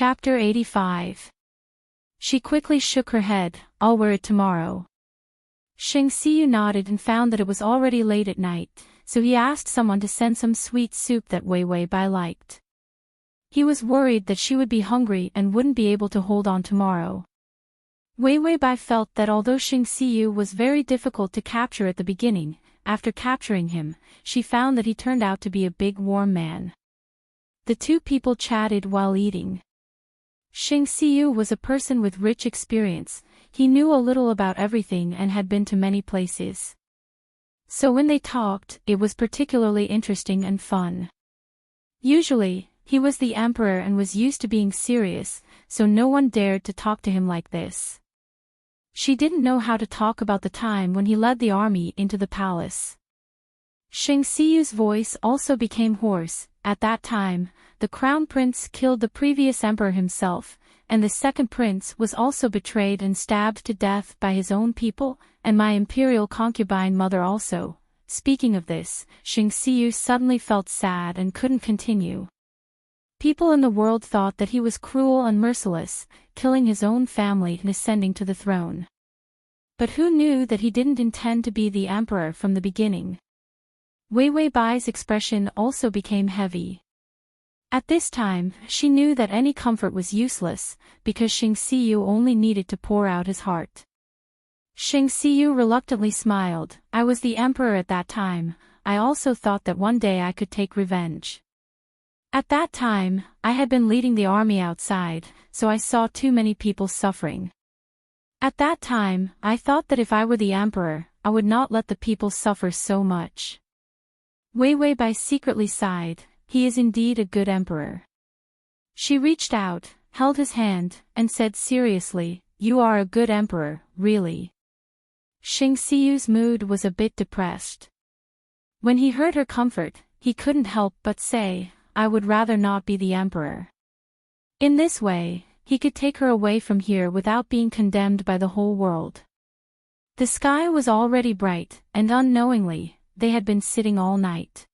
Chapter 85. She quickly shook her head. I'll wear it tomorrow. Xing Xiu nodded and found that it was already late at night, so he asked someone to send some sweet soup that Wei Wei Bai liked. He was worried that she would be hungry and wouldn't be able to hold on tomorrow. Wei Wei Bai felt that although Xing Xiu was very difficult to capture at the beginning, after capturing him, she found that he turned out to be a big warm man. The two people chatted while eating. Xing Xiu was a person with rich experience. He knew a little about everything and had been to many places. So when they talked, it was particularly interesting and fun. Usually, he was the emperor and was used to being serious, so no one dared to talk to him like this. She didn't know how to talk about the time when he led the army into the palace. Xing Xiu's voice also became hoarse. At that time, the crown prince killed the previous emperor himself, and the second prince was also betrayed and stabbed to death by his own people, and my imperial concubine mother also. Speaking of this, Xing Xiu suddenly felt sad and couldn't continue. People in the world thought that he was cruel and merciless, killing his own family and ascending to the throne. But who knew that he didn't intend to be the emperor from the beginning? Wei Wei Bai's expression also became heavy. At this time, she knew that any comfort was useless, because Xing Xiu only needed to pour out his heart. Xing Xiu reluctantly smiled. I was the emperor at that time. I also thought that one day I could take revenge. At that time, I had been leading the army outside, so I saw too many people suffering. At that time, I thought that if I were the emperor, I would not let the people suffer so much. Wei Wei Bai secretly sighed. He is indeed a good emperor. She reached out, held his hand, and said seriously, you are a good emperor, really. Xing Xiu's mood was a bit depressed. When he heard her comfort, he couldn't help but say, I would rather not be the emperor. In this way, he could take her away from here without being condemned by the whole world. The sky was already bright, and unknowingly, they had been sitting all night.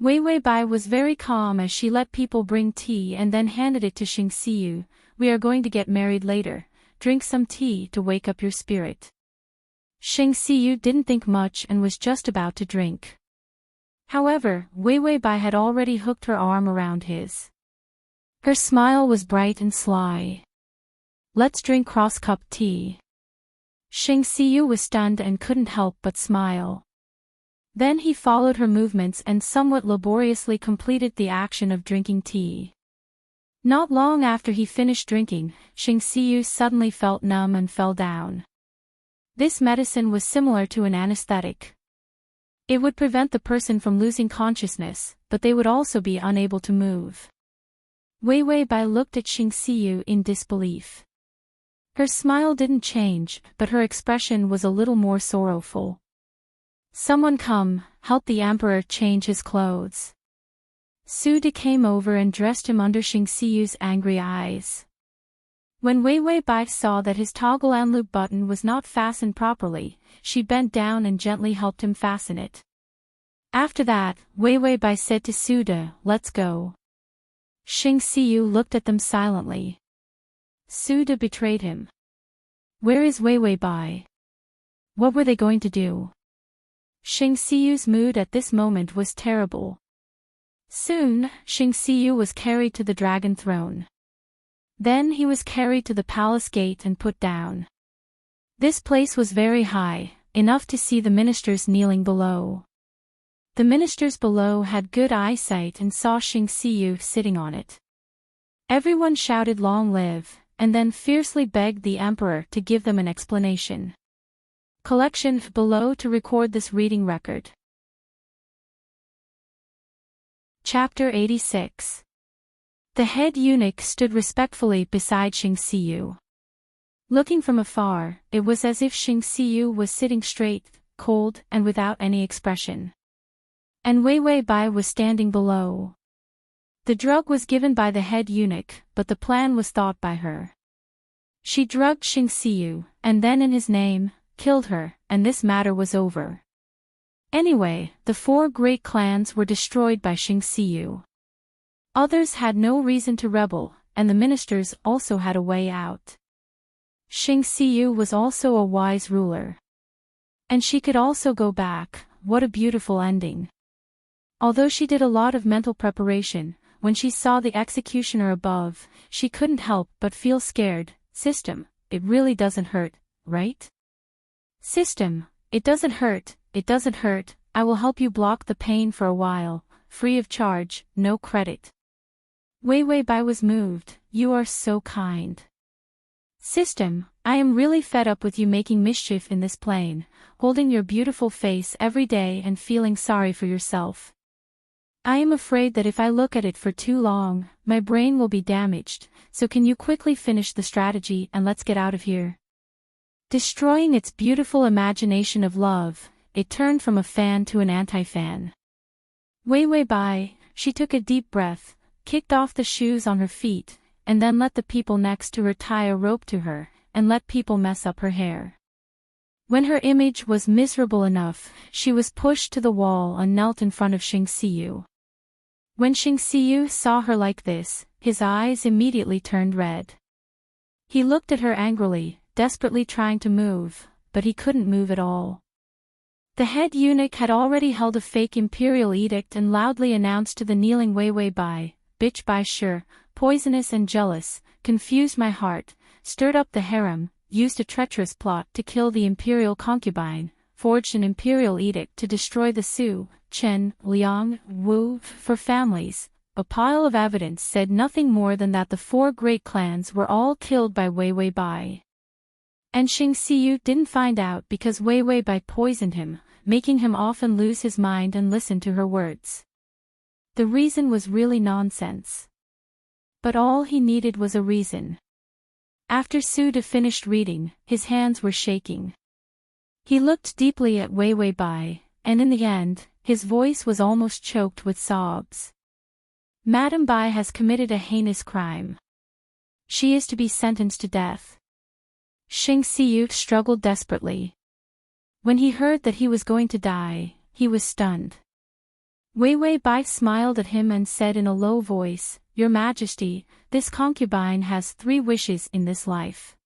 Wei Wei Bai was very calm as she let people bring tea and then handed it to Xing Xiu. We are going to get married later. Drink some tea to wake up your spirit. Xing Xiu didn't think much and was just about to drink. However, Wei Wei Bai had already hooked her arm around his. Her smile was bright and sly. Let's drink cross-cup tea. Xing Xiu was stunned and couldn't help but smile. Then he followed her movements and somewhat laboriously completed the action of drinking tea. Not long after he finished drinking, Xing Xiu suddenly felt numb and fell down. This medicine was similar to an anesthetic. It would prevent the person from losing consciousness, but they would also be unable to move. Wei Wei Bai looked at Xing Xiu in disbelief. Her smile didn't change, but her expression was a little more sorrowful. Someone come, help the emperor change his clothes. Su De came over and dressed him under Xing Xiu's angry eyes. When Wei Wei Bai saw that his toggle and loop button was not fastened properly, she bent down and gently helped him fasten it. After that, Wei Wei Bai said to Su De, let's go. Xing Xiu looked at them silently. Su De betrayed him. Where is Wei Wei Bai? What were they going to do? Xing Xiu's mood at this moment was terrible. Soon, Xing Xiu was carried to the dragon throne. Then he was carried to the palace gate and put down. This place was very high, enough to see the ministers kneeling below. The ministers below had good eyesight and saw Xing Xiu sitting on it. Everyone shouted long live, and then fiercely begged the emperor to give them an explanation. Collection below to record this reading record. Chapter 86. The head eunuch stood respectfully beside Xing Xiu. Looking from afar, it was as if Xing Xiu was sitting straight, cold, and without any expression. And Wei Wei Bai was standing below. The drug was given by the head eunuch, but the plan was thought by her. She drugged Xing Xiu, and then in his name, killed her, and this matter was over. Anyway, the 4 great clans were destroyed by Xing Xiu. Others had no reason to rebel, and the ministers also had a way out. Xing Xiyu was also a wise ruler. And she could also go back. What a beautiful ending. Although she did a lot of mental preparation, when she saw the executioner above, she couldn't help but feel scared. System, it really doesn't hurt, right? System, it doesn't hurt, it doesn't hurt, I will help you block the pain for a while, free of charge, no credit. Wei Wei Bai was moved, you are so kind. System, I am really fed up with you making mischief in this plane, holding your beautiful face every day and feeling sorry for yourself. I am afraid that if I look at it for too long, my brain will be damaged, so can you quickly finish the strategy and let's get out of here? Destroying its beautiful imagination of love, it turned from a fan to an anti-fan. Wei Wei Bai, she took a deep breath, kicked off the shoes on her feet, and then let the people next to her tie a rope to her, and let people mess up her hair. When her image was miserable enough, she was pushed to the wall and knelt in front of Xing Xiyu. When Xing Xiyu saw her like this, his eyes immediately turned red. He looked at her angrily, desperately trying to move, but he couldn't move at all. The head eunuch had already held a fake imperial edict and loudly announced to the kneeling Wei Wei Bai, bitch Bai sure, poisonous and jealous, confused my heart, stirred up the harem, used a treacherous plot to kill the imperial concubine, forged an imperial edict to destroy the Su, Chen, Liang, Wu, for families. A pile of evidence said nothing more than that the 4 great clans were all killed by Wei Wei Bai. And Xing Xiyu didn't find out because Wei Wei Bai poisoned him, making him often lose his mind and listen to her words. The reason was really nonsense. But all he needed was a reason. After Suda finished reading, his hands were shaking. He looked deeply at Wei Wei Bai, and in the end, his voice was almost choked with sobs. Madame Bai has committed a heinous crime. She is to be sentenced to death. Xing Xiyu struggled desperately. When he heard that he was going to die, he was stunned. Wei Wei Bai smiled at him and said in a low voice, Your Majesty, this concubine has 3 wishes in this life.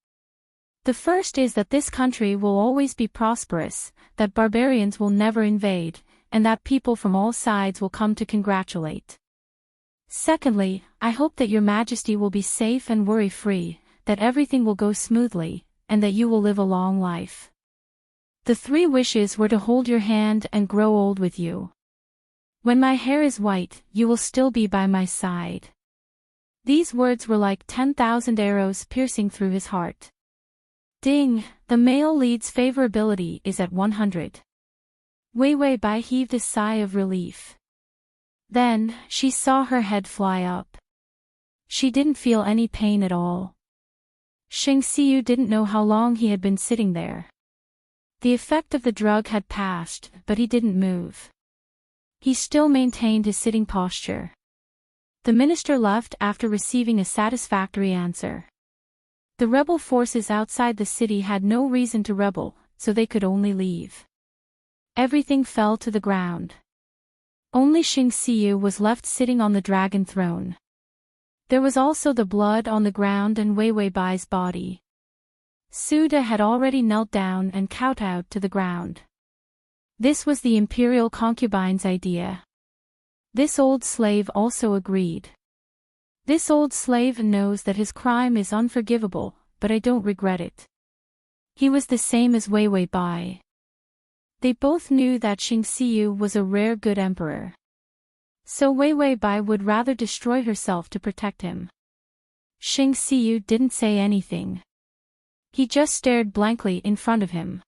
The first is that this country will always be prosperous, that barbarians will never invade, and that people from all sides will come to congratulate. Secondly, I hope that Your Majesty will be safe and worry-free, that everything will go smoothly, and that you will live a long life. The 3 wishes were to hold your hand and grow old with you. When my hair is white, you will still be by my side. These words were like 10,000 arrows piercing through his heart. Ding, the male lead's favorability is at 100. Wei Wei Bai heaved a sigh of relief. Then, she saw her head fly up. She didn't feel any pain at all. Xing Xiyu didn't know how long he had been sitting there. The effect of the drug had passed, but he didn't move. He still maintained his sitting posture. The minister left after receiving a satisfactory answer. The rebel forces outside the city had no reason to rebel, so they could only leave. Everything fell to the ground. Only Xing Xiyu was left sitting on the dragon throne. There was also the blood on the ground and Wei Wei Bai's body. Suda had already knelt down and kowtowed to the ground. This was the imperial concubine's idea. This old slave also agreed. This old slave knows that his crime is unforgivable, but I don't regret it. He was the same as Wei Wei Bai. They both knew that Xing Xiyu was a rare good emperor. So Wei Wei Bai would rather destroy herself to protect him. Xing Xiyu didn't say anything. He just stared blankly in front of him.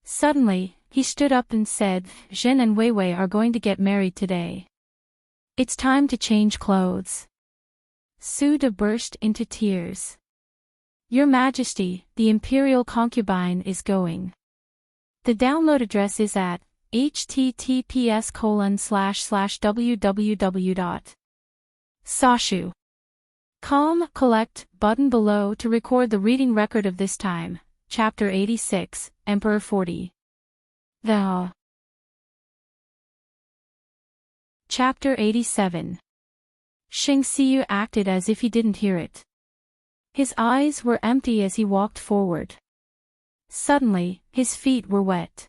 Suddenly, he stood up and said, Zhen and Wei Wei are going to get married today. It's time to change clothes. Suda burst into tears. Your Majesty, the imperial concubine is going. The download address is at https://www.sashu.com. Collect button below to record the reading record of this time. Chapter 86, Emperor 40. Chapter 87. Xing Xiu acted as if he didn't hear it. His eyes were empty as he walked forward. Suddenly, his feet were wet.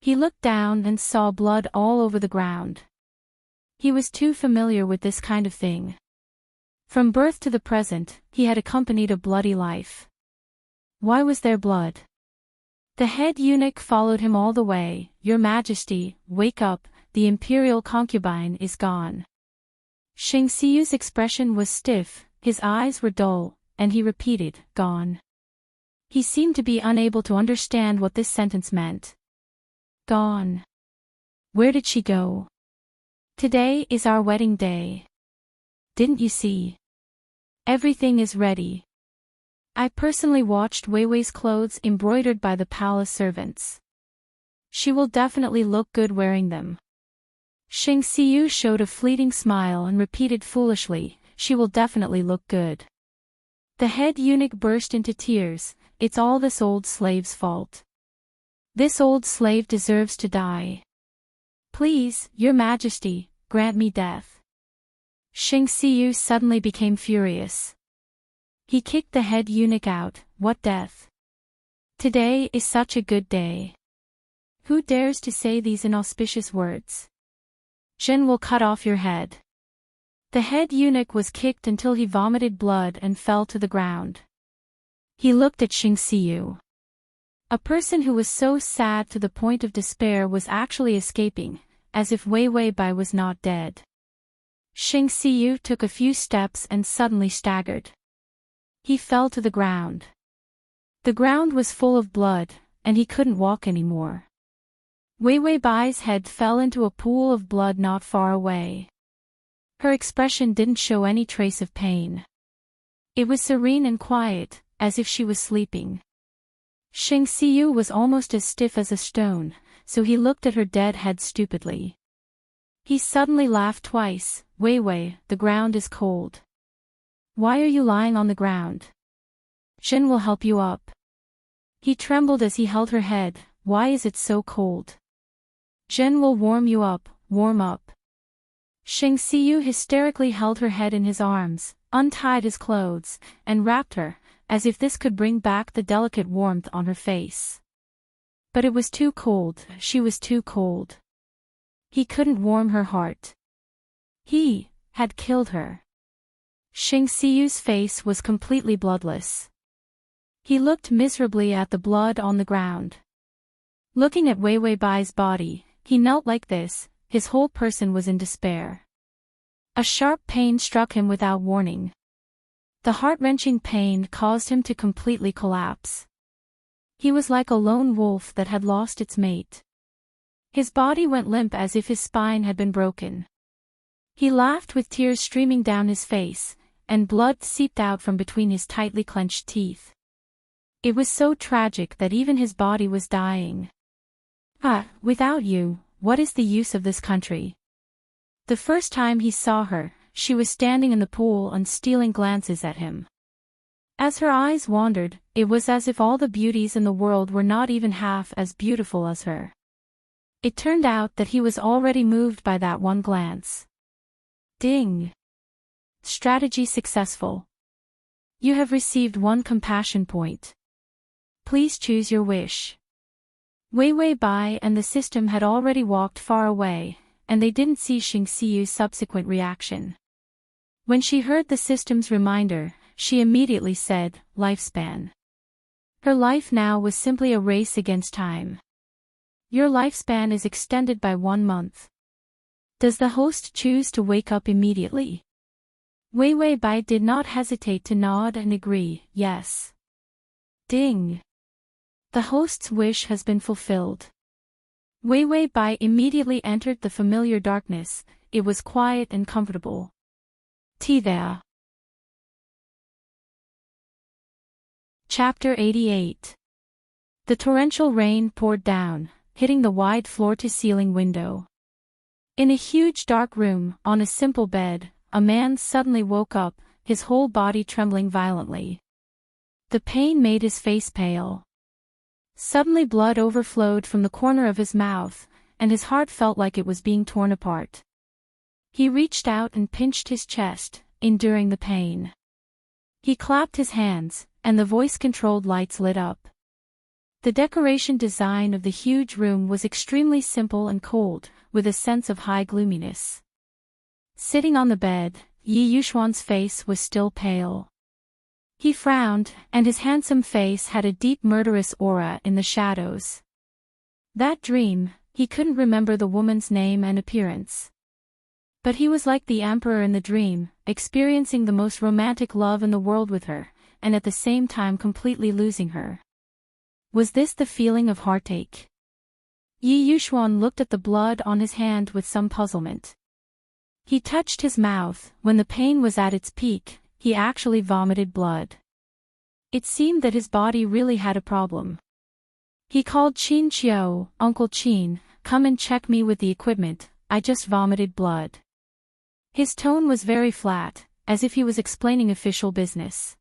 He looked down and saw blood all over the ground. He was too familiar with this kind of thing. From birth to the present, he had accompanied a bloody life. Why was there blood? The head eunuch followed him all the way. "Your Majesty, wake up, the imperial concubine is gone." Xing Xiu's expression was stiff, his eyes were dull, and he repeated, "Gone." He seemed to be unable to understand what this sentence meant. Gone. Where did she go? Today is our wedding day. Didn't you see? Everything is ready. I personally watched Wei Wei's clothes embroidered by the palace servants. She will definitely look good wearing them. Xing Xiu showed a fleeting smile and repeated foolishly, "She will definitely look good." The head eunuch burst into tears. "It's all this old slave's fault. This old slave deserves to die. Please, Your Majesty, grant me death." Xing Xiu suddenly became furious. He kicked the head eunuch out. "What death? Today is such a good day. Who dares to say these inauspicious words? Jin will cut off your head." The head eunuch was kicked until he vomited blood and fell to the ground. He looked at Xing Xiu. A person who was so sad to the point of despair was actually escaping, as if Wei Wei Bai was not dead. Xing Xiu took a few steps and suddenly staggered. He fell to the ground. The ground was full of blood, and he couldn't walk anymore. Wei Wei Bai's head fell into a pool of blood not far away. Her expression didn't show any trace of pain. It was serene and quiet, as if she was sleeping. Xing Xiu was almost as stiff as a stone, so he looked at her dead head stupidly. He suddenly laughed twice. "Wei Wei, the ground is cold. Why are you lying on the ground? Jin will help you up." He trembled as he held her head. "Why is it so cold? Jin will warm you up, warm up." Xing Xiu hysterically held her head in his arms, untied his clothes, and wrapped her, as if this could bring back the delicate warmth on her face. But it was too cold, she was too cold. He couldn't warm her heart. He had killed her. Xing Xiu's face was completely bloodless. He looked miserably at the blood on the ground. Looking at Wei Wei Bai's body, he knelt like this, his whole person was in despair. A sharp pain struck him without warning. The heart-wrenching pain caused him to completely collapse. He was like a lone wolf that had lost its mate. His body went limp as if his spine had been broken. He laughed with tears streaming down his face, and blood seeped out from between his tightly clenched teeth. It was so tragic that even his body was dying. Without you, what is the use of this country? The first time he saw her, she was standing in the pool and stealing glances at him. As her eyes wandered, it was as if all the beauties in the world were not even half as beautiful as her. It turned out that he was already moved by that one glance. Ding! Strategy successful. You have received 1 compassion point. Please choose your wish. Wei Wei Bai and the system had already walked far away, and they didn't see Xing Xiu's subsequent reaction. When she heard the system's reminder, she immediately said, "Lifespan." Her life now was simply a race against time. Your lifespan is extended by 1 month. Does the host choose to wake up immediately? Wei Wei Bai did not hesitate to nod and agree, yes. Ding! The host's wish has been fulfilled. Wei Wei Bai immediately entered the familiar darkness. It was quiet and comfortable. Tea there. Chapter 88. The torrential rain poured down, hitting the wide floor-to-ceiling window. In a huge dark room, on a simple bed, a man suddenly woke up, his whole body trembling violently. The pain made his face pale. Suddenly blood overflowed from the corner of his mouth, and his heart felt like it was being torn apart. He reached out and pinched his chest, enduring the pain. He clapped his hands, and the voice-controlled lights lit up. The decoration design of the huge room was extremely simple and cold, with a sense of high gloominess. Sitting on the bed, Yi Yuxuan's face was still pale. He frowned, and his handsome face had a deep murderous aura in the shadows. That dream, he couldn't remember the woman's name and appearance. But he was like the emperor in the dream, experiencing the most romantic love in the world with her, and at the same time completely losing her. Was this the feeling of heartache? Yi Yuxuan looked at the blood on his hand with some puzzlement. He touched his mouth. When the pain was at its peak, he actually vomited blood. It seemed that his body really had a problem. He called Qin Qiu, "Uncle Qin, come and check me with the equipment, I just vomited blood." His tone was very flat, as if he was explaining official business.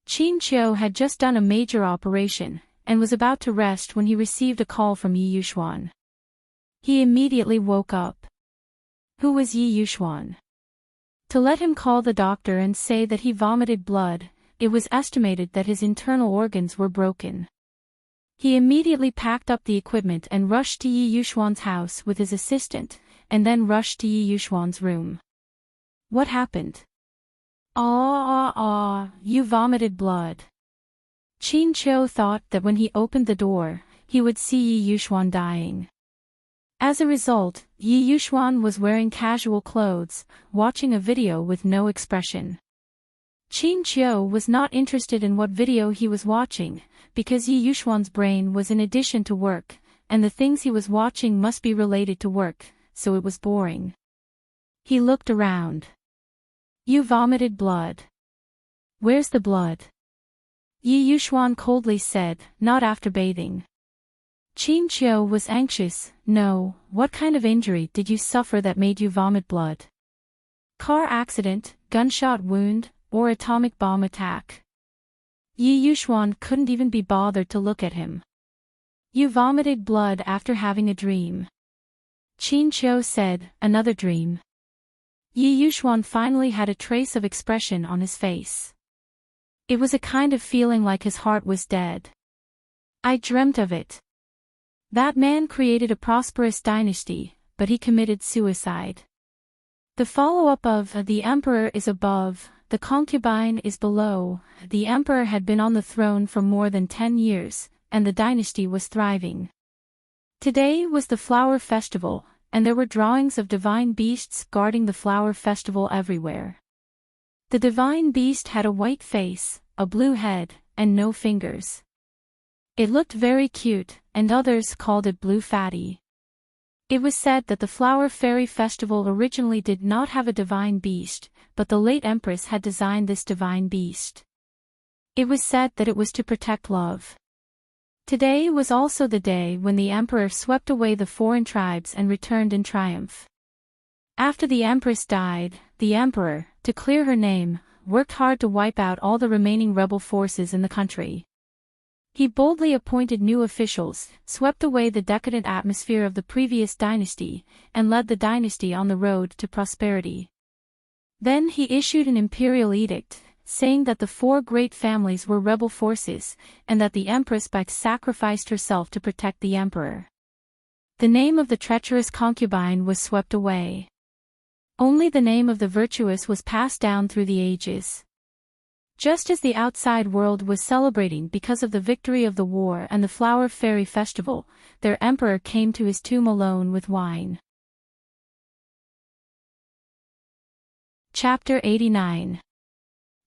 Qin Qiu had just done a major operation, and was about to rest when he received a call from Yi Yuxuan. He immediately woke up. Who was Yi Yuxuan? To let him call the doctor and say that he vomited blood, it was estimated that his internal organs were broken. He immediately packed up the equipment and rushed to Yi Yuxuan's house with his assistant, and then rushed to Yi Yuxuan's room. What happened? You vomited blood. Qin Qiu thought that when he opened the door, he would see Yi Yuxuan dying. As a result, Yi Yuxuan was wearing casual clothes, watching a video with no expression. Qin Qiu was not interested in what video he was watching, because Yi Yuxuan's brain was in addition to work, and the things he was watching must be related to work, so it was boring. He looked around. You vomited blood. Where's the blood? Yi Yuxuan coldly said, not after bathing. Qin Qiu was anxious. No, what kind of injury did you suffer that made you vomit blood? Car accident, gunshot wound, or atomic bomb attack? Yi Yuxuan couldn't even be bothered to look at him. You vomited blood after having a dream. Qin Qiu said, another dream. Yi Yuxuan finally had a trace of expression on his face. It was a kind of feeling like his heart was dead. I dreamt of it. That man created a prosperous dynasty, but he committed suicide. The follow-up of The Emperor is above, the concubine is below. The emperor had been on the throne for more than 10 years, and the dynasty was thriving. Today was the flower festival, and there were drawings of divine beasts guarding the flower festival everywhere. The divine beast had a white face, a blue head, and no fingers. It looked very cute, and others called it Blue Fatty. It was said that the Flower Fairy Festival originally did not have a divine beast, but the late Empress had designed this divine beast. It was said that it was to protect love. Today was also the day when the Emperor swept away the foreign tribes and returned in triumph. After the Empress died, the Emperor, to clear her name, worked hard to wipe out all the remaining rebel forces in the country. He boldly appointed new officials, swept away the decadent atmosphere of the previous dynasty, and led the dynasty on the road to prosperity. Then he issued an imperial edict, saying that the 4 great families were rebel forces, and that the Empress sacrificed herself to protect the emperor. The name of the treacherous concubine was swept away. Only the name of the virtuous was passed down through the ages. Just as the outside world was celebrating because of the victory of the war and the Flower Fairy Festival, their emperor came to his tomb alone with wine. Chapter 89.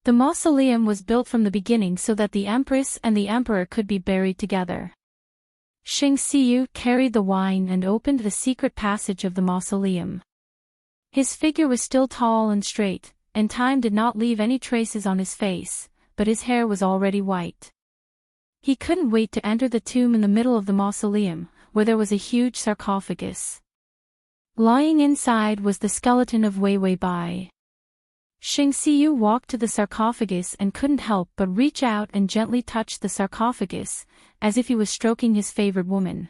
The mausoleum was built from the beginning so that the Empress and the Emperor could be buried together. Xing Xiyu carried the wine and opened the secret passage of the mausoleum. His figure was still tall and straight, and time did not leave any traces on his face, but his hair was already white. He couldn't wait to enter the tomb in the middle of the mausoleum, where there was a huge sarcophagus. Lying inside was the skeleton of Wei Wei Bai. Xing Xiyu walked to the sarcophagus and couldn't help but reach out and gently touch the sarcophagus, as if he was stroking his favorite woman.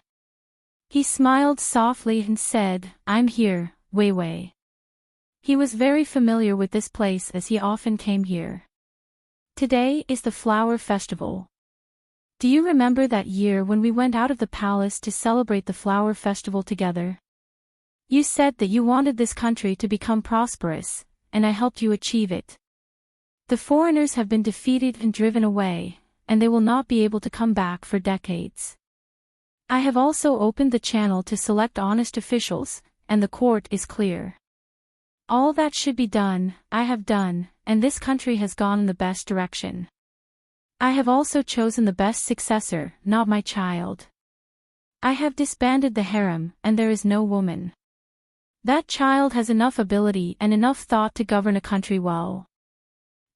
He smiled softly and said, I'm here, Wei Wei. He was very familiar with this place as he often came here. Today is the flower festival. Do you remember that year when we went out of the palace to celebrate the flower festival together? You said that you wanted this country to become prosperous, and I helped you achieve it. The foreigners have been defeated and driven away, and they will not be able to come back for decades. I have also opened the channel to select honest officials, and the court is clear. All that should be done, I have done, and this country has gone in the best direction. I have also chosen the best successor, not my child. I have disbanded the harem, and there is no woman. That child has enough ability and enough thought to govern a country well.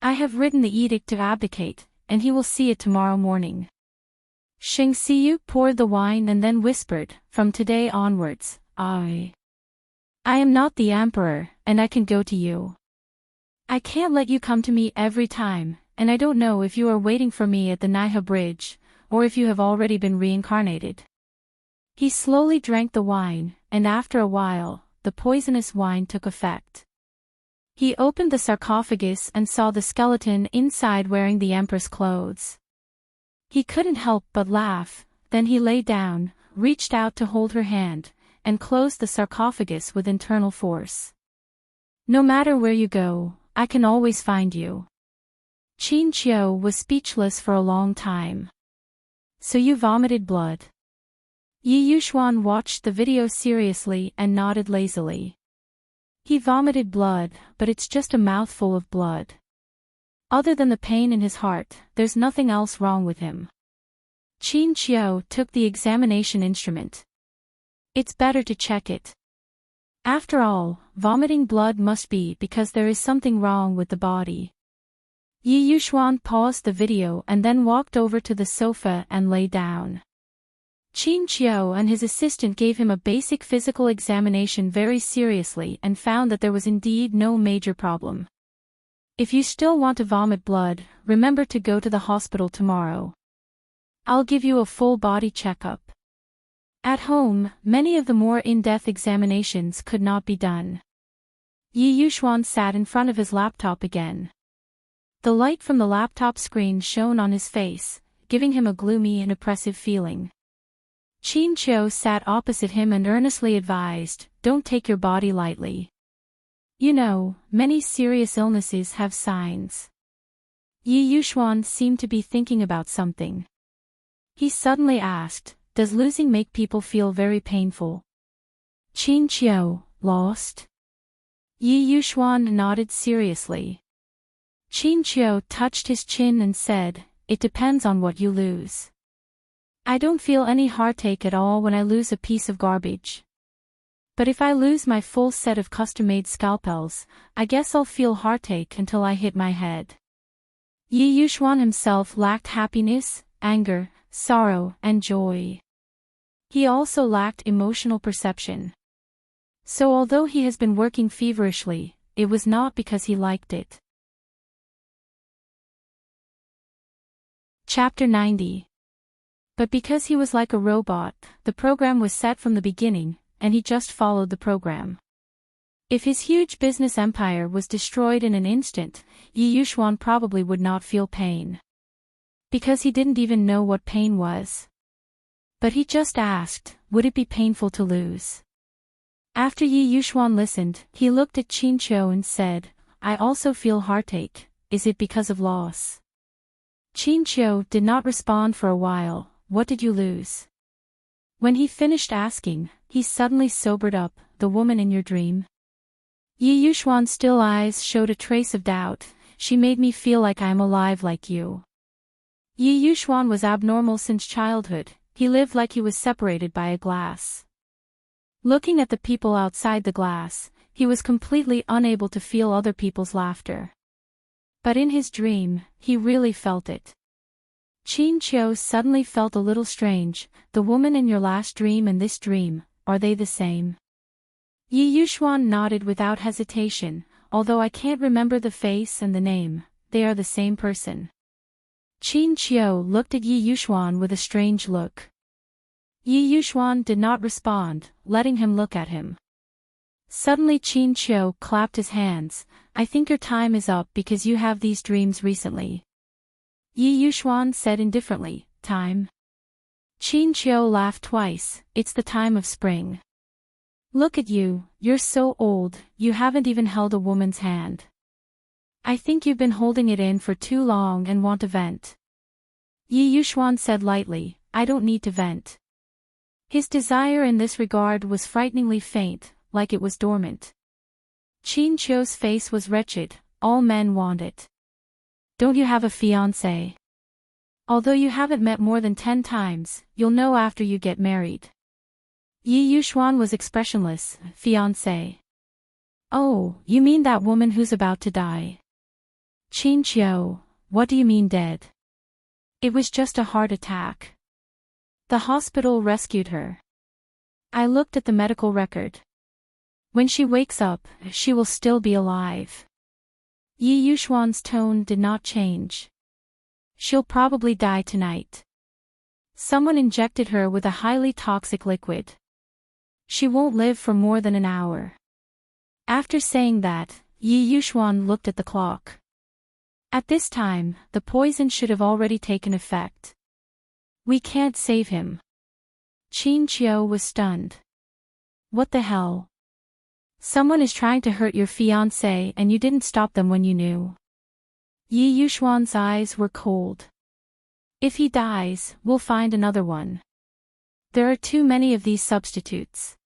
I have written the edict to abdicate, and he will see it tomorrow morning. Xing Xiyu poured the wine and then whispered, from today onwards, I am not the emperor, and I can go to you. I can't let you come to me every time, and I don't know if you are waiting for me at the Naiha Bridge, or if you have already been reincarnated. He slowly drank the wine, and after a while, the poisonous wine took effect. He opened the sarcophagus and saw the skeleton inside wearing the empress clothes. He couldn't help but laugh, then he lay down, reached out to hold her hand, and closed the sarcophagus with internal force. No matter where you go, I can always find you. Qin Qiu was speechless for a long time. So you vomited blood. Yi Yuxuan watched the video seriously and nodded lazily. He vomited blood, but it's just a mouthful of blood. Other than the pain in his heart, there's nothing else wrong with him. Qin Qiu took the examination instrument. It's better to check it. After all, vomiting blood must be because there is something wrong with the body. Yi Yuxuan paused the video and then walked over to the sofa and lay down. Qin Qiu and his assistant gave him a basic physical examination very seriously and found that there was indeed no major problem. If you still want to vomit blood, remember to go to the hospital tomorrow. I'll give you a full body checkup. At home, many of the more in-depth examinations could not be done. Yi Yuxuan sat in front of his laptop again. The light from the laptop screen shone on his face, giving him a gloomy and oppressive feeling. Qin Qiu sat opposite him and earnestly advised, don't take your body lightly. You know, many serious illnesses have signs. Yi Yuxuan seemed to be thinking about something. He suddenly asked, does losing make people feel very painful? Qin Qiu, lost? Yi Yuxuan nodded seriously. Qin Qiu touched his chin and said, it depends on what you lose. I don't feel any heartache at all when I lose a piece of garbage. But if I lose my full set of custom-made scalpels, I guess I'll feel heartache until I hit my head. Yi Yuxuan himself lacked happiness, anger, sorrow, and joy. He also lacked emotional perception. So although he has been working feverishly, it was not because he liked it. Chapter 90. But because he was like a robot, the program was set from the beginning, and he just followed the program. If his huge business empire was destroyed in an instant, Yi Yuxuan probably would not feel pain. Because he didn't even know what pain was. But he just asked, would it be painful to lose? After Yi Yuxuan listened, he looked at Qin Qiu and said, I also feel heartache, is it because of loss? Qin Qiu did not respond for a while. What did you lose? When he finished asking, he suddenly sobered up, the woman in your dream. Yi Yuxuan's still eyes showed a trace of doubt, she made me feel like I am alive like you. Yi Yuxuan was abnormal since childhood, he lived like he was separated by a glass. Looking at the people outside the glass, he was completely unable to feel other people's laughter. But in his dream, he really felt it. Qin Qiu suddenly felt a little strange, the woman in your last dream and this dream, are they the same? Yi Yuxuan nodded without hesitation, although I can't remember the face and the name, they are the same person. Qin Qiu looked at Yi Yuxuan with a strange look. Yi Yuxuan did not respond, letting him look at him. Suddenly Qin Qiu clapped his hands. I think your time is up because you have these dreams recently. Yi Yuxuan said indifferently, time? Qin Qiu laughed twice, it's the time of spring. Look at you, you're so old, you haven't even held a woman's hand. I think you've been holding it in for too long and want to vent. Yi Yuxuan said lightly, I don't need to vent. His desire in this regard was frighteningly faint, like it was dormant. Qin Qiu's face was wretched, all men want it. Don't you have a fiancé? Although you haven't met more than 10 times, you'll know after you get married. Yi Yuxuan was expressionless, fiancé. Oh, you mean that woman who's about to die? Qin Qiu, what do you mean dead? It was just a heart attack. The hospital rescued her. I looked at the medical record. When she wakes up, she will still be alive. Yi Yuxuan's tone did not change. She'll probably die tonight. Someone injected her with a highly toxic liquid. She won't live for more than an hour. After saying that, Yi Yuxuan looked at the clock. At this time, the poison should have already taken effect. We can't save him. Qin Qiu was stunned. What the hell? Someone is trying to hurt your fiancé and you didn't stop them when you knew. Yi Yuxuan's eyes were cold. If he dies, we'll find another one. There are too many of these substitutes.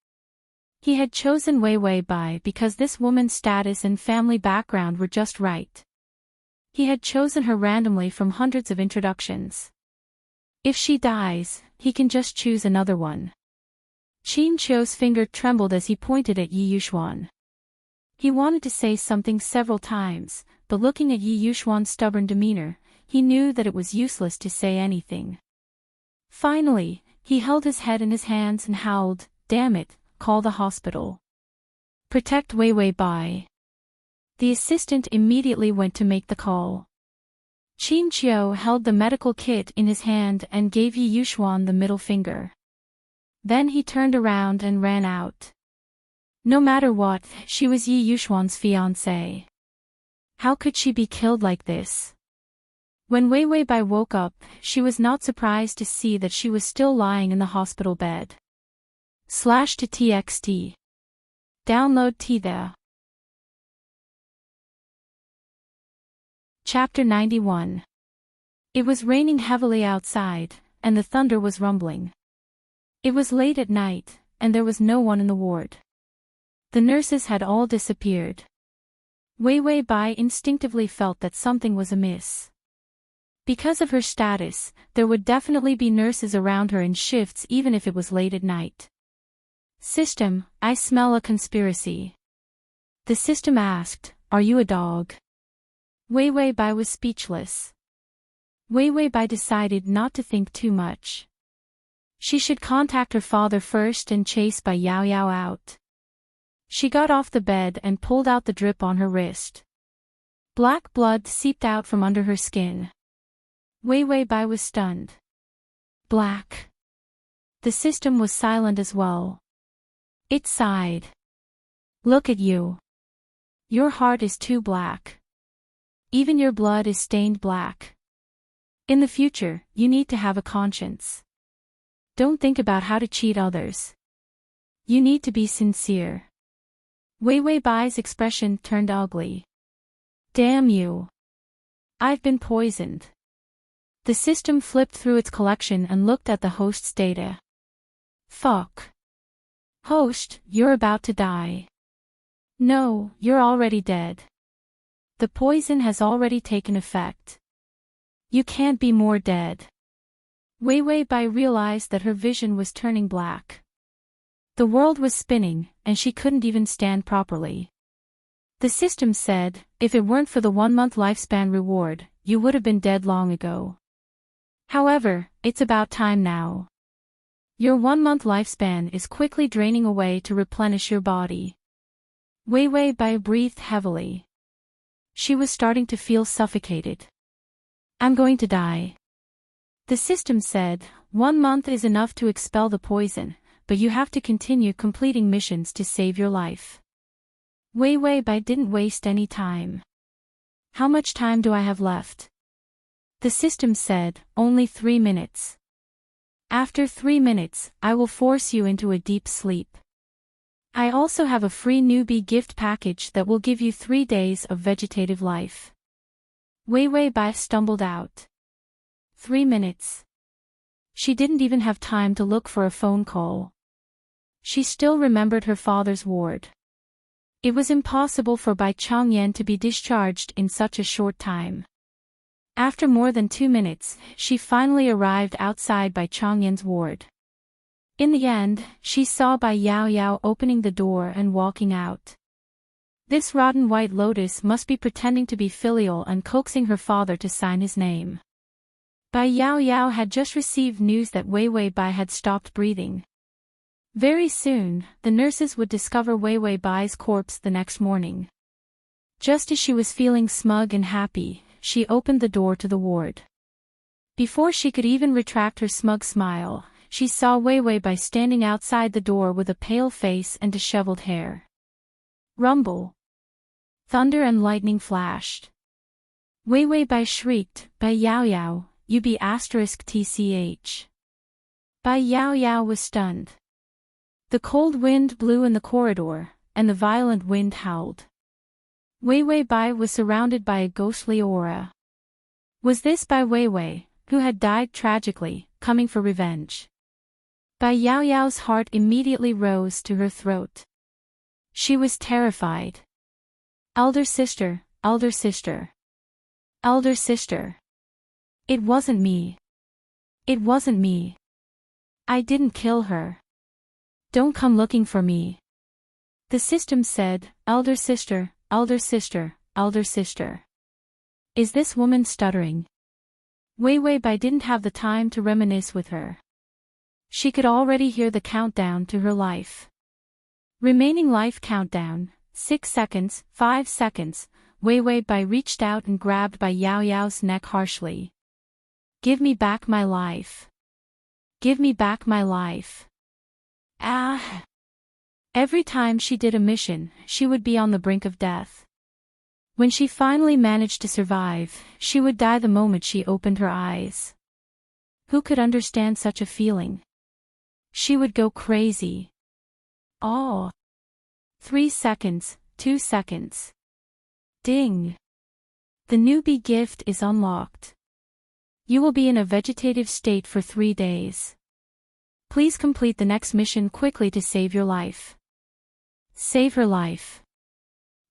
He had chosen Wei Wei Bai because this woman's status and family background were just right. He had chosen her randomly from hundreds of introductions. If she dies, he can just choose another one. Qin Qiu's finger trembled as he pointed at Yi Yuxuan. He wanted to say something several times, but looking at Yi Yuxuan's stubborn demeanor, he knew that it was useless to say anything. Finally, he held his head in his hands and howled, damn it, call the hospital. Protect Wei Wei Bai. The assistant immediately went to make the call. Qin Qiu held the medical kit in his hand and gave Yi Yuxuan the middle finger. Then he turned around and ran out. No matter what, she was Yi Yuxuan's fiancée. How could she be killed like this? When Wei Wei Bai woke up, she was not surprised to see that she was still lying in the hospital bed. /to txt. Download there. Chapter 91. It was raining heavily outside, and the thunder was rumbling. It was late at night, and there was no one in the ward. The nurses had all disappeared. Wei Wei Bai instinctively felt that something was amiss. Because of her status, there would definitely be nurses around her in shifts even if it was late at night. System, I smell a conspiracy. The system asked, are you a dog? Wei Wei Bai was speechless. Wei Wei Bai decided not to think too much. She should contact her father first and chase Bai Yao Yao out. She got off the bed and pulled out the drip on her wrist. Black blood seeped out from under her skin. Wei Wei Bai was stunned. Black. The system was silent as well. It sighed. Look at you. Your heart is too black. Even your blood is stained black. In the future, you need to have a conscience. Don't think about how to cheat others. You need to be sincere. Wei Wei Bai's expression turned ugly. Damn you. I've been poisoned. The system flipped through its collection and looked at the host's data. Fuck. Host, you're about to die. No, you're already dead. The poison has already taken effect. You can't be more dead. Wei Wei Bai realized that her vision was turning black. The world was spinning, and she couldn't even stand properly. The system said, if it weren't for the 1-month lifespan reward, you would have been dead long ago. However, it's about time now. Your 1-month lifespan is quickly draining away to replenish your body. Wei Wei Bai breathed heavily. She was starting to feel suffocated. I'm going to die. The system said, 1 month is enough to expel the poison, but you have to continue completing missions to save your life. Wei Wei Bai didn't waste any time. How much time do I have left? The system said, only 3 minutes. After 3 minutes, I will force you into a deep sleep. I also have a free newbie gift package that will give you 3 days of vegetative life. Wei Wei Bai stumbled out. 3 minutes. She didn't even have time to look for a phone call. She still remembered her father's ward. It was impossible for Bai Changyan to be discharged in such a short time. After more than 2 minutes, she finally arrived outside Bai Changyan's ward. In the end, she saw Bai Yao Yao opening the door and walking out. This rotten white lotus must be pretending to be filial and coaxing her father to sign his name. Bai Yao Yao had just received news that Wei Wei Bai had stopped breathing. Very soon, the nurses would discover Wei Wei Bai's corpse the next morning. Just as she was feeling smug and happy, she opened the door to the ward. Before she could even retract her smug smile, she saw Wei Wei Bai standing outside the door with a pale face and disheveled hair. Rumble. Thunder and lightning flashed. Wei Wei Bai shrieked, "Bai Yao Yao, you be *tch." Bai Yao Yao was stunned. The cold wind blew in the corridor, and the violent wind howled. Wei Wei Bai was surrounded by a ghostly aura. Was this Bai Wei Wei, who had died tragically, coming for revenge? Bai Yao Yao's heart immediately rose to her throat. She was terrified. Elder sister, elder sister. Elder sister. It wasn't me. It wasn't me. I didn't kill her. Don't come looking for me. The system said, elder sister, elder sister, elder sister. Is this woman stuttering? Wei Wei Bai didn't have the time to reminisce with her. She could already hear the countdown to her life. Remaining life countdown, 6 seconds, 5 seconds. Wei Wei Bai reached out and grabbed Bai Yao Yao's neck harshly. Give me back my life. Give me back my life. Ah! Every time she did a mission, she would be on the brink of death. When she finally managed to survive, she would die the moment she opened her eyes. Who could understand such a feeling? She would go crazy. Oh! 3 seconds, 2 seconds. Ding! The newbie gift is unlocked. You will be in a vegetative state for 3 days. Please complete the next mission quickly to save your life. Save her life.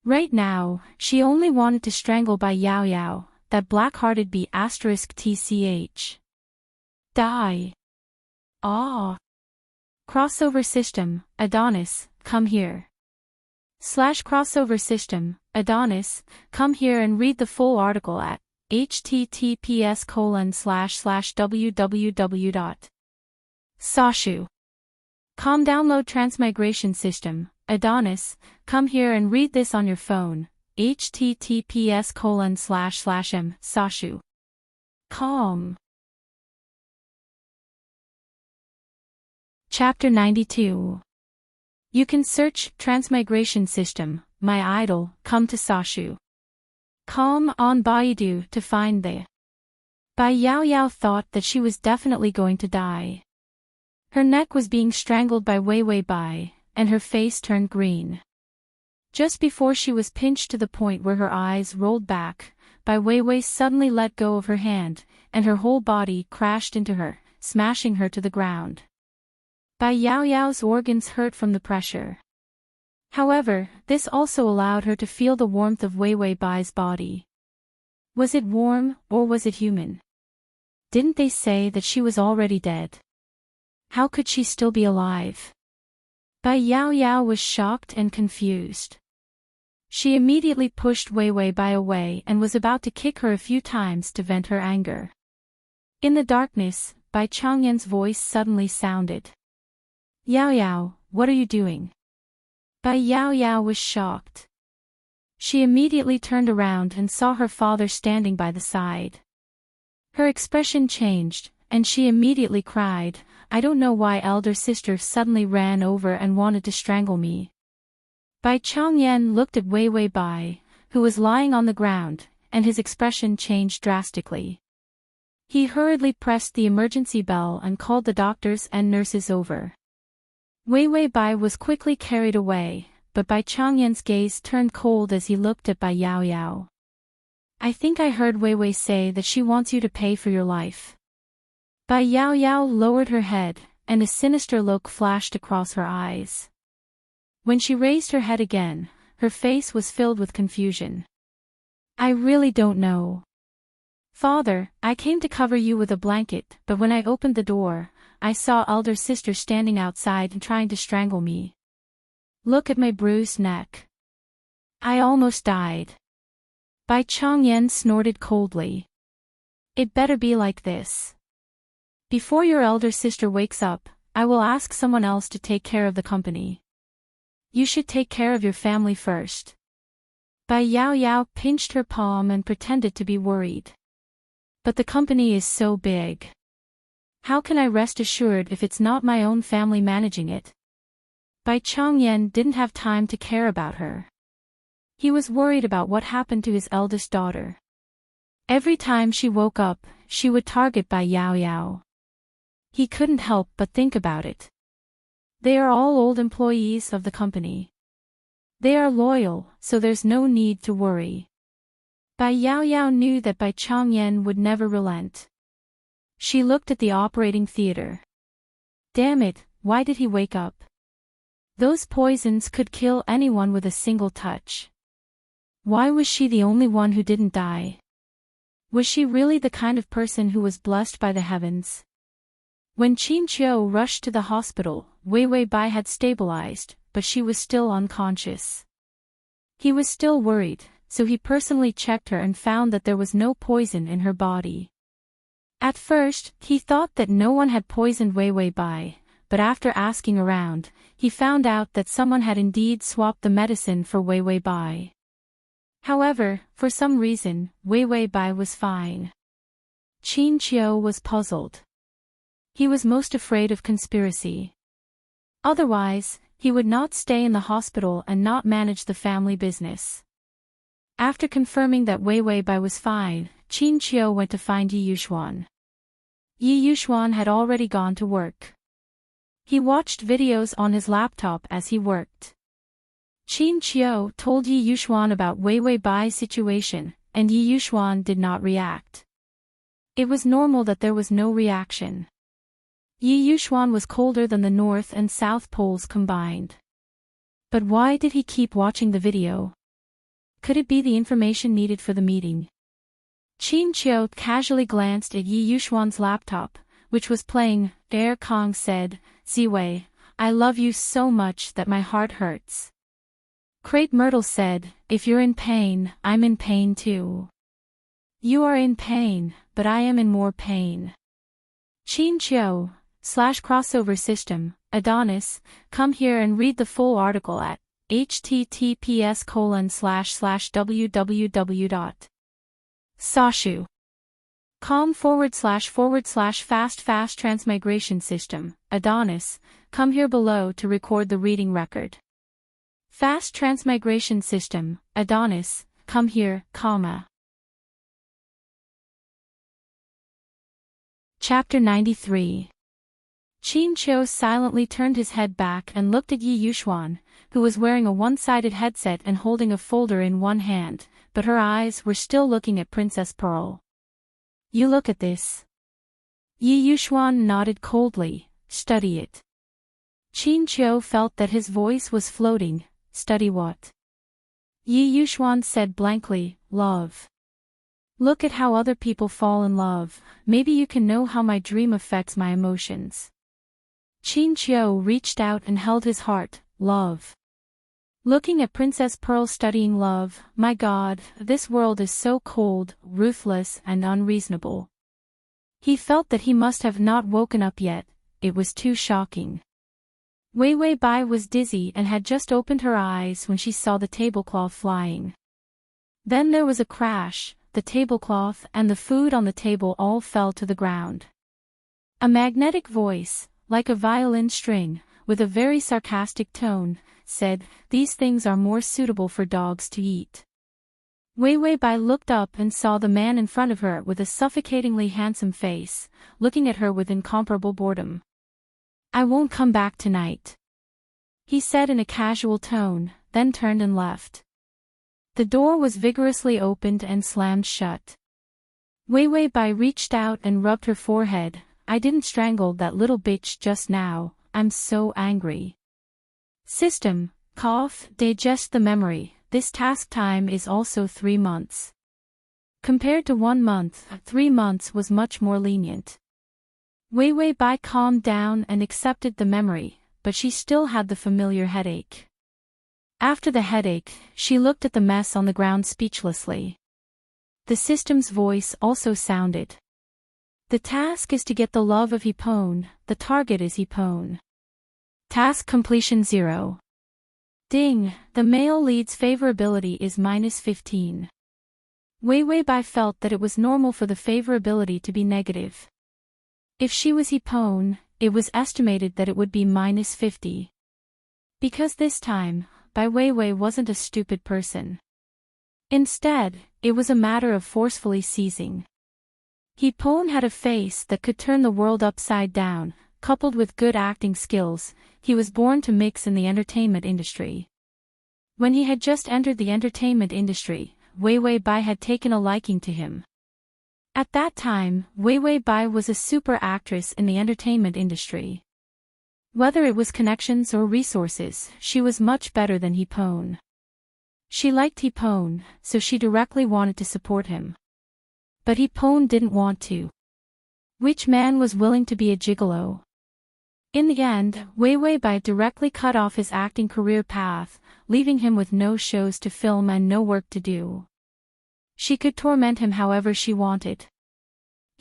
Right now, she only wanted to strangle Bai Yao Yao, that black-hearted be *tch. Die. Ah. Crossover system, Adonis, come here. /crossover system, Adonis, come here and read the full article at https://www.sashu.com. Download Transmigration system, Adonis, come here and read this on your phone, https://m/sashu.com. Chapter 92. You can search Transmigration system, my idol, come to Sashu. Com on Baidu to find the. Bai Yao Yao thought that she was definitely going to die. Her neck was being strangled by Wei Wei Bai, and her face turned green. Just before she was pinched to the point where her eyes rolled back, Bai Wei Wei suddenly let go of her hand, and her whole body crashed into her, smashing her to the ground. Bai Yao Yao's organs hurt from the pressure. However, this also allowed her to feel the warmth of Wei Wei Bai's body. Was it warm, or was it human? Didn't they say that she was already dead? How could she still be alive? Bai Yao Yao was shocked and confused. She immediately pushed Wei Wei Bai away and was about to kick her a few times to vent her anger. In the darkness, Bai Changyan's voice suddenly sounded. Yao Yao, what are you doing? Bai Yao Yao was shocked. She immediately turned around and saw her father standing by the side. Her expression changed, and she immediately cried, I don't know why elder sister suddenly ran over and wanted to strangle me. Bai Changyan looked at Wei Wei Bai, who was lying on the ground, and his expression changed drastically. He hurriedly pressed the emergency bell and called the doctors and nurses over. Wei Wei Bai was quickly carried away, but Bai Changyan's gaze turned cold as he looked at Bai Yao Yao. I think I heard Wei Wei say that she wants you to pay for your life. Bai Yao Yao lowered her head, and a sinister look flashed across her eyes. When she raised her head again, her face was filled with confusion. I really don't know. Father, I came to cover you with a blanket, but when I opened the door, I saw elder sister standing outside and trying to strangle me. Look at my bruised neck. I almost died. Bai Changyan snorted coldly. It better be like this. Before your elder sister wakes up, I will ask someone else to take care of the company. You should take care of your family first. Bai Yao Yao pinched her palm and pretended to be worried. But the company is so big. How can I rest assured if it's not my own family managing it? Bai Changyan didn't have time to care about her. He was worried about what happened to his eldest daughter. Every time she woke up, she would target Bai Yao Yao. He couldn't help but think about it. They are all old employees of the company. They are loyal, so there's no need to worry. Bai Yao Yao knew that Bai Changyan would never relent. She looked at the operating theater. Damn it, why did he wake up? Those poisons could kill anyone with a single touch. Why was she the only one who didn't die? Was she really the kind of person who was blessed by the heavens? When Qin Qiu rushed to the hospital, Wei Wei Bai had stabilized, but she was still unconscious. He was still worried, so he personally checked her and found that there was no poison in her body. At first, he thought that no one had poisoned Wei Wei Bai, but after asking around, he found out that someone had indeed swapped the medicine for Wei Wei Bai. However, for some reason, Wei Wei Bai was fine. Qin Qiu was puzzled. He was most afraid of conspiracy. Otherwise, he would not stay in the hospital and not manage the family business. After confirming that Wei Wei Bai was fine, Qin Qiu went to find Yi Yuxuan. Yi Yuxuan had already gone to work. He watched videos on his laptop as he worked. Qin Qiu told Yi Yuxuan about Wei Wei Bai's situation, and Yi Yuxuan did not react. It was normal that there was no reaction. Yi Yuxuan was colder than the North and South Poles combined. But why did he keep watching the video? Could it be the information needed for the meeting? Qin Qiu casually glanced at Yi Yuxuan's laptop, which was playing. Der Kong said, Ziwei, I love you so much that my heart hurts. Crate Myrtle said, if you're in pain, I'm in pain too. You are in pain, but I am in more pain. Qin Qiu, /crossover system, Adonis, come here and read the full article at https://www.sashu.com/fast transmigration system, Adonis, come here below to record the reading record. Fast transmigration system, Adonis, come here, comma. Chapter 93. Qin Qiu silently turned his head back and looked at Yi Yuxuan, who was wearing a one-sided headset and holding a folder in one hand, but her eyes were still looking at Princess Pearl. You look at this. Yi Yuxuan nodded coldly, study it. Qin Qiu felt that his voice was floating, study what? Yi Yuxuan said blankly, love. Look at how other people fall in love, maybe you can know how my dream affects my emotions. Qin Qiu reached out and held his heart, love. Looking at Princess Pearl studying love, my God, this world is so cold, ruthless and unreasonable. He felt that he must have not woken up yet, it was too shocking. Wei Wei Bai was dizzy and had just opened her eyes when she saw the tablecloth flying. Then there was a crash, the tablecloth and the food on the table all fell to the ground. A magnetic voice, like a violin string, with a very sarcastic tone, said, "These things are more suitable for dogs to eat." Wei Wei Bai looked up and saw the man in front of her with a suffocatingly handsome face, looking at her with incomparable boredom. "I won't come back tonight," he said in a casual tone, then turned and left. The door was vigorously opened and slammed shut. Wei Wei Bai reached out and rubbed her forehead. "I didn't strangle that little bitch just now, I'm so angry." System, cough, digest the memory. This task time is also 3 months. Compared to 1 month, 3 months was much more lenient. Wei Wei Bai calmed down and accepted the memory, but she still had the familiar headache. After the headache, she looked at the mess on the ground speechlessly. The system's voice also sounded. "The task is to get the love of Hippone, the target is Hippone. Task completion 0. Ding, the male lead's favorability is -15. Wei Wei Bai felt that it was normal for the favorability to be negative. If she was Hippone, it was estimated that it would be -50. Because this time, Bai Weiwei wasn't a stupid person. Instead, it was a matter of forcefully seizing. Hippone had a face that could turn the world upside down, coupled with good acting skills. He was born to mix in the entertainment industry. When he had just entered the entertainment industry, Wei Wei Bai had taken a liking to him. At that time, Wei Wei Bai was a super actress in the entertainment industry. Whether it was connections or resources, she was much better than Hippone. She liked Hippone, so she directly wanted to support him. But Hippone didn't want to. Which man was willing to be a gigolo? In the end, Wei Wei Bai directly cut off his acting career path, leaving him with no shows to film and no work to do. She could torment him however she wanted.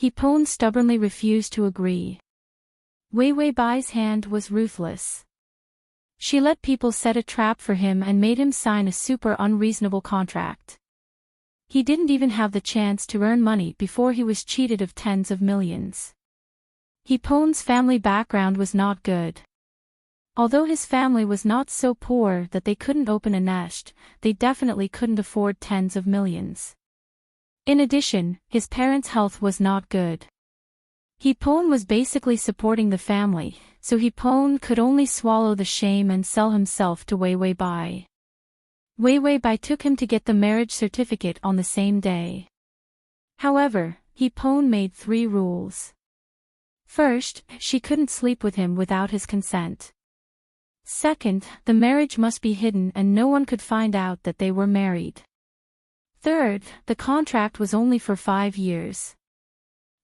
Hippone stubbornly refused to agree. Wei Wei Bai's hand was ruthless. She let people set a trap for him and made him sign a super unreasonable contract. He didn't even have the chance to earn money before he was cheated of tens of millions. Hippone's family background was not good. Although his family was not so poor that they couldn't open a nest, they definitely couldn't afford tens of millions. In addition, his parents' health was not good. Hippone was basically supporting the family, so Hippone could only swallow the shame and sell himself to Wei Wei Bai. Wei Wei Bai took him to get the marriage certificate on the same day. However, Hippone made 3 rules. First, she couldn't sleep with him without his consent. Second, the marriage must be hidden and no one could find out that they were married. Third, the contract was only for 5 years.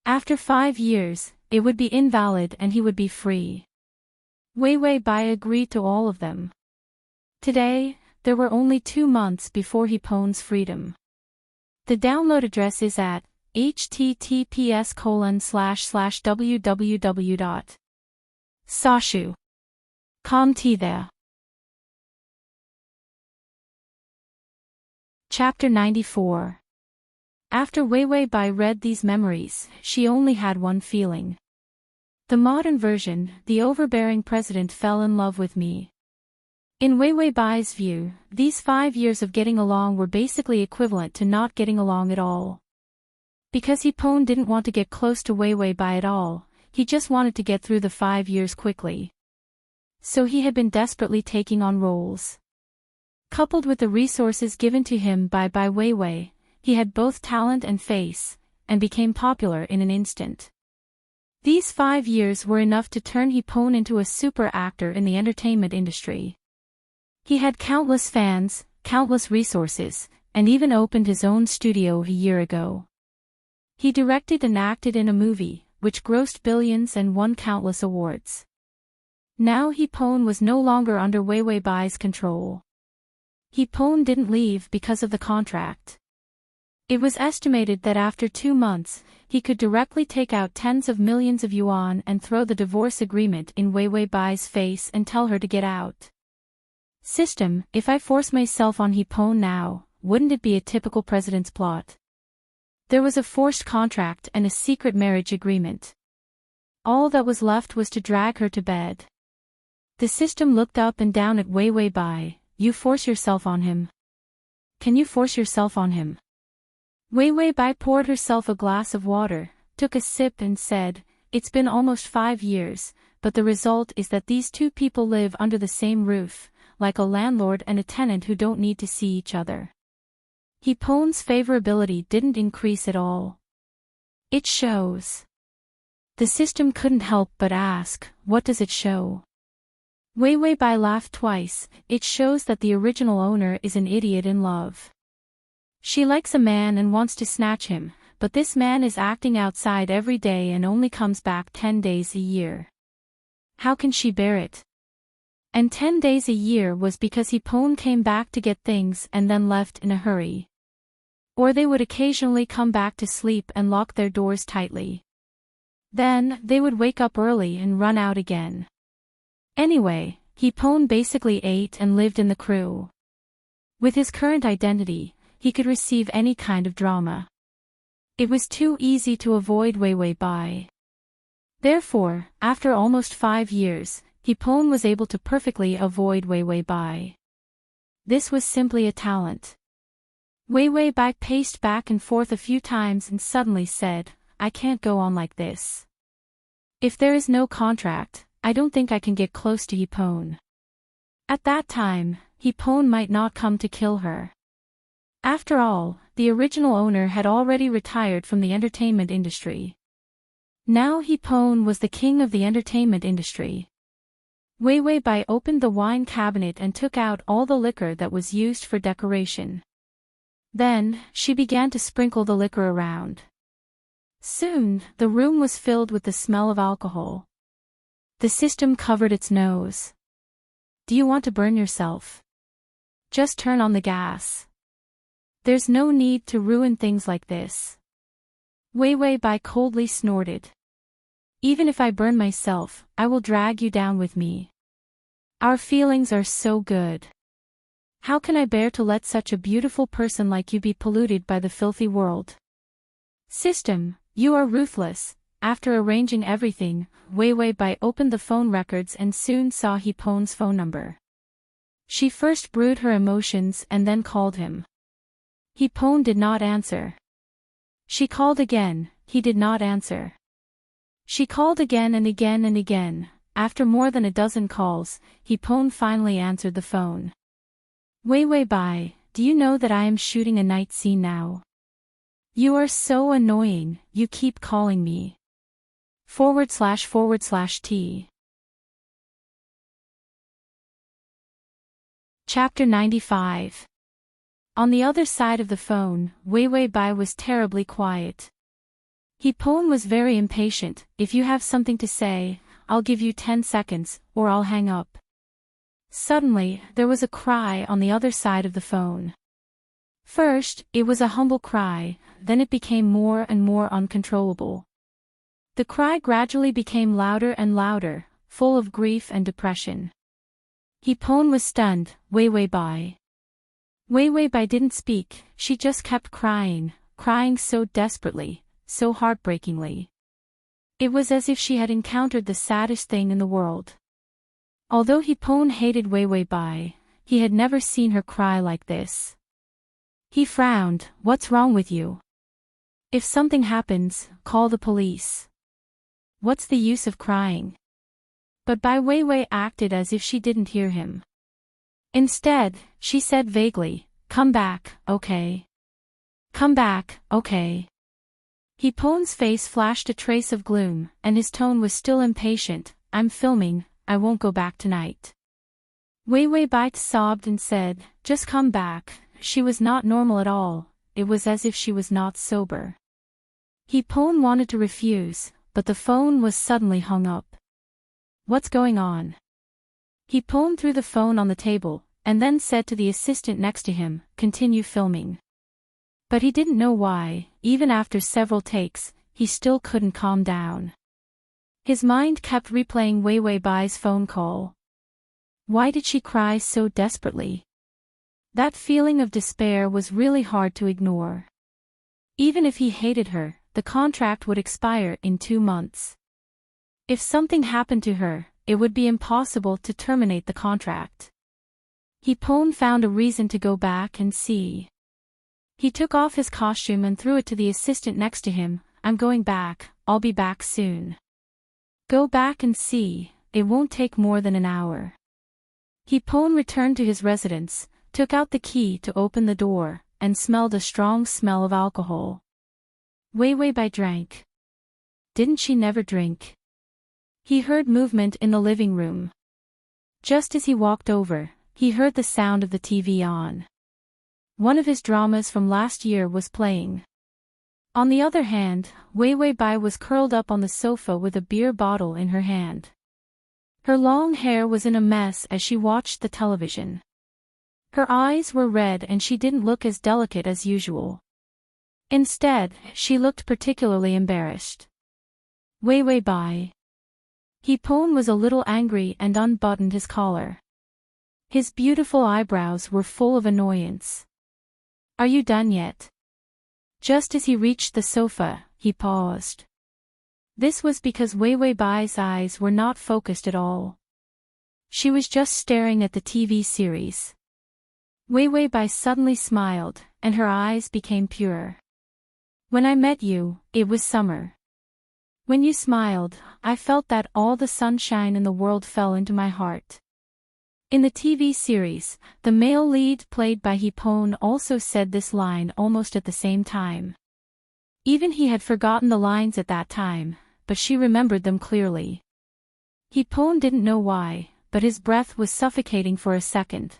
After 5 years, it would be invalid and he would be free. Wei Wei Bai agreed to all of them. Today, there were only 2 months before Hippone's freedom. The download address is at https://www.sashu.com there. Chapter 94. After Wei Wei Bai read these memories, she only had one feeling. The modern version, the overbearing president fell in love with me. In Wei Wei Bai's view, these 5 years of getting along were basically equivalent to not getting along at all. Because Hippone didn't want to get close to Wei Wei Bai at all, he just wanted to get through the 5 years quickly. So he had been desperately taking on roles. Coupled with the resources given to him by Bai Weiwei, he had both talent and face, and became popular in an instant. These 5 years were enough to turn Hippone into a super actor in the entertainment industry. He had countless fans, countless resources, and even opened his own studio a year ago. He directed and acted in a movie, which grossed billions and won countless awards. Now Hippone was no longer under Wei Wei Bai's control. Hippone didn't leave because of the contract. It was estimated that after 2 months, he could directly take out tens of millions of yuan and throw the divorce agreement in Wei Wei Bai's face and tell her to get out. System, if I force myself on Hippone now, wouldn't it be a typical president's plot? There was a forced contract and a secret marriage agreement. All that was left was to drag her to bed. The system looked up and down at Wei Wei Bai. You force yourself on him. Can you force yourself on him? Wei Wei Bai poured herself a glass of water, took a sip and said, it's been almost 5 years, but the result is that these two people live under the same roof, like a landlord and a tenant who don't need to see each other. Hipon's favorability didn't increase at all. It shows. The system couldn't help but ask, what does it show? Wei Wei Bai laughed twice. It shows that the original owner is an idiot in love. She likes a man and wants to snatch him, but this man is acting outside every day and only comes back 10 days a year. How can she bear it? And 10 days a year was because Hipon came back to get things and then left in a hurry. Or they would occasionally come back to sleep and lock their doors tightly. Then, they would wake up early and run out again. Anyway, Hipon basically ate and lived in the crew. With his current identity, he could receive any kind of drama. It was too easy to avoid Wei Wei Bai. Therefore, after almost 5 years, Hipon was able to perfectly avoid Wei Wei Bai. This was simply a talent. Wei Wei Bai paced back and forth a few times and suddenly said, I can't go on like this. If there is no contract, I don't think I can get close to Hipon. At that time, Hipon might not come to kill her. After all, the original owner had already retired from the entertainment industry. Now Hipon was the king of the entertainment industry. Wei Wei Bai opened the wine cabinet and took out all the liquor that was used for decoration. Then, she began to sprinkle the liquor around. Soon, the room was filled with the smell of alcohol. The system covered its nose. Do you want to burn yourself? Just turn on the gas. There's no need to ruin things like this. Wei Wei Bai coldly snorted. Even if I burn myself, I will drag you down with me. Our feelings are so good. How can I bear to let such a beautiful person like you be polluted by the filthy world? System, you are ruthless. After arranging everything, Wei Wei Bai opened the phone records and soon saw Hipon's phone number. She first brewed her emotions and then called him. Hipon did not answer. She called again, he did not answer. She called again and again and again. After more than a dozen calls, Hipon finally answered the phone. Wei Wei Bai, do you know that I am shooting a night scene now? You are so annoying, you keep calling me. //T. Chapter 95. On the other side of the phone, Wei Wei Bai was terribly quiet. Hipon was very impatient. If you have something to say, I'll give you 10 seconds, or I'll hang up. Suddenly, there was a cry on the other side of the phone. First, it was a humble cry, then it became more and more uncontrollable. The cry gradually became louder and louder, full of grief and depression. Hipon was stunned. Wei Wei Bai. Wei Wei Bai didn't speak, she just kept crying, crying so desperately, so heartbreakingly. It was as if she had encountered the saddest thing in the world. Although Hipon hated Wei Wei Bai, he had never seen her cry like this. He frowned. What's wrong with you? If something happens, call the police. What's the use of crying? But Bai Wei Wei acted as if she didn't hear him. Instead, she said vaguely, come back, okay? Come back, okay? Hipon's face flashed a trace of gloom, and his tone was still impatient. I'm filming, I won't go back tonight. Wei Wei Bai sobbed and said, just come back. She was not normal at all, it was as if she was not sober. Hipon wanted to refuse, but the phone was suddenly hung up. What's going on? Hipon threw the phone on the table, and then said to the assistant next to him, continue filming. But he didn't know why, even after several takes, he still couldn't calm down. His mind kept replaying Wei Wei Bai's phone call. Why did she cry so desperately? That feeling of despair was really hard to ignore. Even if he hated her, the contract would expire in 2 months. If something happened to her, it would be impossible to terminate the contract. Heapon found a reason to go back and see. He took off his costume and threw it to the assistant next to him. I'm going back, I'll be back soon. Go back and see, it won't take more than an hour. Heapon returned to his residence, took out the key to open the door, and smelled a strong smell of alcohol. Wei Weibai drank. Didn't she never drink? He heard movement in the living room. Just as he walked over, he heard the sound of the TV on. One of his dramas from last year was playing. On the other hand, Wei Weibai was curled up on the sofa with a beer bottle in her hand. Her long hair was in a mess as she watched the television. Her eyes were red and she didn't look as delicate as usual. Instead, she looked particularly embarrassed. Wei Weibai. Heapon was a little angry and unbuttoned his collar. His beautiful eyebrows were full of annoyance. Are you done yet? Just as he reached the sofa, he paused. This was because Wei Weibai's eyes were not focused at all. She was just staring at the TV series. Wei Weibai suddenly smiled, and her eyes became pure. When I met you, it was summer. When you smiled, I felt that all the sunshine in the world fell into my heart. In the TV series, the male lead played by Heapon also said this line almost at the same time. Even he had forgotten the lines at that time, but she remembered them clearly. Heapon didn't know why, but his breath was suffocating for a second.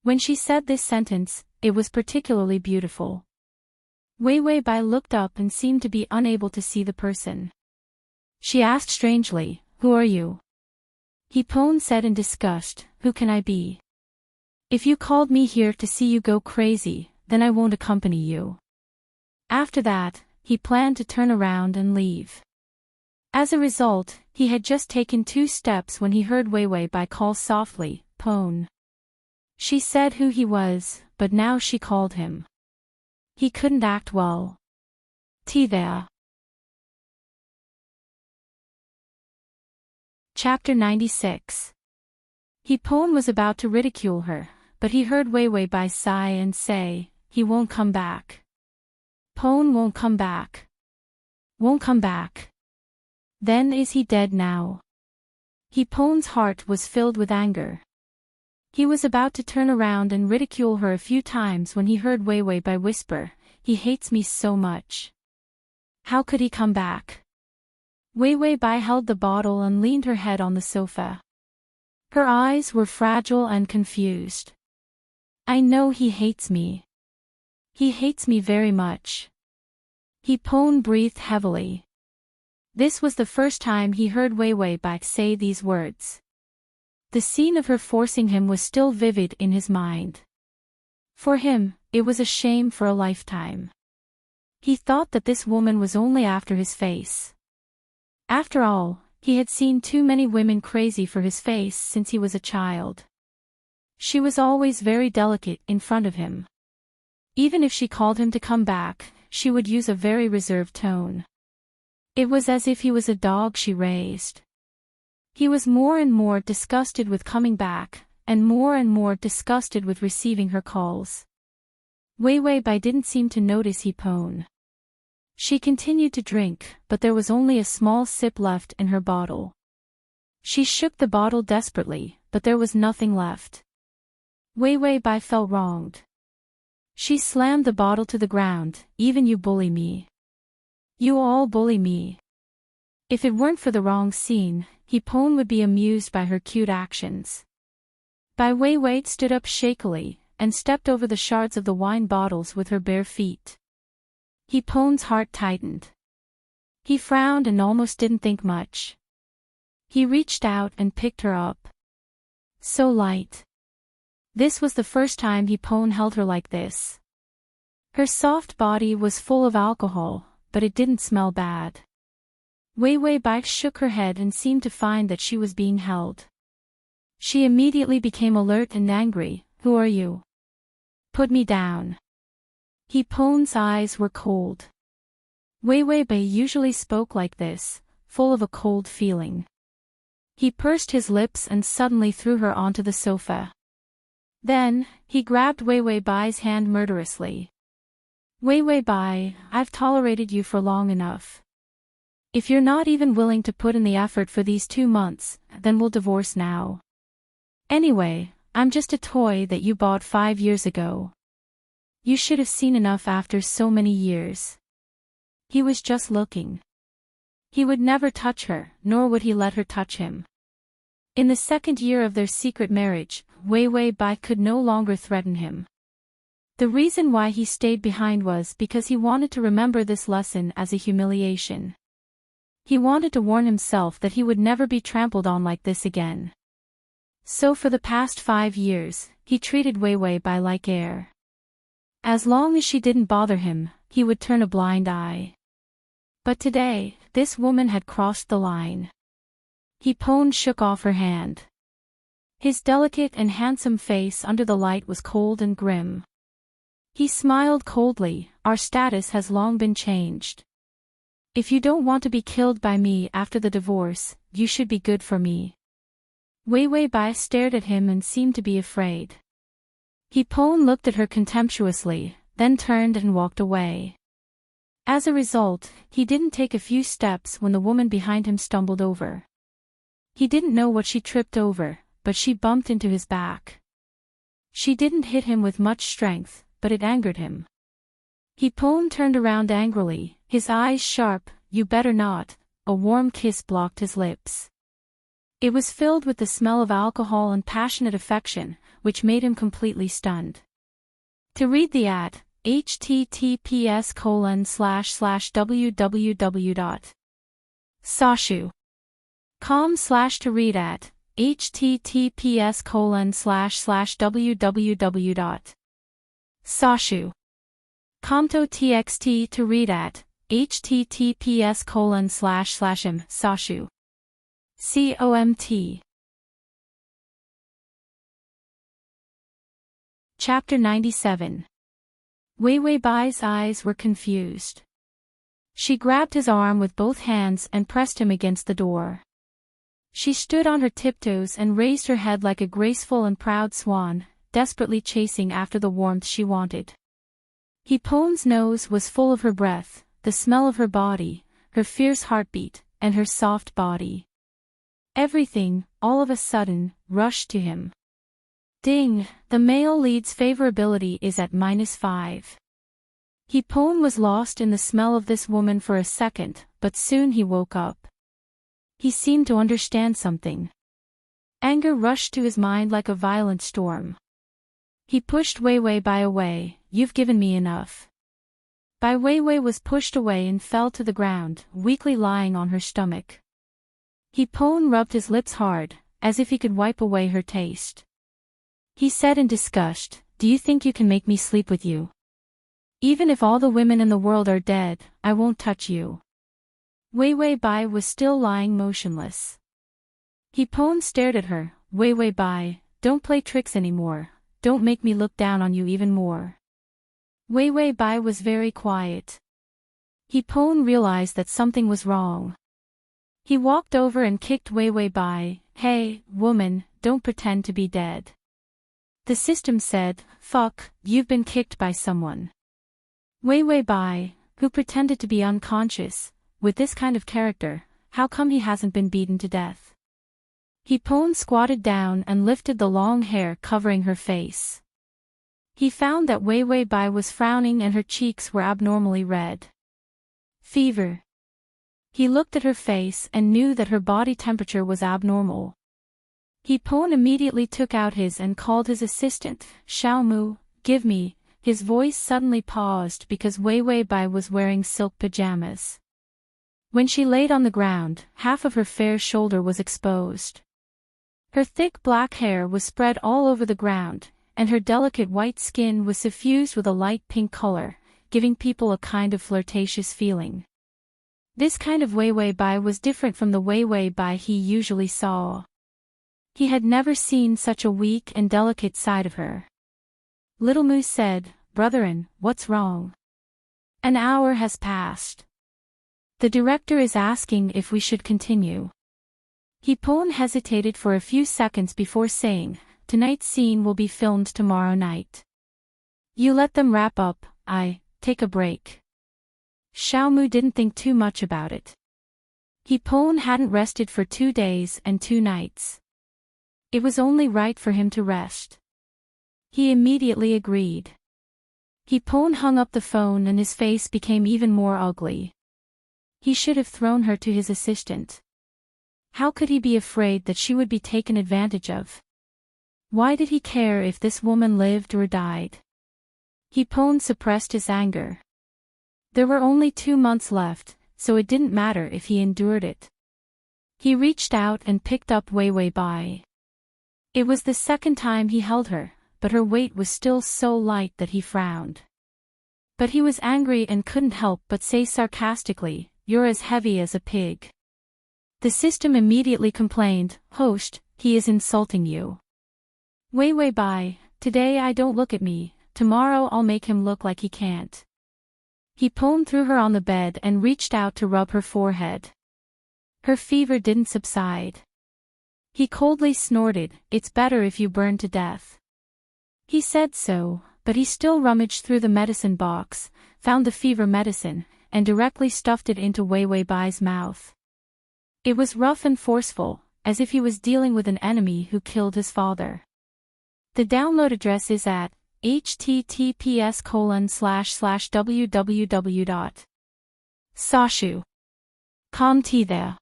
When she said this sentence, it was particularly beautiful. Wei Weibai looked up and seemed to be unable to see the person. She asked strangely, "Who are you?" Heapon said in disgust, "Who can I be? If you called me here to see you go crazy, then I won't accompany you." After that, he planned to turn around and leave. As a result, he had just taken 2 steps when he heard Wei Weibai call softly, "Pon." She said who he was, but now she called him. He couldn't act well. There. Chapter 96. Heapon was about to ridicule her, but he heard Wei Weibai sigh and say, "He won't come back. Pon won't come back. Won't come back. Then is he dead now?" Heapon's heart was filled with anger. He was about to turn around and ridicule her a few times when he heard Wei Weibai whisper, "He hates me so much. How could he come back?" Wei Weibai held the bottle and leaned her head on the sofa. Her eyes were fragile and confused. "I know he hates me. He hates me very much." Heapon breathed heavily. This was the first time he heard Wei Weibai say these words. The scene of her forcing him was still vivid in his mind. For him, it was a shame for a lifetime. He thought that this woman was only after his face. After all, he had seen too many women crazy for his face since he was a child. She was always very delicate in front of him. Even if she called him to come back, she would use a very reserved tone. It was as if he was a dog she raised. He was more and more disgusted with coming back, and more disgusted with receiving her calls. Wei Weibai didn't seem to notice Heapon. She continued to drink, but there was only a small sip left in her bottle. She shook the bottle desperately, but there was nothing left. Wei Weibai felt wronged. She slammed the bottle to the ground. "Even you bully me. You all bully me." If it weren't for the wrong scene, Heapon would be amused by her cute actions. Bai Weiwei stood up shakily, and stepped over the shards of the wine bottles with her bare feet. Heapon's heart tightened. He frowned and almost didn't think much. He reached out and picked her up. So light. This was the first time Heapon held her like this. Her soft body was full of alcohol, but it didn't smell bad. Wei Weibai shook her head and seemed to find that she was being held. She immediately became alert and angry. "Who are you? Put me down." Heapon's eyes were cold. Wei Weibai usually spoke like this, full of a cold feeling. He pursed his lips and suddenly threw her onto the sofa. Then, he grabbed Wei Wei Bai's hand murderously. Wei Wei Bai, I've tolerated you for long enough. If you're not even willing to put in the effort for these 2 months, then we'll divorce now. Anyway, I'm just a toy that you bought 5 years ago. You should have seen enough after so many years. He was just looking. He would never touch her, nor would he let her touch him. In the 2nd year of their secret marriage, Wei Wei Bai could no longer threaten him. The reason why he stayed behind was because he wanted to remember this lesson as a humiliation. He wanted to warn himself that he would never be trampled on like this again. So for the past 5 years, he treated Wei Wei Bai like air. As long as she didn't bother him, he would turn a blind eye. But today, this woman had crossed the line. He shook off her hand. His delicate and handsome face under the light was cold and grim. He smiled coldly, our status has long been changed. If you don't want to be killed by me after the divorce, you should be good for me. Wei Wei Bai stared at him and seemed to be afraid. He looked at her contemptuously, then turned and walked away. As a result, he didn't take a few steps when the woman behind him stumbled over. He didn't know what she tripped over, but she bumped into his back. She didn't hit him with much strength, but it angered him. He turned around angrily, his eyes sharp. You better not. A warm kiss blocked his lips. It was filled with the smell of alcohol and passionate affection, which made him completely stunned. To read the ad, https://www.sashu.com/ to read at https://www.sashu.com txt to read at https://m/sashu. COMT. Chapter 97. Wei Wei Bai's eyes were confused. She grabbed his arm with both hands and pressed him against the door. She stood on her tiptoes and raised her head like a graceful and proud swan, desperately chasing after the warmth she wanted. Hepon's nose was full of her breath, the smell of her body, her fierce heartbeat, and her soft body. Everything, all of a sudden, rushed to him. Ding, the male lead's favorability is at -5. Hepon was lost in the smell of this woman for a second, but soon he woke up. He seemed to understand something. Anger rushed to his mind like a violent storm. He pushed Wei Wei Bai away. You've given me enough. Bai Wei Wei was pushed away and fell to the ground, weakly lying on her stomach. Hepon rubbed his lips hard, as if he could wipe away her taste. He said in disgust, "Do you think you can make me sleep with you? Even if all the women in the world are dead, I won't touch you." Wei Wei Bai was still lying motionless. Hepon stared at her. Wei Wei Bai, don't play tricks anymore, don't make me look down on you even more. Wei Wei Bai was very quiet. Hepon realized that something was wrong. He walked over and kicked Wei Wei Bai. Hey, woman, don't pretend to be dead. The system said, fuck, you've been kicked by someone. Wei Wei Bai, who pretended to be unconscious, with this kind of character, how come he hasn't been beaten to death? Hepon squatted down and lifted the long hair covering her face. He found that Wei Wei Bai was frowning and her cheeks were abnormally red. Fever. He looked at her face and knew that her body temperature was abnormal. Hepon immediately took out his and called his assistant, Xiaomu, give me. His voice suddenly paused because Wei Wei Bai was wearing silk pajamas. When she laid on the ground, half of her fair shoulder was exposed. Her thick black hair was spread all over the ground, and her delicate white skin was suffused with a light pink color, giving people a kind of flirtatious feeling. This kind of Wei Wei Bai was different from the Wei Wei Bai he usually saw. He had never seen such a weak and delicate side of her. Little Moo said, "Brotherin, what's wrong?" An hour has passed. The director is asking if we should continue. Hipon hesitated for a few seconds before saying, tonight's scene will be filmed tomorrow night. You let them wrap up, take a break. Xiaomu didn't think too much about it. Hipon hadn't rested for 2 days and 2 nights. It was only right for him to rest. He immediately agreed. Hipon hung up the phone and his face became even more ugly. He should have thrown her to his assistant. How could he be afraid that she would be taken advantage of? Why did he care if this woman lived or died? Hipon suppressed his anger. There were only 2 months left, so it didn't matter if he endured it. He reached out and picked up Wei Bai. It was the second time he held her, but her weight was still so light that he frowned. But he was angry and couldn't help but say sarcastically, "You're as heavy as a pig." The system immediately complained, "Host, he is insulting you." Wei Bai, today I don't look at me, tomorrow I'll make him look like he can't. Hipon threw her on the bed and reached out to rub her forehead. Her fever didn't subside. He coldly snorted, "It's better if you burn to death." He said so, but he still rummaged through the medicine box, found the fever medicine, and directly stuffed it into Wei Bai's mouth. It was rough and forceful, as if he was dealing with an enemy who killed his father. The download address is at https://www.sashu.com there.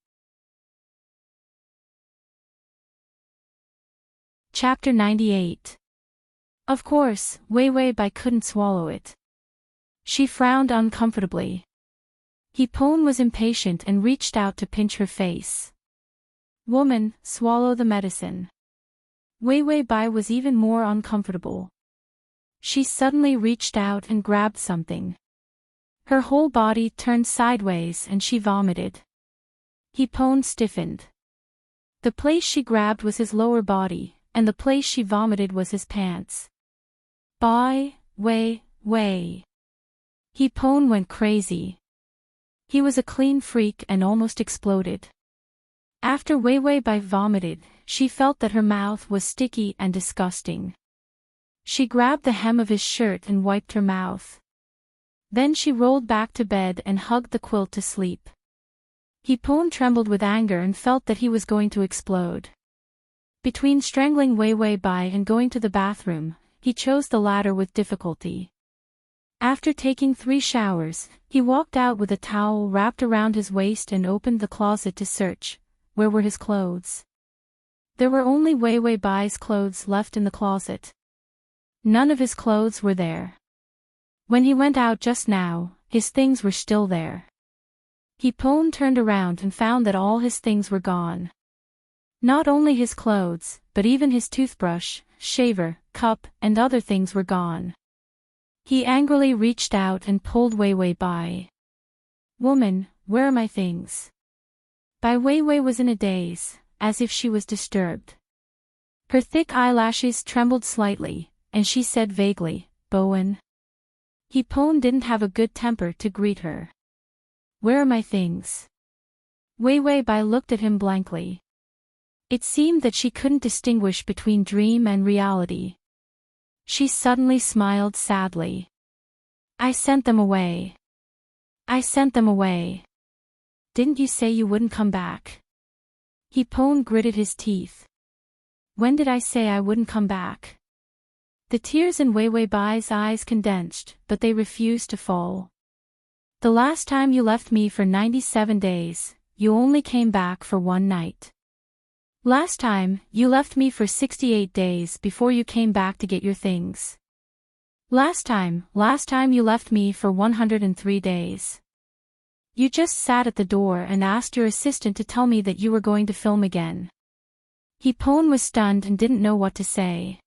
Chapter 98. Of course, Wei Bai couldn't swallow it. She frowned uncomfortably. Hipon was impatient and reached out to pinch her face. "Woman, swallow the medicine." Wei Bai was even more uncomfortable. She suddenly reached out and grabbed something. Her whole body turned sideways and she vomited. Hipon stiffened. The place she grabbed was his lower body, and the place she vomited was his pants. Wei. Hipon went crazy. He was a clean freak and almost exploded. After Wei Bai vomited, she felt that her mouth was sticky and disgusting. She grabbed the hem of his shirt and wiped her mouth. Then she rolled back to bed and hugged the quilt to sleep. Hipon trembled with anger and felt that he was going to explode. Between strangling Wei Bai and going to the bathroom, he chose the latter with difficulty. After taking 3 showers, he walked out with a towel wrapped around his waist and opened the closet to search. Where were his clothes? There were only Wei Bai's clothes left in the closet. None of his clothes were there. When he went out just now, his things were still there. Hipon turned around and found that all his things were gone. Not only his clothes, but even his toothbrush, shaver, cup, and other things were gone. He angrily reached out and pulled Wei Bai. "Woman, where are my things?" Wei was in a daze, as if she was disturbed. Her thick eyelashes trembled slightly, and she said vaguely, "Bowen." Hipon didn't have a good temper to greet her. "Where are my things?" Wei Bai looked at him blankly. It seemed that she couldn't distinguish between dream and reality. She suddenly smiled sadly. "I sent them away. I sent them away. Didn't you say you wouldn't come back?" Hipon gritted his teeth. "When did I say I wouldn't come back?" The tears in Wei Bai's eyes condensed, but they refused to fall. "The last time you left me for 97 days, you only came back for 1 night. Last time, you left me for 68 days before you came back to get your things. Last time you left me for 103 days. You just sat at the door and asked your assistant to tell me that you were going to film again." Hipon was stunned and didn't know what to say.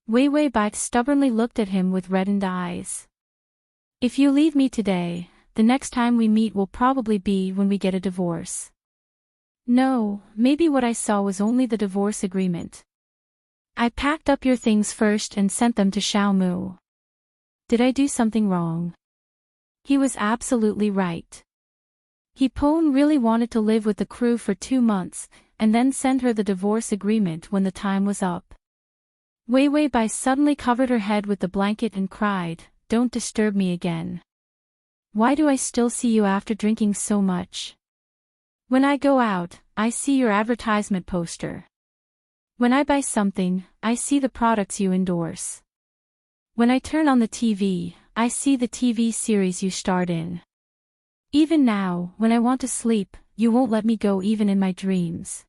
Wei Bai stubbornly looked at him with reddened eyes. "If you leave me today, the next time we meet will probably be when we get a divorce." "No, maybe what I saw was only the divorce agreement. I packed up your things first and sent them to Xiaomu. Did I do something wrong?" He was absolutely right. Hipon really wanted to live with the crew for 2 months, and then send her the divorce agreement when the time was up. Wei Wei Bai suddenly covered her head with the blanket and cried, "Don't disturb me again. Why do I still see you after drinking so much? When I go out, I see your advertisement poster. When I buy something, I see the products you endorse. When I turn on the TV, I see the TV series you starred in. Even now, when I want to sleep, you won't let me go even in my dreams."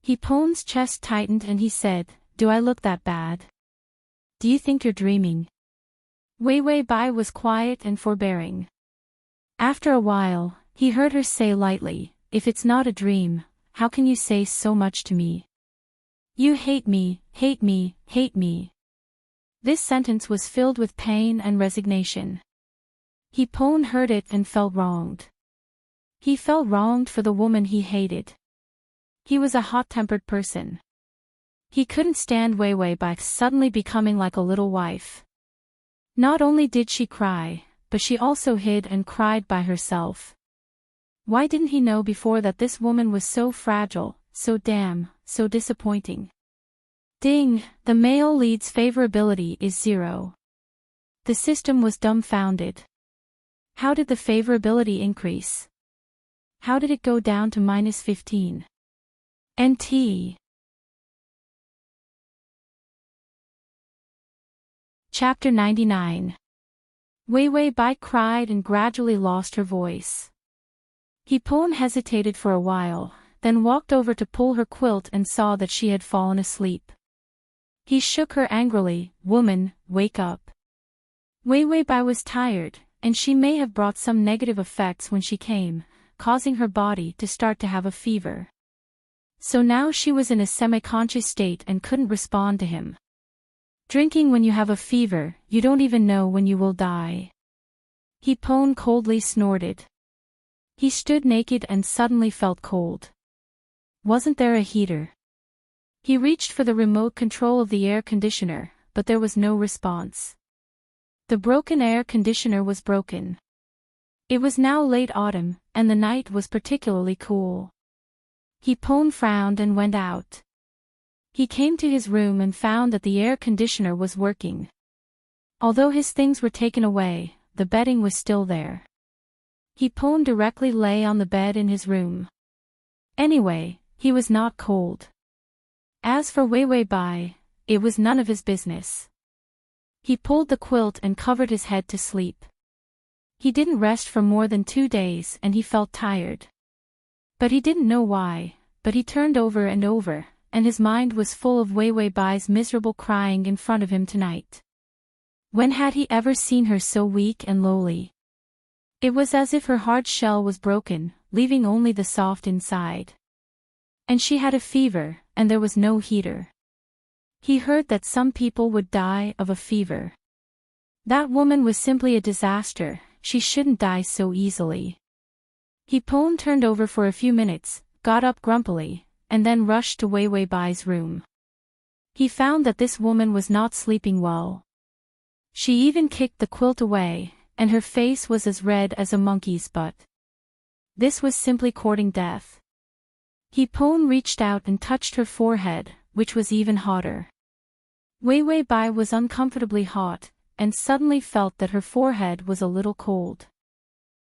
Hipon's chest tightened and he said, "Do I look that bad? Do you think you're dreaming?" Wei Wei Bai was quiet and forbearing. After a while, he heard her say lightly, "If it's not a dream, how can you say so much to me? You hate me, hate me, hate me." This sentence was filled with pain and resignation. Hipon heard it and felt wronged. He felt wronged for the woman he hated. He was a hot-tempered person. He couldn't stand Wei Wei Bai suddenly becoming like a little wife. Not only did she cry, but she also hid and cried by herself. Why didn't he know before that this woman was so fragile, so disappointing? Ding, the male lead's favorability is 0. The system was dumbfounded. How did the favorability increase? How did it go down to -15? NT. Chapter 99. Wei Wei Bai cried and gradually lost her voice. Hipon hesitated for a while, then walked over to pull her quilt and saw that she had fallen asleep. He shook her angrily, "Woman, wake up." Wei Wei Bai was tired, and she may have brought some negative effects when she came, causing her body to start to have a fever. So now she was in a semi-conscious state and couldn't respond to him. Drinking when you have a fever, you don't even know when you will die. Hipon coldly snorted. He stood naked and suddenly felt cold. Wasn't there a heater? He reached for the remote control of the air conditioner, but there was no response. The broken air conditioner was broken. It was now late autumn, and the night was particularly cool. Hipon frowned and went out. He came to his room and found that the air conditioner was working. Although his things were taken away, the bedding was still there. Hipon directly lay on the bed in his room. Anyway, he was not cold. As for Wei Wei Bai, it was none of his business. He pulled the quilt and covered his head to sleep. He didn't rest for more than 2 days and he felt tired. But he didn't know why, but he turned over and over, and his mind was full of Wei Wei Bai's miserable crying in front of him tonight. When had he ever seen her so weak and lowly? It was as if her hard shell was broken, leaving only the soft inside. And she had a fever, and there was no heater. He heard that some people would die of a fever. That woman was simply a disaster, she shouldn't die so easily. Hipon turned over for a few minutes, got up grumpily, and then rushed to Wei Wei Bai's room. He found that this woman was not sleeping well. She even kicked the quilt away, and her face was as red as a monkey's butt. This was simply courting death. Hipon reached out and touched her forehead, which was even hotter. Wei Wei Bai was uncomfortably hot, and suddenly felt that her forehead was a little cold.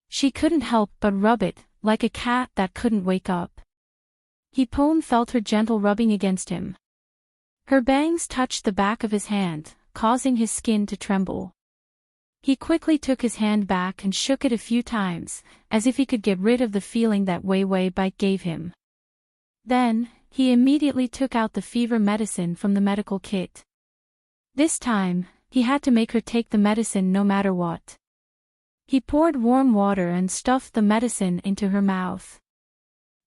She couldn't help but rub it, like a cat that couldn't wake up. Hipon felt her gentle rubbing against him. Her bangs touched the back of his hand, causing his skin to tremble. He quickly took his hand back and shook it a few times, as if he could get rid of the feeling that Wei Wei Bai gave him. Then, he immediately took out the fever medicine from the medical kit. This time, he had to make her take the medicine no matter what. He poured warm water and stuffed the medicine into her mouth.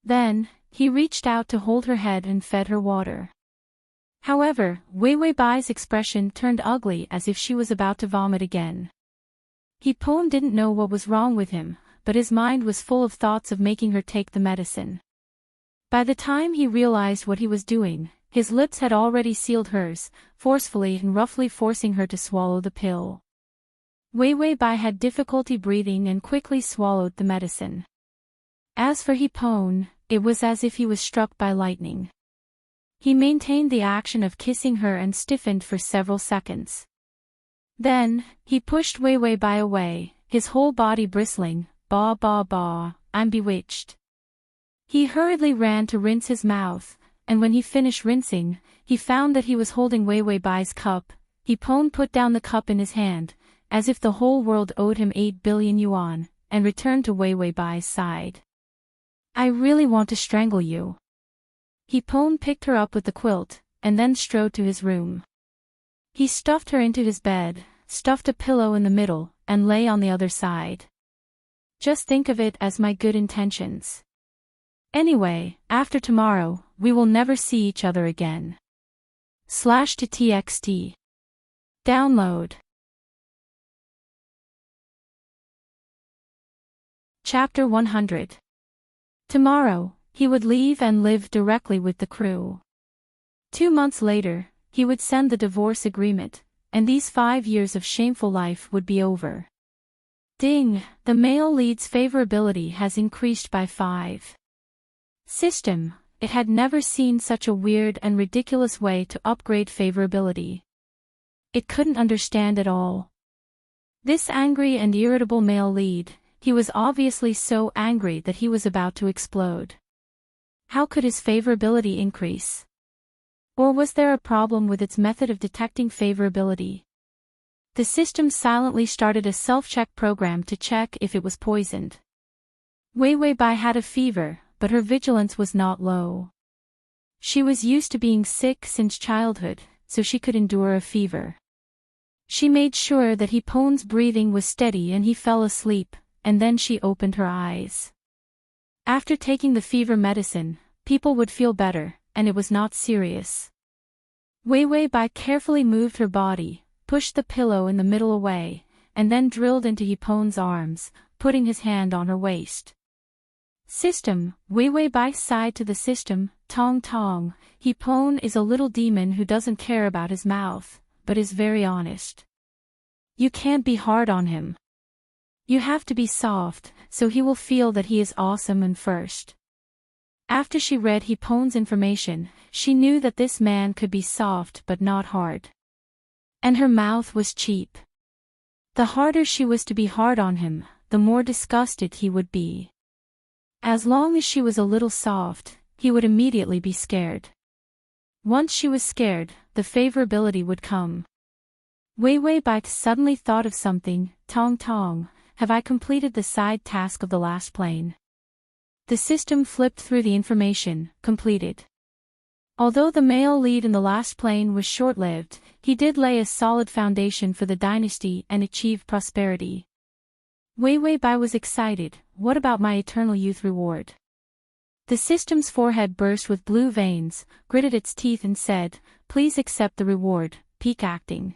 Then, he reached out to hold her head and fed her water. However, Wei Wei Bai's expression turned ugly as if she was about to vomit again. Hipon didn't know what was wrong with him, but his mind was full of thoughts of making her take the medicine. By the time he realized what he was doing, his lips had already sealed hers, forcefully and roughly forcing her to swallow the pill. Wei Wei Bai had difficulty breathing and quickly swallowed the medicine. As for Hipone, it was as if he was struck by lightning. He maintained the action of kissing her and stiffened for several seconds. Then, he pushed Wei Wei Bai away, his whole body bristling. Bah bah bah, I'm bewitched. He hurriedly ran to rinse his mouth, and when he finished rinsing, he found that he was holding Wei Wei Bai's cup. Hipone put down the cup in his hand, as if the whole world owed him 8 billion yuan, and returned to Wei Wei Bai's side. I really want to strangle you. Hipone picked her up with the quilt, and then strode to his room. He stuffed her into his bed, stuffed a pillow in the middle, and lay on the other side. Just think of it as my good intentions. Anyway, after tomorrow, we will never see each other again. /to-txt. Download. Chapter 100. Tomorrow, he would leave and live directly with the crew. 2 months later, he would send the divorce agreement, and these 5 years of shameful life would be over. Ding, the male lead's favorability has increased by 5. System, it had never seen such a weird and ridiculous way to upgrade favorability. It couldn't understand at all. This angry and irritable male lead, he was obviously so angry that he was about to explode. How could his favorability increase? Or was there a problem with its method of detecting favorability? The system silently started a self-check program to check if it was poisoned. Wei Wei Bai had a fever, but her vigilance was not low. She was used to being sick since childhood, so she could endure a fever. She made sure that Hipone's breathing was steady and he fell asleep, and then she opened her eyes. After taking the fever medicine, people would feel better, and it was not serious. Wei Wei Bai carefully moved her body, pushed the pillow in the middle away, and then drilled into Hipone's arms, putting his hand on her waist. System, Wei Wei Bai sighed to the system. Tong tong, Hipone is a little demon who doesn't care about his mouth, but is very honest. You can't be hard on him. You have to be soft, so he will feel that he is awesome and first. After she read Hipone's information, she knew that this man could be soft but not hard. And her mouth was cheap. The harder she was to be hard on him, the more disgusted he would be. As long as she was a little soft, he would immediately be scared. Once she was scared, the favorability would come. Wei Wei Bai suddenly thought of something. Tong tong, have I completed the side task of the last plane? The system flipped through the information. Completed. Although the male lead in the last plane was short-lived, he did lay a solid foundation for the dynasty and achieve prosperity. Wei Wei Bai was excited. What about my eternal youth reward? The system's forehead burst with blue veins, gritted its teeth and said, please accept the reward, peak acting.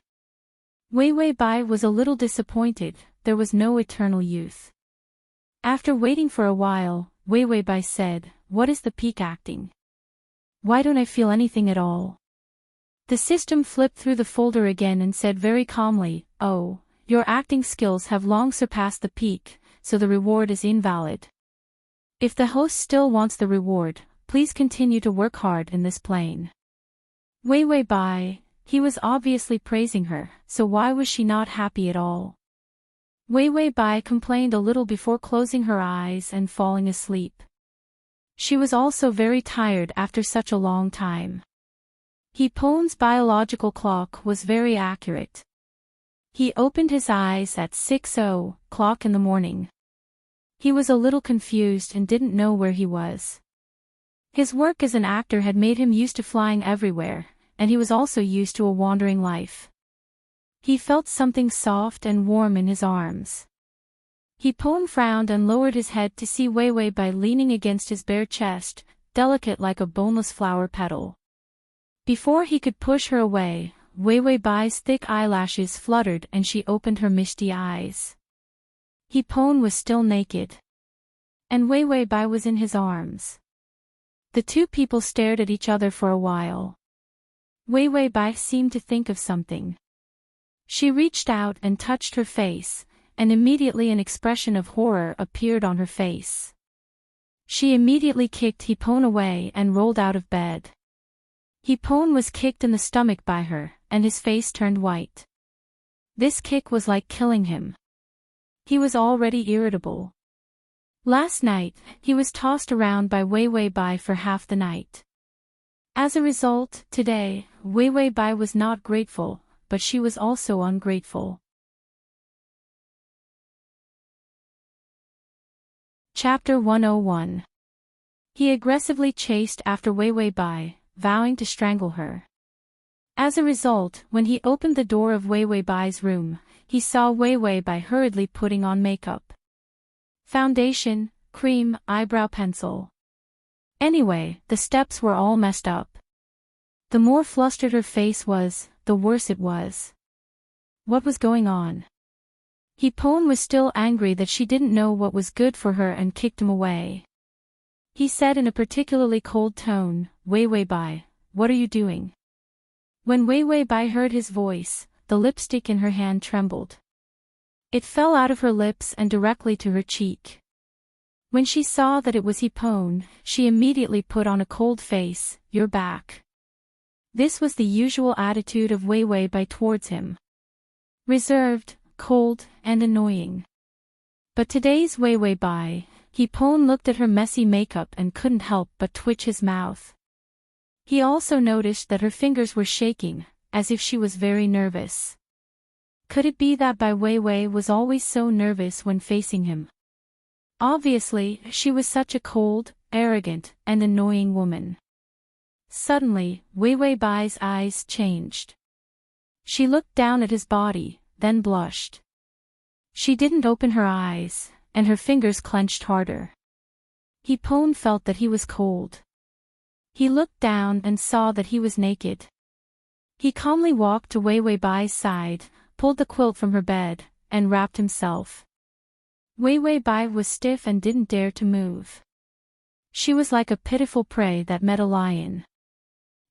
Wei Wei Bai was a little disappointed, there was no eternal youth. After waiting for a while, Wei Wei Bai said, what is the peak acting? Why don't I feel anything at all? The system flipped through the folder again and said very calmly, oh, your acting skills have long surpassed the peak, so the reward is invalid. If the host still wants the reward, please continue to work hard in this plane. Wei Wei Bai, he was obviously praising her, so why was she not happy at all? Wei Wei Bai complained a little before closing her eyes and falling asleep. She was also very tired after such a long time. Hipone's biological clock was very accurate. He opened his eyes at 6:00 in the morning. He was a little confused and didn't know where he was. His work as an actor had made him used to flying everywhere, and he was also used to a wandering life. He felt something soft and warm in his arms. Hipone frowned and lowered his head to see Wei Wei Bai leaning against his bare chest, delicate like a boneless flower petal. Before he could push her away, Wei Wei Bai's thick eyelashes fluttered and she opened her misty eyes. Hipone was still naked. And Wei Wei Bai was in his arms. The two people stared at each other for a while. Wei Wei Bai seemed to think of something. She reached out and touched her face, and immediately an expression of horror appeared on her face. She immediately kicked Hipon away and rolled out of bed. Hipon was kicked in the stomach by her, and his face turned white. This kick was like killing him. He was already irritable. Last night, he was tossed around by Wei Wei Bai for half the night. As a result, today, Wei Wei Bai was not grateful, but she was also ungrateful. Chapter 101. He aggressively chased after Wei Wei Bai, vowing to strangle her. As a result, when he opened the door of Wei Wei Bai's room, he saw Wei Wei Bai hurriedly putting on makeup. Foundation, cream, eyebrow pencil. Anyway, the steps were all messed up. The more flustered her face was, the worse it was. What was going on? Hipon was still angry that she didn't know what was good for her and kicked him away. He said in a particularly cold tone, "Wei Wei Bai, what are you doing?" When Wei Wei Bai heard his voice, the lipstick in her hand trembled. It fell out of her lips and directly to her cheek. When she saw that it was Hipon, she immediately put on a cold face. "You're back." This was the usual attitude of Wei Wei Bai towards him. Reserved, cold, and annoying. But today's Wei Wei Bai, Hipon looked at her messy makeup and couldn't help but twitch his mouth. He also noticed that her fingers were shaking, as if she was very nervous. Could it be that Bai Wei Wei was always so nervous when facing him? Obviously, she was such a cold, arrogant, and annoying woman. Suddenly, Wei Wei Bai's eyes changed. She looked down at his body, then blushed. She didn't open her eyes, and her fingers clenched harder. Hipon felt that he was cold. He looked down and saw that he was naked. He calmly walked to Wei Wei Bai's side, pulled the quilt from her bed, and wrapped himself. Wei Wei Bai was stiff and didn't dare to move. She was like a pitiful prey that met a lion.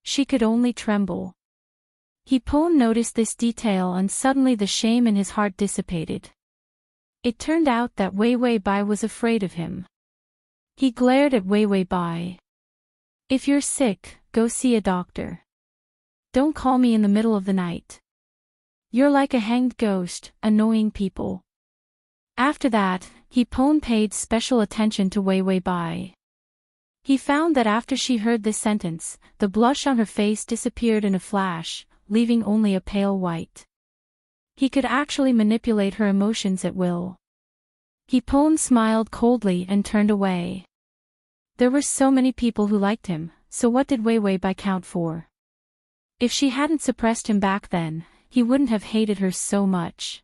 She could only tremble. Hipon noticed this detail and suddenly the shame in his heart dissipated. It turned out that Wei Wei Bai was afraid of him. He glared at Wei Wei Bai. "If you're sick, go see a doctor. Don't call me in the middle of the night. You're like a hanged ghost, annoying people." After that, Hipon paid special attention to Wei Wei Bai. He found that after she heard this sentence, the blush on her face disappeared in a flash, leaving only a pale white. He could actually manipulate her emotions at will. Hipon smiled coldly and turned away. There were so many people who liked him, so what did Wei Wei Bai count for? If she hadn't suppressed him back then, he wouldn't have hated her so much.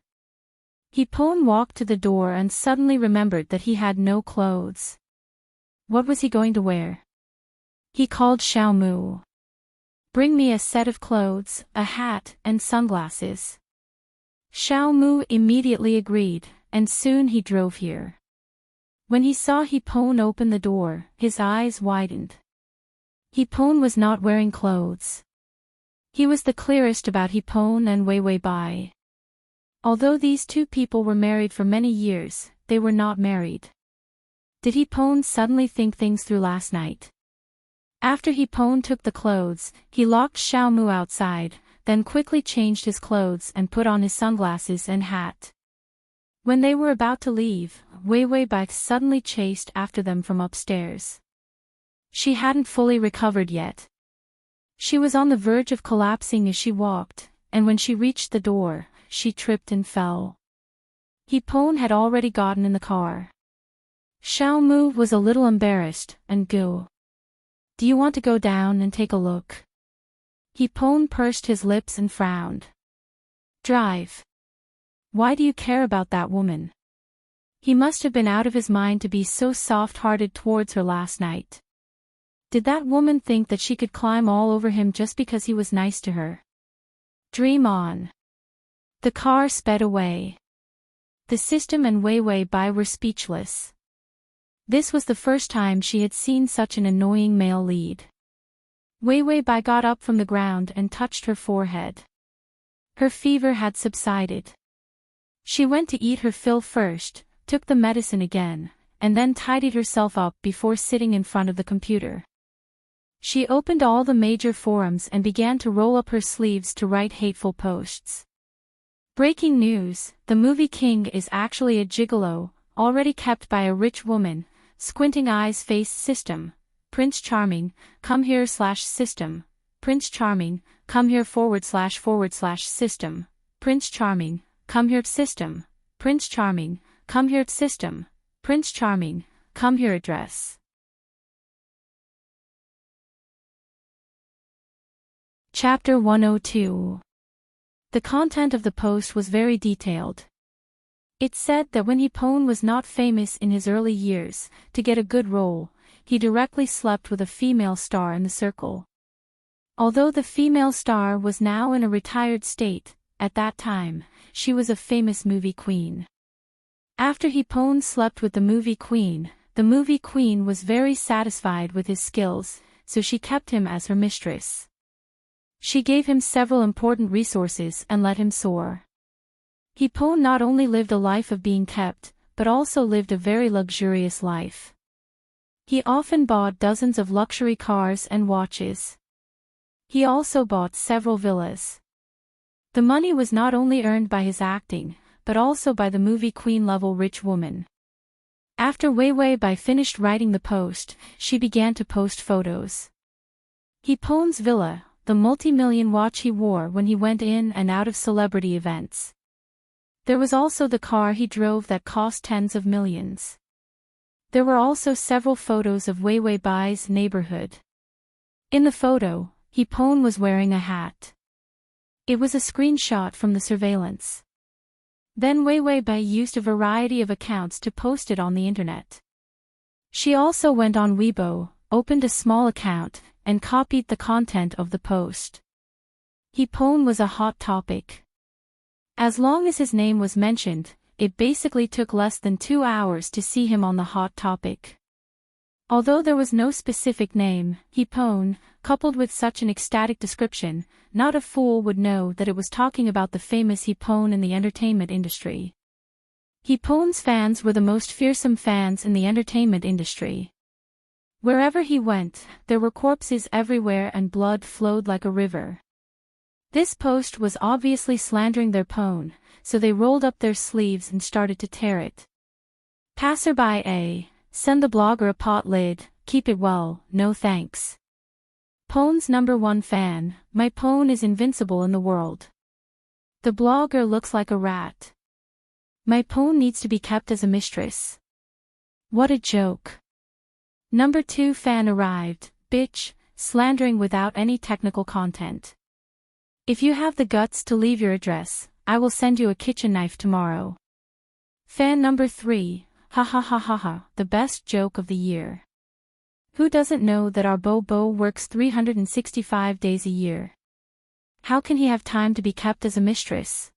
Hipon walked to the door and suddenly remembered that he had no clothes. What was he going to wear? He called Xiao Mu. "Bring me a set of clothes, a hat, and sunglasses." Xiao Mu immediately agreed, and soon he drove here. When he saw Hipon open the door, his eyes widened. Hipon was not wearing clothes. He was the clearest about Hipon and Wei Wei Bai. Although these two people were married for many years, they were not married. Did Hipon suddenly think things through last night? After Hipon took the clothes, he locked Xiao Mu outside, then quickly changed his clothes and put on his sunglasses and hat. When they were about to leave, Wei Wei Bai suddenly chased after them from upstairs. She hadn't fully recovered yet. She was on the verge of collapsing as she walked, and when she reached the door, she tripped and fell. Hipon had already gotten in the car. Xiao Mu was a little embarrassed, and "Go. Do you want to go down and take a look?" Hipon pursed his lips and frowned. "Drive. Why do you care about that woman?" He must have been out of his mind to be so soft-hearted towards her last night. Did that woman think that she could climb all over him just because he was nice to her? Dream on. The car sped away. The system and Wei Wei Bai were speechless. This was the first time she had seen such an annoying male lead. Wei Wei Bai got up from the ground and touched her forehead. Her fever had subsided. She went to eat her fill first, took the medicine again, and then tidied herself up before sitting in front of the computer. She opened all the major forums and began to roll up her sleeves to write hateful posts. Breaking news, the movie king is actually a gigolo, already kept by a rich woman, squinting eyes face system, Prince Charming, come here / system, Prince Charming, come here / system, Prince Charming, come here system, Prince Charming, come here system, Prince Charming, come here address. Chapter 102. The content of the post was very detailed. It said that when Hipone was not famous in his early years, to get a good role, he directly slept with a female star in the circle. Although the female star was now in a retired state, at that time, she was a famous movie queen. After Hipone slept with the movie queen was very satisfied with his skills, so she kept him as her mistress. She gave him several important resources and let him soar. Hipone not only lived a life of being kept, but also lived a very luxurious life. He often bought dozens of luxury cars and watches. He also bought several villas. The money was not only earned by his acting, but also by the movie queen level rich woman. After Wei Bai finished writing the post, she began to post photos. Hipone's villa, the multi-million watch he wore when he went in and out of celebrity events. There was also the car he drove that cost tens of millions. There were also several photos of Wei Bai's neighborhood. In the photo, Hipone was wearing a hat. It was a screenshot from the surveillance. Then Wei Bai used a variety of accounts to post it on the internet. She also went on Weibo, opened a small account, and copied the content of the post. Hipone was a hot topic. As long as his name was mentioned, it basically took less than 2 hours to see him on the hot topic. Although there was no specific name, Hipone, coupled with such an ecstatic description, not a fool would know that it was talking about the famous Hipone in the entertainment industry. Hipone's fans were the most fearsome fans in the entertainment industry. Wherever he went, there were corpses everywhere and blood flowed like a river. This post was obviously slandering their Pone, so they rolled up their sleeves and started to tear it. Passerby A. Send the blogger a pot lid, keep it well, no thanks. Pone's #1 fan, my Pone is invincible in the world. The blogger looks like a rat. My Pone needs to be kept as a mistress. What a joke. #2 fan arrived, bitch, slandering without any technical content. If you have the guts to leave your address, I will send you a kitchen knife tomorrow. Fan #3, ha ha ha ha ha, the best joke of the year. Who doesn't know that our Bo works 365 days a year? How can he have time to be kept as a mistress?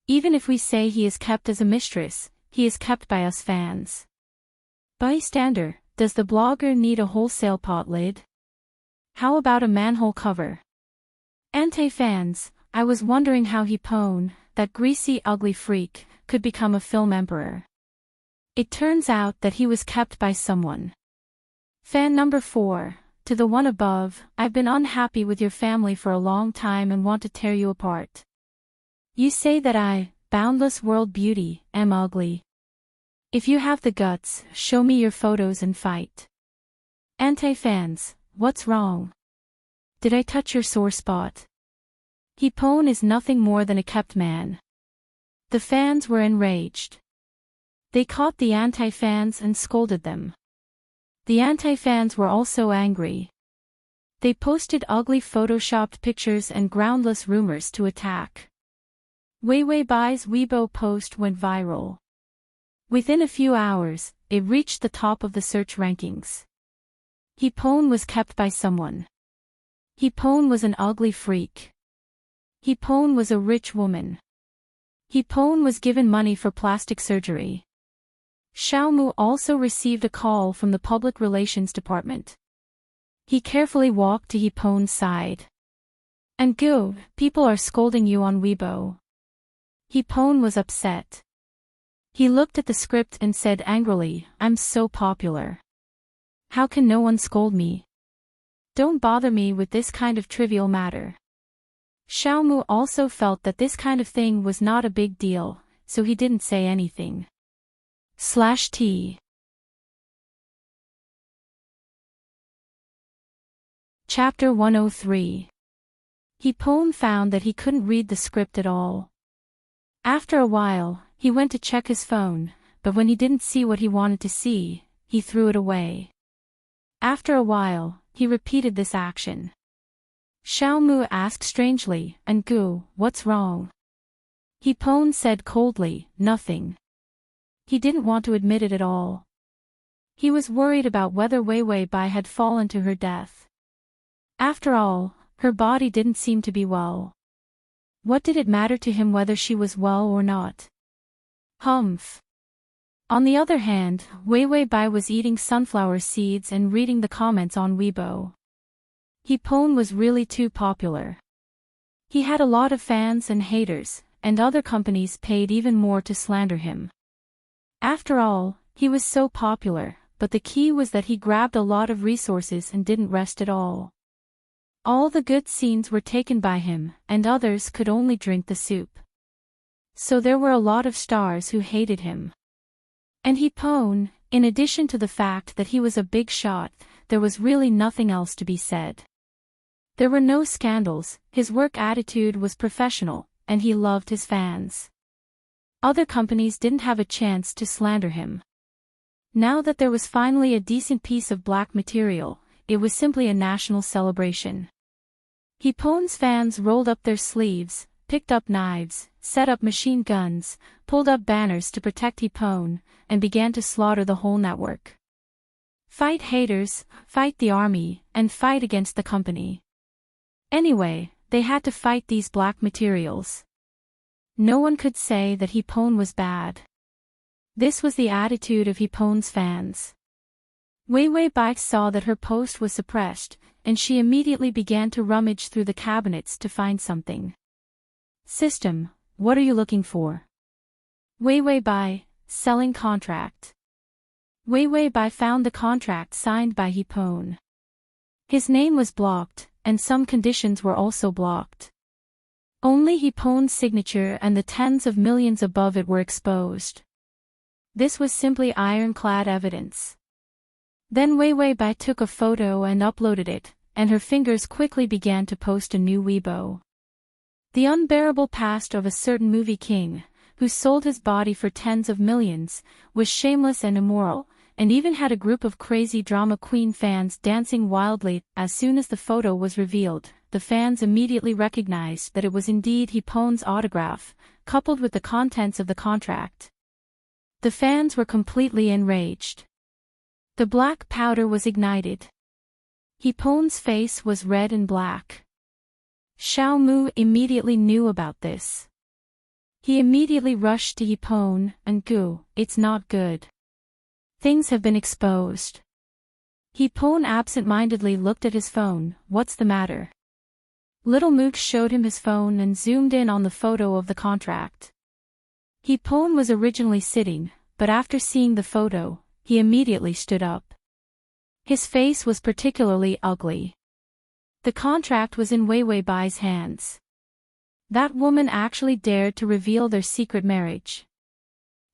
Even if we say he is kept as a mistress, he is kept by us fans. Bystander, does the blogger need a wholesale pot lid? How about a manhole cover? Anti-fans, I was wondering how Hipone, that greasy ugly freak, could become a film emperor. It turns out that he was kept by someone. Fan #4, to the one above, I've been unhappy with your family for a long time and want to tear you apart. You say that I, boundless world beauty, am ugly. If you have the guts, show me your photos and fight. Anti-fans, what's wrong? Did I touch your sore spot? Hipone is nothing more than a kept man. The fans were enraged. They caught the anti-fans and scolded them. The anti-fans were also angry. They posted ugly photoshopped pictures and groundless rumors to attack. Wei Bai's Weibo post went viral. Within a few hours, it reached the top of the search rankings. Hipone was kept by someone. Hipone was an ugly freak. Hipone was a rich woman. Hipone was given money for plastic surgery. Xiaomu also received a call from the public relations department. He carefully walked to Hipone's side. And go, people are scolding you on Weibo. Hipone was upset. He looked at the script and said angrily, "I'm so popular. How can no one scold me? Don't bother me with this kind of trivial matter." Xiaomu also felt that this kind of thing was not a big deal, so he didn't say anything. /T. Chapter 103. Hipone found that he couldn't read the script at all. After a while, he went to check his phone, but when he didn't see what he wanted to see, he threw it away. After a while, he repeated this action. Xiaomu asked strangely, "And Gu, what's wrong?" Hipone said coldly, "Nothing." He didn't want to admit it at all. He was worried about whether Wei Bai had fallen to her death. After all, her body didn't seem to be well. What did it matter to him whether she was well or not? Humph. On the other hand, Wei Bai was eating sunflower seeds and reading the comments on Weibo. Hipone was really too popular. He had a lot of fans and haters, and other companies paid even more to slander him. After all, he was so popular, but the key was that he grabbed a lot of resources and didn't rest at all. All the good scenes were taken by him, and others could only drink the soup. So there were a lot of stars who hated him. And Hipone, in addition to the fact that he was a big shot, there was really nothing else to be said. There were no scandals, his work attitude was professional, and he loved his fans. Other companies didn't have a chance to slander him. Now that there was finally a decent piece of black material, it was simply a national celebration. Hipone's fans rolled up their sleeves, picked up knives, set up machine guns, pulled up banners to protect Hipone, and began to slaughter the whole network. Fight haters, fight the army, and fight against the company. Anyway, they had to fight these black materials. No one could say that Hipone was bad. This was the attitude of Hipone's fans. Wei Bai saw that her post was suppressed, and she immediately began to rummage through the cabinets to find something. "System, what are you looking for?" Wei Bai, selling contract. Wei Bai found the contract signed by Hipone. His name was blocked, and some conditions were also blocked. Only Hipone's signature and the tens of millions above it were exposed. This was simply ironclad evidence. Then Wei Bai took a photo and uploaded it, and her fingers quickly began to post a new Weibo. The unbearable past of a certain movie king, who sold his body for tens of millions, was shameless and immoral, and even had a group of crazy drama queen fans dancing wildly. As soon as the photo was revealed, the fans immediately recognized that it was indeed Hipone's autograph, coupled with the contents of the contract. The fans were completely enraged. The black powder was ignited. Hipone's face was red and black. Xiaomu immediately knew about this. He immediately rushed to Hipone, and Gu, "It's not good. Things have been exposed." Hipone absent-mindedly looked at his phone. "What's the matter?" Little Mook showed him his phone and zoomed in on the photo of the contract. Hipone was originally sitting, but after seeing the photo, he immediately stood up. His face was particularly ugly. The contract was in Wei Bai's hands. That woman actually dared to reveal their secret marriage.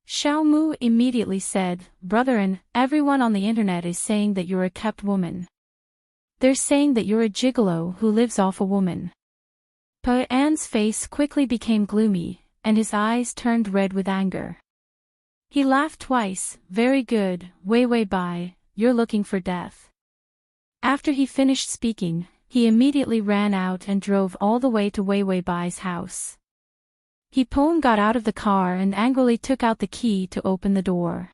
Xiaomu immediately said, "Brethren, everyone on the internet is saying that you're a kept woman. They're saying that you're a gigolo who lives off a woman." Pa An's face quickly became gloomy, and his eyes turned red with anger. He laughed twice. "Very good, Wei Bai, you're looking for death." After he finished speaking, he immediately ran out and drove all the way to Wei Bai's house. Hipone got out of the car and angrily took out the key to open the door.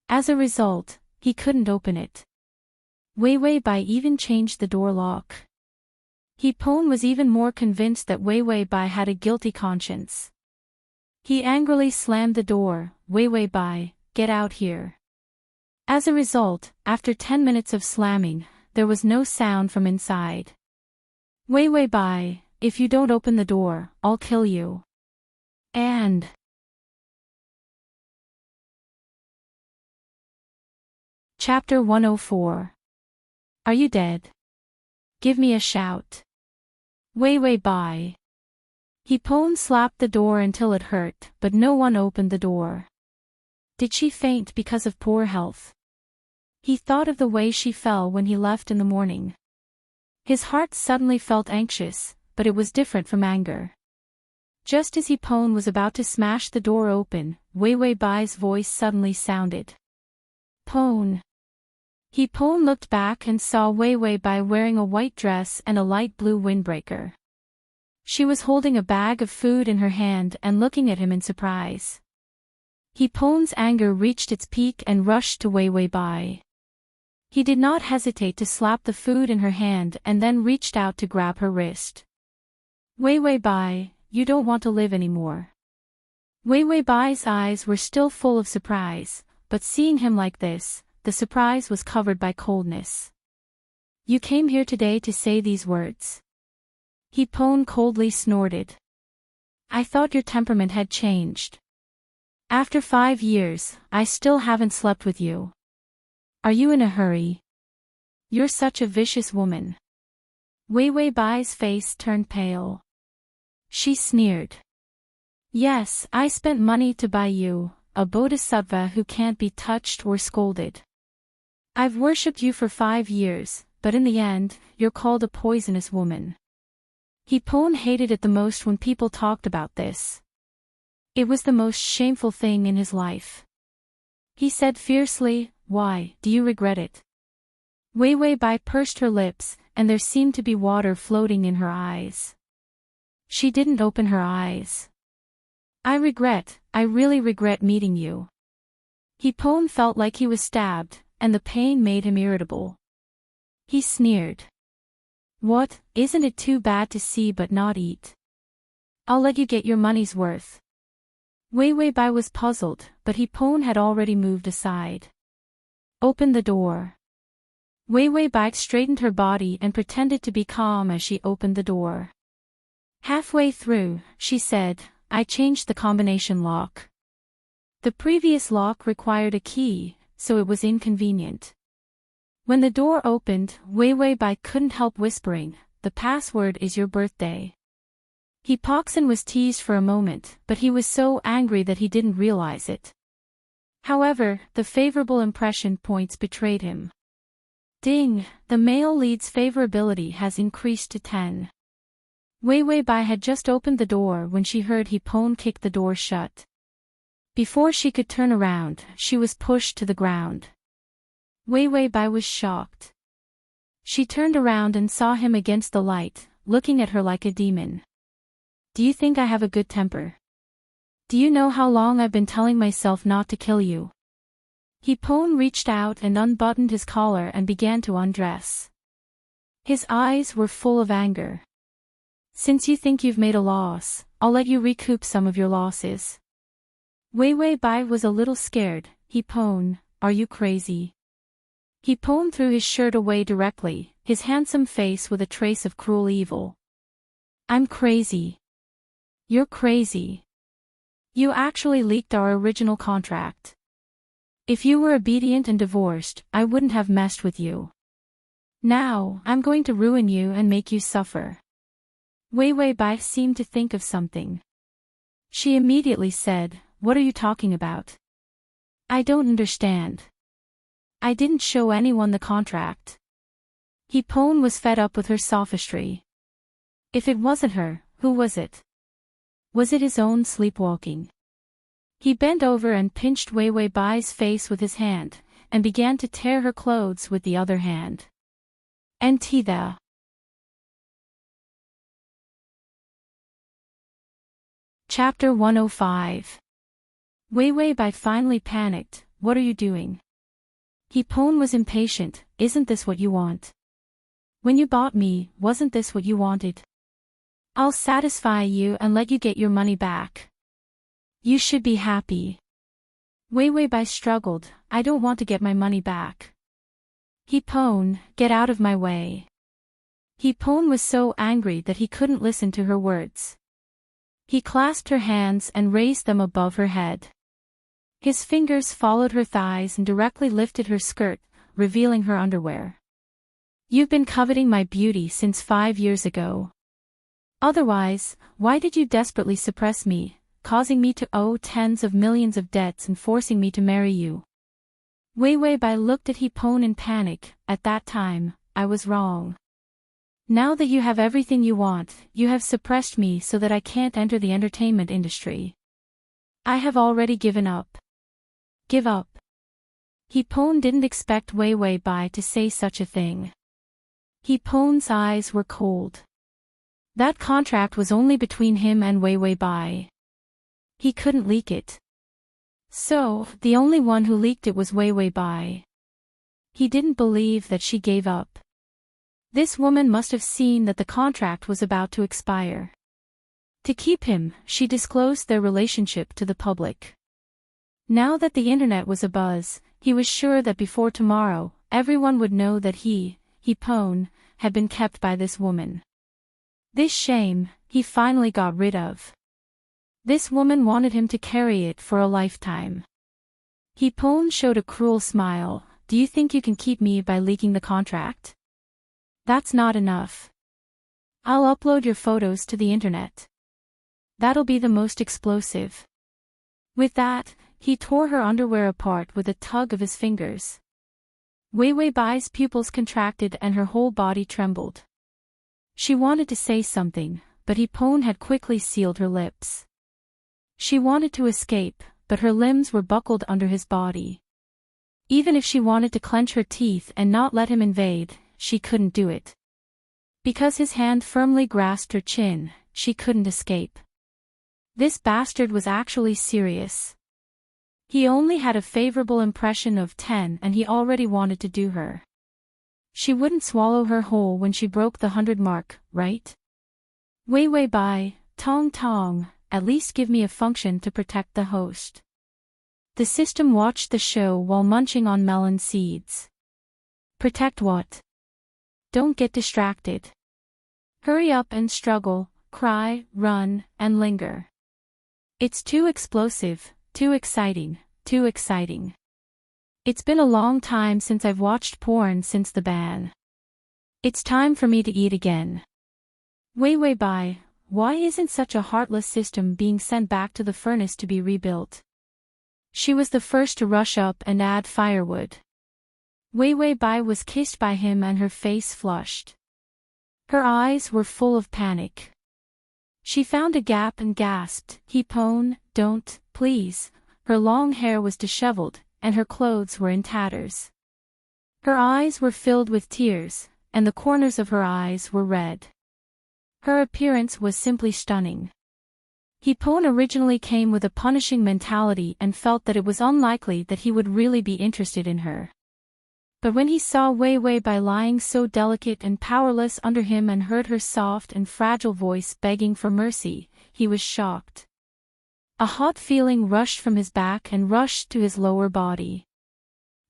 As a result, he couldn't open it. Wei Bai even changed the door lock. Hipone was even more convinced that Wei Bai had a guilty conscience. He angrily slammed the door. "Wei Bai, get out here." As a result, after 10 minutes of slamming, there was no sound from inside. "Wei Bai, if you don't open the door, I'll kill you." And Chapter 104. Are you dead? Give me a shout. Wei Bai. Hipon slapped the door until it hurt, but no one opened the door. Did she faint because of poor health? He thought of the way she fell when he left in the morning. His heart suddenly felt anxious, but it was different from anger. Just as Hipon was about to smash the door open, Wei Bai's voice suddenly sounded. Pon. Hipon looked back and saw Wei Bai wearing a white dress and a light blue windbreaker. She was holding a bag of food in her hand and looking at him in surprise. Hipon's anger reached its peak and rushed to Wei Bai. He did not hesitate to slap the food in her hand and then reached out to grab her wrist. Wei Bai, you don't want to live anymore. Wei Bai's eyes were still full of surprise, but seeing him like this, the surprise was covered by coldness. You came here today to say these words? Hipon coldly snorted. I thought your temperament had changed. After 5 years, I still haven't slept with you. Are you in a hurry? You're such a vicious woman. Wei Bai's face turned pale. She sneered. Yes, I spent money to buy you, a bodhisattva who can't be touched or scolded. I've worshipped you for 5 years, but in the end, you're called a poisonous woman. Hipon hated it the most when people talked about this. It was the most shameful thing in his life. He said fiercely, why, do you regret it? Wei Bai pursed her lips, and there seemed to be water floating in her eyes. She didn't open her eyes. I really regret meeting you. Hipon felt like he was stabbed, and the pain made him irritable. He sneered. What, isn't it too bad to see but not eat? I'll let you get your money's worth. Wei Bai was puzzled, but Hipon had already moved aside. Open the door. Wei Bai straightened her body and pretended to be calm as she opened the door. Halfway through, she said, I changed the combination lock. The previous lock required a key, so it was inconvenient. When the door opened, Wei Bai couldn't help whispering, the password is your birthday. Hipoxin was teased for a moment, but he was so angry that he didn't realize it. However, the favorable impression points betrayed him. Ding, the male lead's favorability has increased to 10. Wei Bai had just opened the door when she heard Hipon kick the door shut. Before she could turn around, she was pushed to the ground. Wei Bai was shocked. She turned around and saw him against the light, looking at her like a demon. Do you think I have a good temper? Do you know how long I've been telling myself not to kill you? Hipon reached out and unbuttoned his collar and began to undress. His eyes were full of anger. Since you think you've made a loss, I'll let you recoup some of your losses. Wei Bai was a little scared. Hipon, are you crazy? Hipon threw his shirt away directly, his handsome face with a trace of cruel evil. I'm crazy. You're crazy. You actually leaked our original contract. If you were obedient and divorced, I wouldn't have messed with you. Now, I'm going to ruin you and make you suffer. Wei Bai seemed to think of something. She immediately said, what are you talking about? I don't understand. I didn't show anyone the contract. Hipon was fed up with her sophistry. If it wasn't her, who was it? Was it his own sleepwalking? He bent over and pinched Wei Bai's face with his hand, and began to tear her clothes with the other hand. Ntida. Chapter 105. Wei Bai finally panicked, what are you doing? Hipon was impatient, isn't this what you want? When you bought me, wasn't this what you wanted? I'll satisfy you and let you get your money back. You should be happy. Wei Bai struggled, I don't want to get my money back. Hipon, get out of my way. Hipon was so angry that he couldn't listen to her words. He clasped her hands and raised them above her head. His fingers followed her thighs and directly lifted her skirt, revealing her underwear. You've been coveting my beauty since 5 years ago. Otherwise, why did you desperately suppress me, causing me to owe tens of millions of debts and forcing me to marry you? Wei Bai looked at Hipon in panic. At that time, I was wrong. Now that you have everything you want, you have suppressed me so that I can't enter the entertainment industry. I have already given up. Give up. Hipon didn't expect Wei Bai to say such a thing. Hipon's eyes were cold. That contract was only between him and Wei Bai. He couldn't leak it. So, the only one who leaked it was Wei Bai. He didn't believe that she gave up. This woman must have seen that the contract was about to expire. To keep him, she disclosed their relationship to the public. Now that the internet was abuzz, he was sure that before tomorrow, everyone would know that Hipon, had been kept by this woman. This shame, he finally got rid of. This woman wanted him to carry it for a lifetime. Hipon showed a cruel smile. Do you think you can keep me by leaking the contract? That's not enough. I'll upload your photos to the internet. That'll be the most explosive. With that, he tore her underwear apart with a tug of his fingers. Wei Bai's pupils contracted and her whole body trembled. She wanted to say something, but Hipon had quickly sealed her lips. She wanted to escape, but her limbs were buckled under his body. Even if she wanted to clench her teeth and not let him invade, she couldn't do it. Because his hand firmly grasped her chin, she couldn't escape. This bastard was actually serious. He only had a favorable impression of 10 and he already wanted to do her. She wouldn't swallow her whole when she broke the 100 mark, right? Wei Bai, Tong, at least give me a function to protect the host. The system watched the show while munching on melon seeds. Protect what? Don't get distracted. Hurry up and struggle, cry, run, and linger. It's too explosive, too exciting, too exciting. It's been a long time since I've watched porn since the ban. It's time for me to eat again. Wei Bai, why isn't such a heartless system being sent back to the furnace to be rebuilt? She was the first to rush up and add firewood. Wei Bai was kissed by him and her face flushed. Her eyes were full of panic. She found a gap and gasped, Hipon, don't, please. Her long hair was disheveled, and her clothes were in tatters. Her eyes were filled with tears, and the corners of her eyes were red. Her appearance was simply stunning. Hipon originally came with a punishing mentality and felt that it was unlikely that he would really be interested in her. But when he saw Wei Bai lying so delicate and powerless under him and heard her soft and fragile voice begging for mercy, he was shocked. A hot feeling rushed from his back and rushed to his lower body.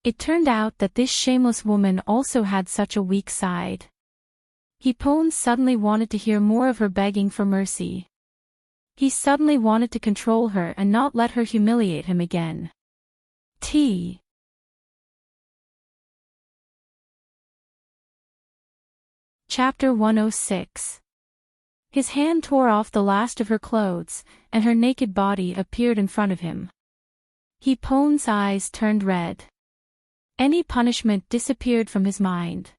It turned out that this shameless woman also had such a weak side. Hipon suddenly wanted to hear more of her begging for mercy. He suddenly wanted to control her and not let her humiliate him again. Chapter 106. His hand tore off the last of her clothes, and her naked body appeared in front of him. Hipon's eyes turned red. Any punishment disappeared from his mind.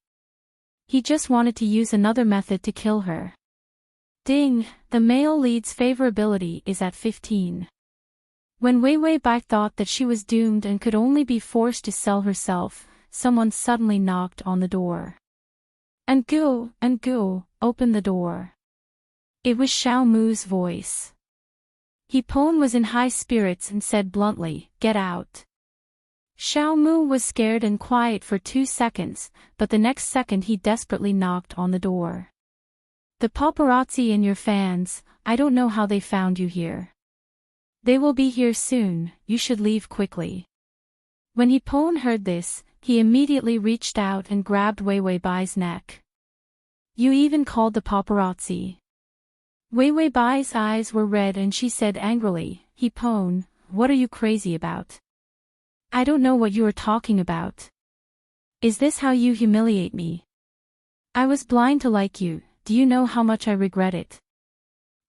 He just wanted to use another method to kill her. Ding, the male lead's favorability is at 15. When Wei Bai thought that she was doomed and could only be forced to sell herself, someone suddenly knocked on the door. And go, open the door. It was Xiao Mu's voice. Hipon was in high spirits and said bluntly, "Get out." Xiao Mu was scared and quiet for 2 seconds, but the next second he desperately knocked on the door. "The paparazzi and your fans, I don't know how they found you here. They will be here soon, you should leave quickly." When Hipon heard this, he immediately reached out and grabbed Wei Bai's neck. "You even called the paparazzi." Wei Bai's eyes were red and she said angrily, "Hipon, what are you crazy about? I don't know what you are talking about." Is this how you humiliate me? I was blind to like you, do you know how much I regret it?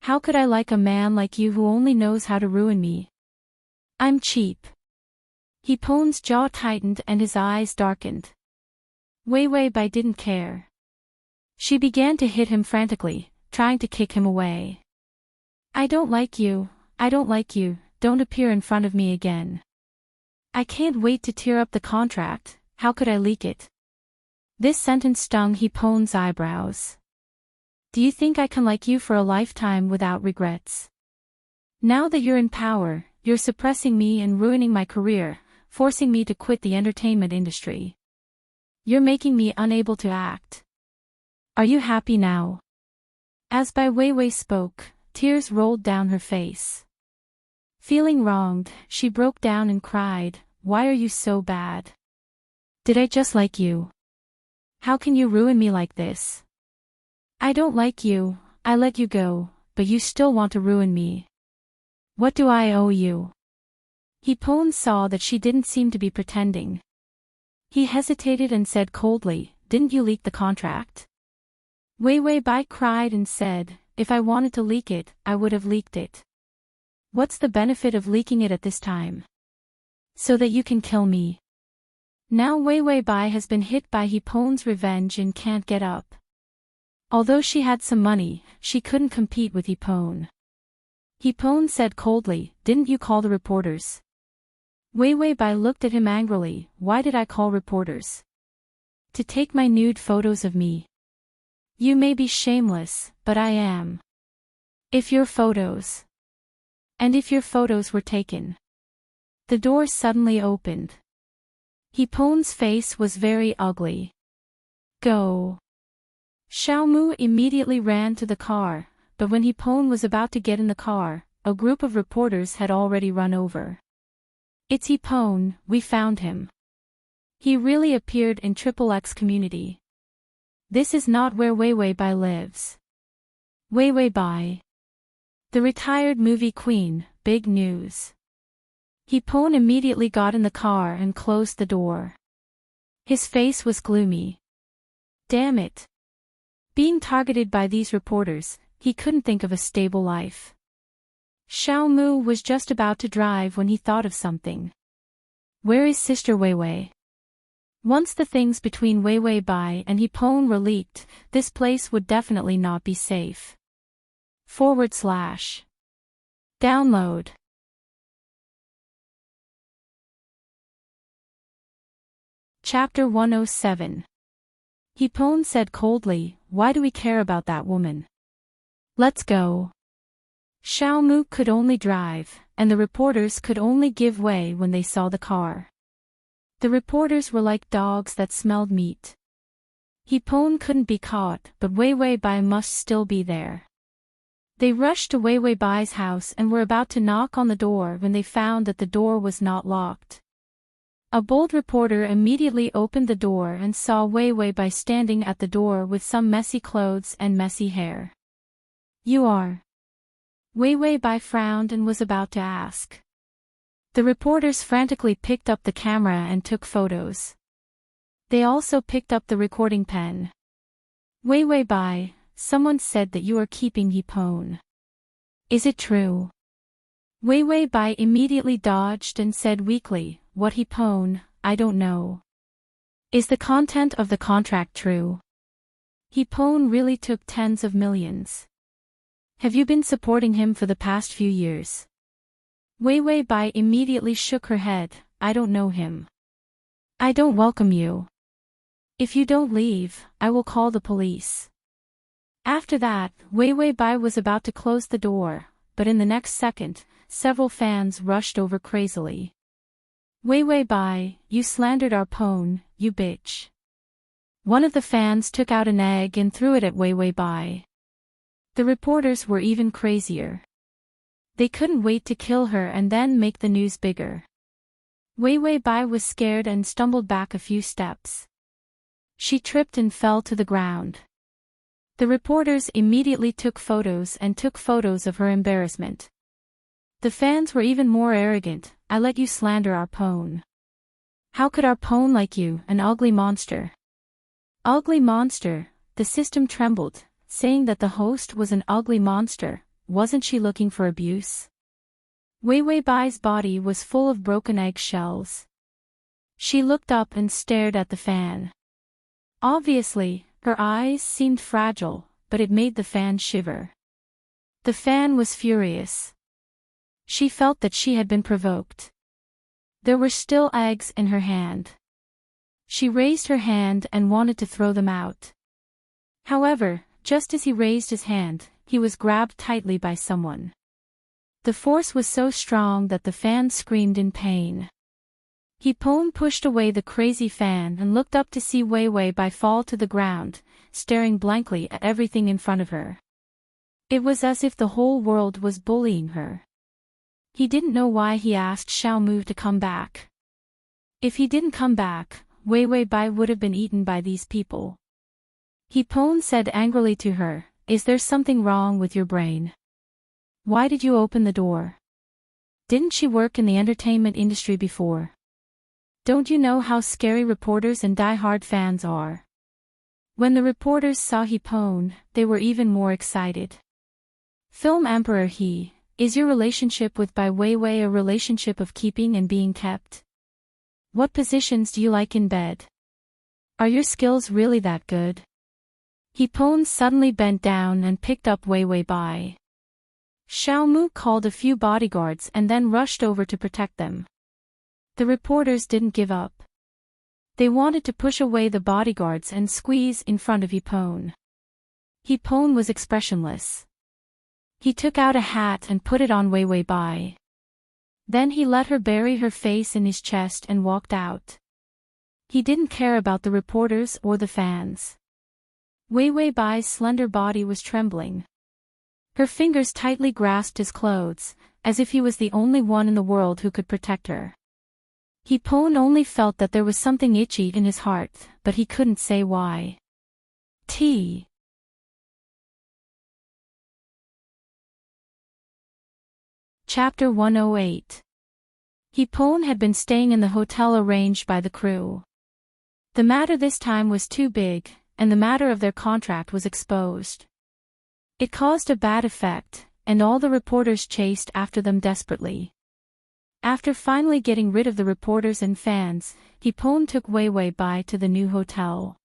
How could I like a man like you who only knows how to ruin me? I'm cheap. Hipon's jaw tightened and his eyes darkened. Wei Wei Bai didn't care. She began to hit him frantically, trying to kick him away. I don't like you, don't appear in front of me again. I can't wait to tear up the contract, how could I leak it? This sentence stung Hipon's eyebrows. Do you think I can like you for a lifetime without regrets? Now that you're in power, you're suppressing me and ruining my career, forcing me to quit the entertainment industry. You're making me unable to act. Are you happy now? As Bai Weiwei spoke, tears rolled down her face. Feeling wronged, she broke down and cried, why are you so bad? Did I just like you? How can you ruin me like this? I don't like you, I let you go, but you still want to ruin me. What do I owe you? Hipon saw that she didn't seem to be pretending. He hesitated and said coldly, didn't you leak the contract? Wei Wei Bai cried and said, if I wanted to leak it, I would have leaked it. What's the benefit of leaking it at this time? So that you can kill me. Now Wei Wei Bai has been hit by Hipon's revenge and can't get up. Although she had some money, she couldn't compete with Hipon. Hipon said coldly, didn't you call the reporters? Wei Wei Bai looked at him angrily, why did I call reporters? To take my nude photos of me. You may be shameless, but I am. If your photos were taken. The door suddenly opened. Hipon's face was very ugly. Go. Xiaomu immediately ran to the car, but when Hipon was about to get in the car, a group of reporters had already run over. It's Hipon, we found him. He really appeared in XXX community. This is not where Wei Wei Bai lives. Wei Wei Bai. The retired movie queen, big news. Hipon immediately got in the car and closed the door. His face was gloomy. Damn it. Being targeted by these reporters, he couldn't think of a stable life. Xiaomu was just about to drive when he thought of something. Where is Sister Wei Wei? Once the things between Wei Wei Bai and Hipon were leaked, this place would definitely not be safe. // Download. Chapter 107. Hipon said coldly, why do we care about that woman? Let's go. Xiaomu could only drive, and the reporters could only give way when they saw the car. The reporters were like dogs that smelled meat. Hipon couldn't be caught, but Wei Wei Bai must still be there. They rushed to Wei Wei Bai's house and were about to knock on the door when they found that the door was not locked. A bold reporter immediately opened the door and saw Wei Wei Bai standing at the door with some messy clothes and messy hair. You are. Wei Wei Bai frowned and was about to ask. The reporters frantically picked up the camera and took photos. They also picked up the recording pen. Wei Wei Bai, someone said that you are keeping Hipon. Is it true? Wei Wei Bai immediately dodged and said weakly, what Hipon, I don't know. Is the content of the contract true? Hipon really took tens of millions. Have you been supporting him for the past few years? Wei Wei Bai immediately shook her head, I don't know him. I don't welcome you. If you don't leave, I will call the police. After that, Wei Wei Bai was about to close the door, but in the next second, several fans rushed over crazily. Wei Wei Bai, you slandered our Pone, you bitch. One of the fans took out an egg and threw it at Wei Wei Bai. The reporters were even crazier. They couldn't wait to kill her and then make the news bigger. Wei Wei Bai was scared and stumbled back a few steps. She tripped and fell to the ground. The reporters immediately took photos of her embarrassment. The fans were even more arrogant, I let you slander our Pone. How could our Pone like you, an ugly monster? Ugly monster, the system trembled, saying that the host was an ugly monster. Wasn't she looking for abuse? Wei Wei Bai's body was full of broken egg shells. She looked up and stared at the fan. Obviously, her eyes seemed fragile, but it made the fan shiver. The fan was furious. She felt that she had been provoked. There were still eggs in her hand. She raised her hand and wanted to throw them out. However, just as he raised his hand, he was grabbed tightly by someone. The force was so strong that the fan screamed in pain. Pone pushed away the crazy fan and looked up to see Wei Wei Bai fall to the ground, staring blankly at everything in front of her. It was as if the whole world was bullying her. He didn't know why he asked Xiao Mu to come back. If he didn't come back, Wei Wei Bai would have been eaten by these people. Pone said angrily to her, "Is there something wrong with your brain? Why did you open the door? Didn't she work in the entertainment industry before? Don't you know how scary reporters and die-hard fans are?" When the reporters saw Pone, they were even more excited. Film Emperor is your relationship with Bai Weiwei a relationship of keeping and being kept? What positions do you like in bed? Are your skills really that good? Pone suddenly bent down and picked up Wei Wei Bai. Xiao Mu called a few bodyguards and then rushed over to protect them. The reporters didn't give up. They wanted to push away the bodyguards and squeeze in front of Pone. Pone was expressionless. He took out a hat and put it on Wei Wei Bai. Then he let her bury her face in his chest and walked out. He didn't care about the reporters or the fans. Wei Wei Bai's slender body was trembling. Her fingers tightly grasped his clothes, as if he was the only one in the world who could protect her. Pone only felt that there was something itchy in his heart, but he couldn't say why. Chapter 108. Pone had been staying in the hotel arranged by the crew. The matter this time was too big, and the matter of their contract was exposed. It caused a bad effect, and all the reporters chased after them desperately. After finally getting rid of the reporters and fans, Pone took Wei Wei Bai to the new hotel.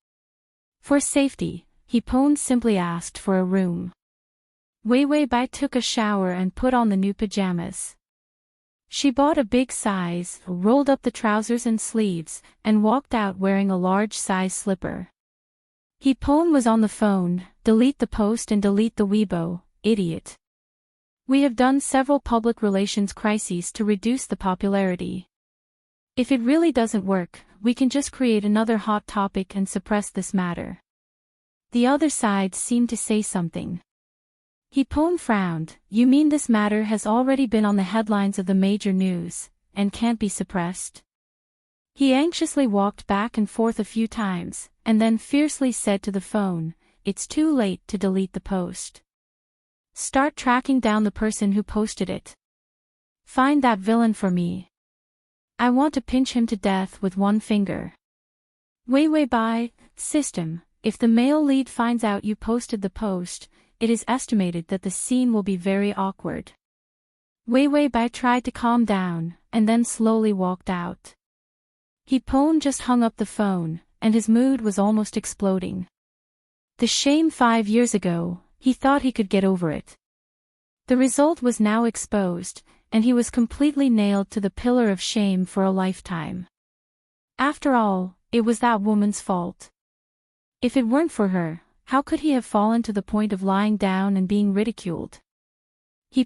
For safety, Pone simply asked for a room. Wei Wei Bai took a shower and put on the new pajamas. She bought a big size, rolled up the trousers and sleeves, and walked out wearing a large size slipper. Pone was on the phone. "Delete the post and delete the Weibo, idiot. We have done several public relations crises to reduce the popularity. If it really doesn't work, we can just create another hot topic and suppress this matter." The other side seemed to say something. Pone frowned. "You mean this matter has already been on the headlines of the major news, and can't be suppressed?" He anxiously walked back and forth a few times, and then fiercely said to the phone, "It's too late to delete the post. Start tracking down the person who posted it. Find that villain for me. I want to pinch him to death with one finger." Wei Wei Bai, system, if the male lead finds out you posted the post, it is estimated that the scene will be very awkward. Wei Wei Bai tried to calm down, and then slowly walked out. Pone just hung up the phone, and his mood was almost exploding. The shame 5 years ago, he thought he could get over it. The result was now exposed, and he was completely nailed to the pillar of shame for a lifetime. After all, it was that woman's fault. If it weren't for her, how could he have fallen to the point of lying down and being ridiculed?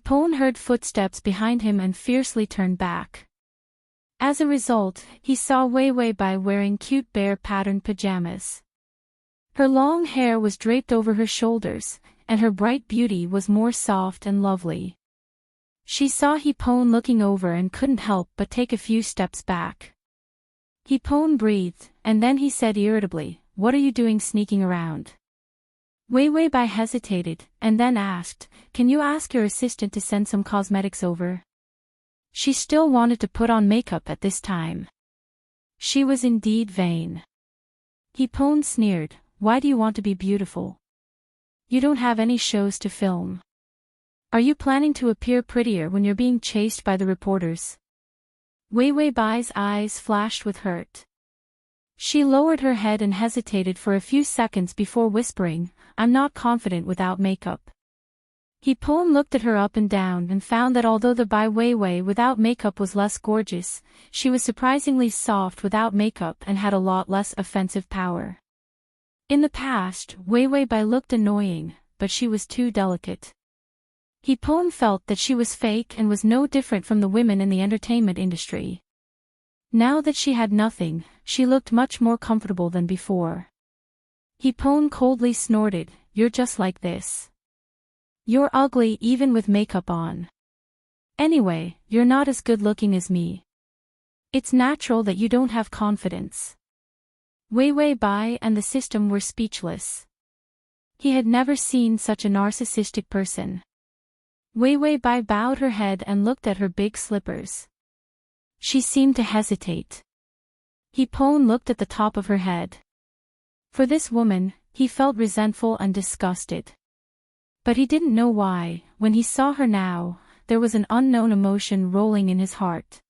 Pone heard footsteps behind him and fiercely turned back. As a result, he saw Wei Wei Bai wearing cute bear-patterned pajamas. Her long hair was draped over her shoulders, and her bright beauty was more soft and lovely. She saw Pone looking over and couldn't help but take a few steps back. Pone breathed, and then he said irritably, "What are you doing sneaking around?" Wei Wei Bai hesitated, and then asked, "Can you ask your assistant to send some cosmetics over?" She still wanted to put on makeup at this time. She was indeed vain. Hipone sneered, "Why do you want to be beautiful? You don't have any shows to film. Are you planning to appear prettier when you're being chased by the reporters?" Wei Wei Bai's eyes flashed with hurt. She lowered her head and hesitated for a few seconds before whispering, "I'm not confident without makeup." Hipone looked at her up and down and found that although the Bai Weiwei without makeup was less gorgeous, she was surprisingly soft without makeup and had a lot less offensive power. In the past, Weiwei Bai looked annoying, but she was too delicate. Hipone felt that she was fake and was no different from the women in the entertainment industry. Now that she had nothing, she looked much more comfortable than before. Hipone coldly snorted, "You're just like this. You're ugly even with makeup on. Anyway, you're not as good looking as me. It's natural that you don't have confidence." Wei Wei Bai and the system were speechless. He had never seen such a narcissistic person. Wei Wei Bai bowed her head and looked at her big slippers. She seemed to hesitate. Hipone looked at the top of her head. For this woman, he felt resentful and disgusted. But he didn't know why. When he saw her now, there was an unknown emotion rolling in his heart.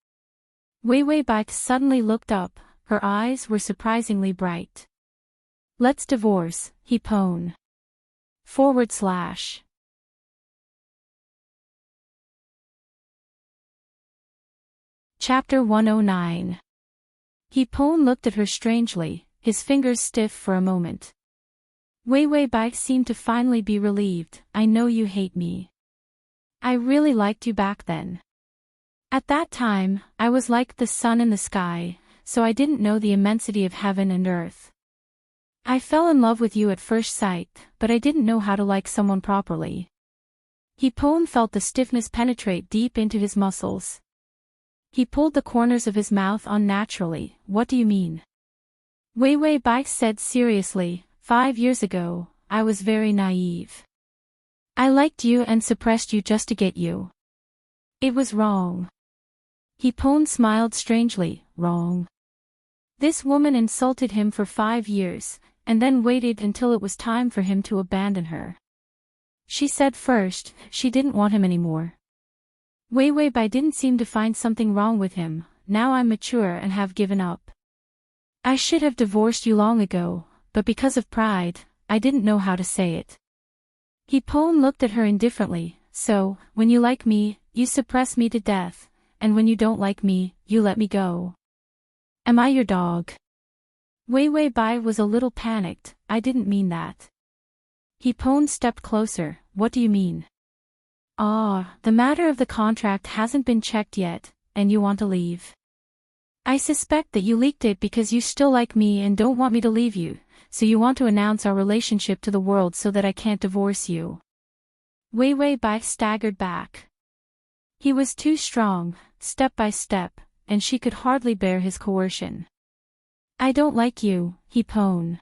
Wei Wei Bai suddenly looked up, her eyes were surprisingly bright. "Let's divorce, Hipone. /" Chapter 109. Hipone looked at her strangely, his fingers stiff for a moment. Wei Wei Bai seemed to finally be relieved. "I know you hate me. I really liked you back then. At that time, I was like the sun in the sky, so I didn't know the immensity of heaven and earth. I fell in love with you at first sight, but I didn't know how to like someone properly." Hipone felt the stiffness penetrate deep into his muscles. He pulled the corners of his mouth unnaturally. "What do you mean?" Wei Wei Bai said seriously, 5 years ago, I was very naive. I liked you and suppressed you just to get you. It was wrong." Hipone smiled strangely. "Wrong?" This woman insulted him for 5 years, and then waited until it was time for him to abandon her. She said first, she didn't want him anymore. Wei Wei Bai didn't seem to find something wrong with him. "Now I'm mature and have given up. I should have divorced you long ago, but because of pride, I didn't know how to say it." Hipone looked at her indifferently. "So, when you like me, you suppress me to death, and when you don't like me, you let me go. Am I your dog?" Wei Wei Bai was a little panicked. "I didn't mean that." Hipone stepped closer. "What do you mean?" The matter of the contract hasn't been checked yet, and you want to leave. I suspect that you leaked it because you still like me and don't want me to leave you, so you want to announce our relationship to the world so that I can't divorce you." Wei Wei Bai staggered back. He was too strong, step by step, and she could hardly bear his coercion. "I don't like you, Hipone.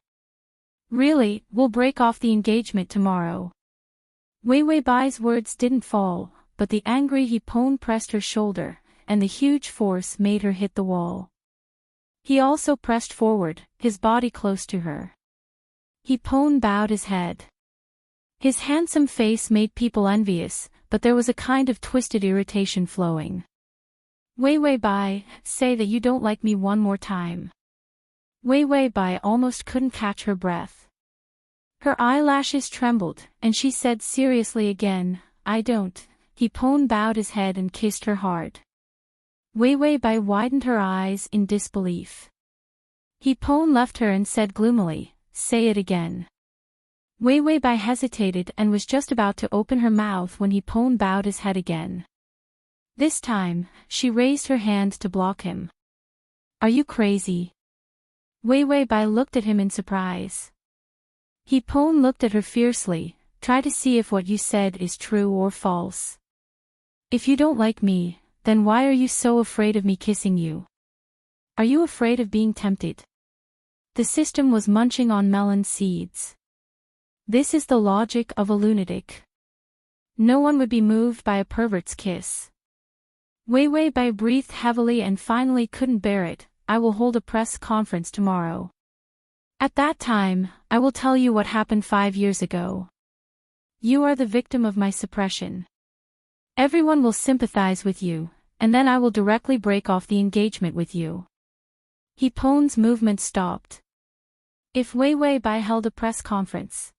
Really, we'll break off the engagement tomorrow." Wei Wei Bai's words didn't fall, but the angry Hipone pressed her shoulder, and the huge force made her hit the wall. He also pressed forward, his body close to her. Hipone bowed his head. His handsome face made people envious, but there was a kind of twisted irritation flowing. "Wei Wei Bai, say that you don't like me one more time." Wei Wei Bai almost couldn't catch her breath. Her eyelashes trembled, and she said seriously again, "I don't." Hipone bowed his head and kissed her hard. Wei Wei Bai widened her eyes in disbelief. Hipone left her and said gloomily, "Say it again." Wei Wei Bai hesitated and was just about to open her mouth when Hipone bowed his head again. This time, she raised her hand to block him. "Are you crazy?" Wei Wei Bai looked at him in surprise. Hipone looked at her fiercely. "Try to see if what you said is true or false. If you don't like me, then why are you so afraid of me kissing you? Are you afraid of being tempted?" The system was munching on melon seeds. This is the logic of a lunatic. No one would be moved by a pervert's kiss. Wei Wei Bai breathed heavily and finally couldn't bear it. I will hold a press conference tomorrow. At that time, I will tell you what happened 5 years ago. You are the victim of my suppression. Everyone will sympathize with you, and then I will directly break off the engagement with you." Hipon's movement stopped. If Wei Wei Bai held a press conference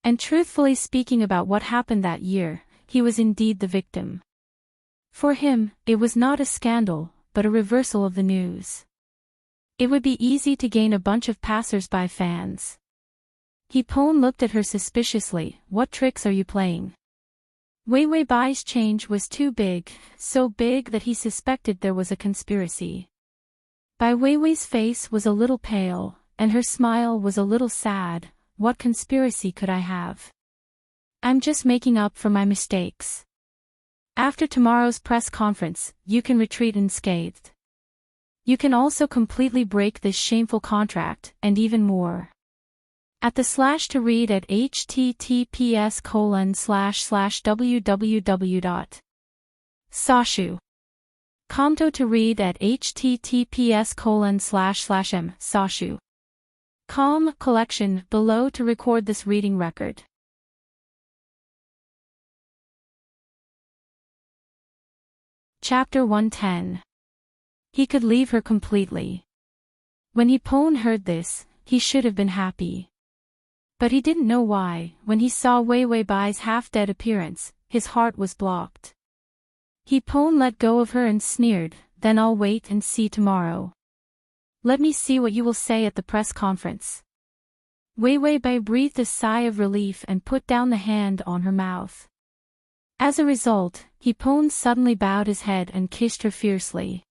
and truthfully speaking about what happened that year, he was indeed the victim. For him, it was not a scandal, but a reversal of the news. It would be easy to gain a bunch of passers-by fans. Hipon looked at her suspiciously. "What tricks are you playing?" Wei Wei Bai's change was too big, so big that he suspected there was a conspiracy. Bai Weiwei's face was a little pale, and her smile was a little sad. "What conspiracy could I have? I'm just making up for my mistakes. After tomorrow's press conference, you can retreat unscathed. You can also completely break this shameful contract, and even more." At the slash to read at https://www.sashu. Comto to read at https://m/sashu. Com collection below to record this reading record. Chapter 110. He could leave her completely. When Hipon heard this, he should have been happy. But he didn't know why. When he saw Wei Wei Bai's half-dead appearance, his heart was blocked. Hipon let go of her and sneered, "Then I'll wait and see tomorrow. Let me see what you will say at the press conference." Wei Wei Bai breathed a sigh of relief and put down the hand on her mouth. As a result, Hipon suddenly bowed his head and kissed her fiercely.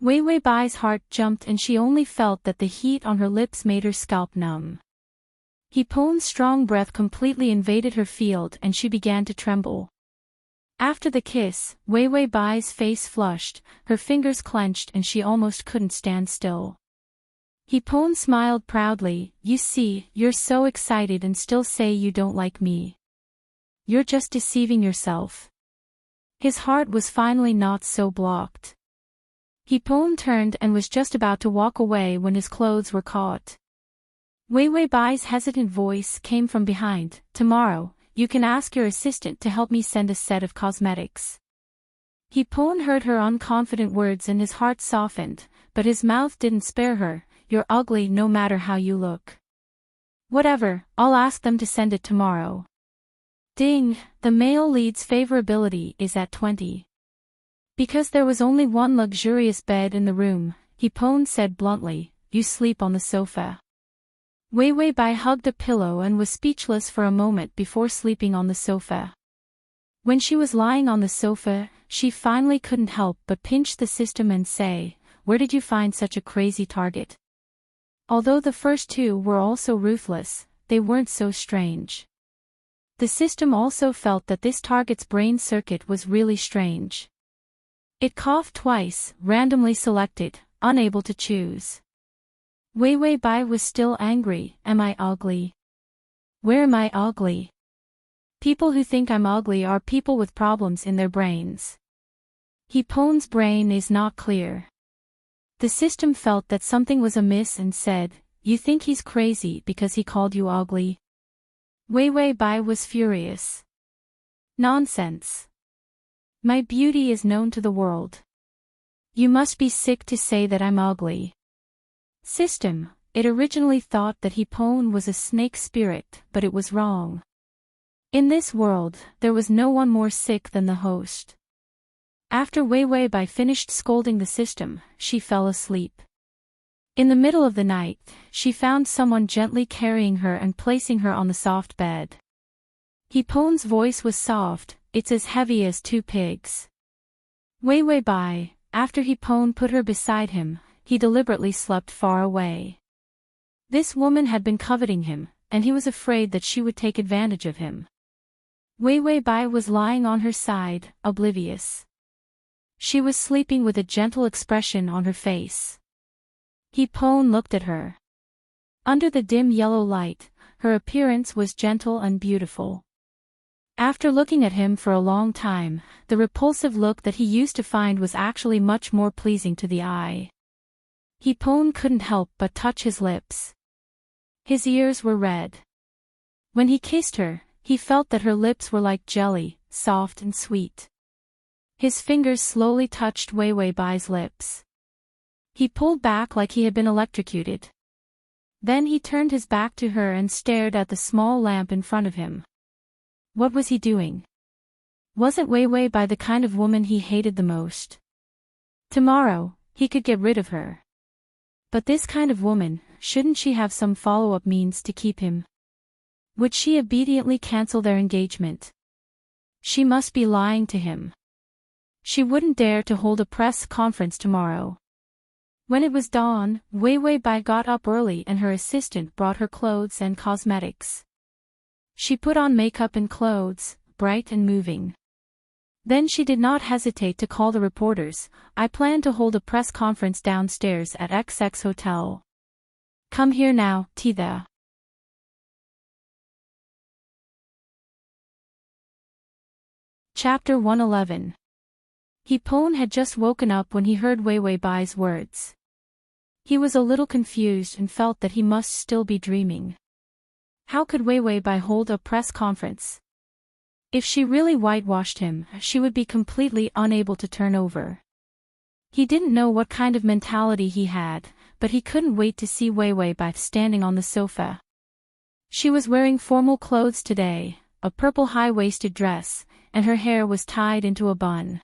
Wei Wei Bai's heart jumped and she only felt that the heat on her lips made her scalp numb. Hipon's strong breath completely invaded her field and she began to tremble. After the kiss, Wei Wei Bai's face flushed, her fingers clenched and she almost couldn't stand still. Hipon smiled proudly. "You see, you're so excited and still say you don't like me. You're just deceiving yourself." His heart was finally not so blocked. Hipon turned and was just about to walk away when his clothes were caught. Wei Wei Bai's hesitant voice came from behind. "Tomorrow, you can ask your assistant to help me send a set of cosmetics." Hipon heard her unconfident words and his heart softened, but his mouth didn't spare her. "You're ugly no matter how you look." "Whatever, I'll ask them to send it tomorrow." Ding, the male lead's favorability is at 20. Because there was only one luxurious bed in the room, Hipon said bluntly, "You sleep on the sofa." Wei Wei Bai hugged a pillow and was speechless for a moment before sleeping on the sofa. When she was lying on the sofa, she finally couldn't help but pinch the system and say, "Where did you find such a crazy target?" Although the first two were also ruthless, they weren't so strange. The system also felt that this target's brain circuit was really strange. It coughed twice, randomly selected, unable to choose. Wei Wei Bai was still angry. "Am I ugly? Where am I ugly? People who think I'm ugly are people with problems in their brains. Hipon's brain is not clear." The system felt that something was amiss and said, "You think he's crazy because he called you ugly?" Wei Wei Bai was furious. "Nonsense. My beauty is known to the world. You must be sick to say that I'm ugly." System, it originally thought that Hipon was a snake spirit, but it was wrong. In this world, there was no one more sick than the host. After Wei Wei Bai finished scolding the system, she fell asleep. In the middle of the night, she found someone gently carrying her and placing her on the soft bed. Hipon's voice was soft. "It's as heavy as 2 pigs." Wei Wei Bai, after Hipon put her beside him, he deliberately slept far away. This woman had been coveting him, and he was afraid that she would take advantage of him. Wei Wei Bai was lying on her side, oblivious. She was sleeping with a gentle expression on her face. Hipon looked at her. Under the dim yellow light, her appearance was gentle and beautiful. After looking at him for a long time, the repulsive look that he used to find was actually much more pleasing to the eye. Hipon couldn't help but touch his lips. His ears were red. When he kissed her, he felt that her lips were like jelly, soft and sweet. His fingers slowly touched Wei Wei Bai's lips. He pulled back like he had been electrocuted. Then he turned his back to her and stared at the small lamp in front of him. What was he doing? Wasn't Wei Wei Bai the kind of woman he hated the most? Tomorrow, he could get rid of her. But this kind of woman, shouldn't she have some follow-up means to keep him? Would she obediently cancel their engagement? She must be lying to him. She wouldn't dare to hold a press conference tomorrow. When it was dawn, Wei Wei Bai got up early and her assistant brought her clothes and cosmetics. She put on makeup and clothes, bright and moving. Then she did not hesitate to call the reporters. I plan to hold a press conference downstairs at XX Hotel. Come here now, Tida. Chapter 111. Hipon had just woken up when he heard Wei Wei Bai's words. He was a little confused and felt that he must still be dreaming. How could Wei Wei Bai hold a press conference? If she really whitewashed him, she would be completely unable to turn over. He didn't know what kind of mentality he had, but he couldn't wait to see Wei Wei Bai standing on the sofa. She was wearing formal clothes today, a purple high-waisted dress, and her hair was tied into a bun.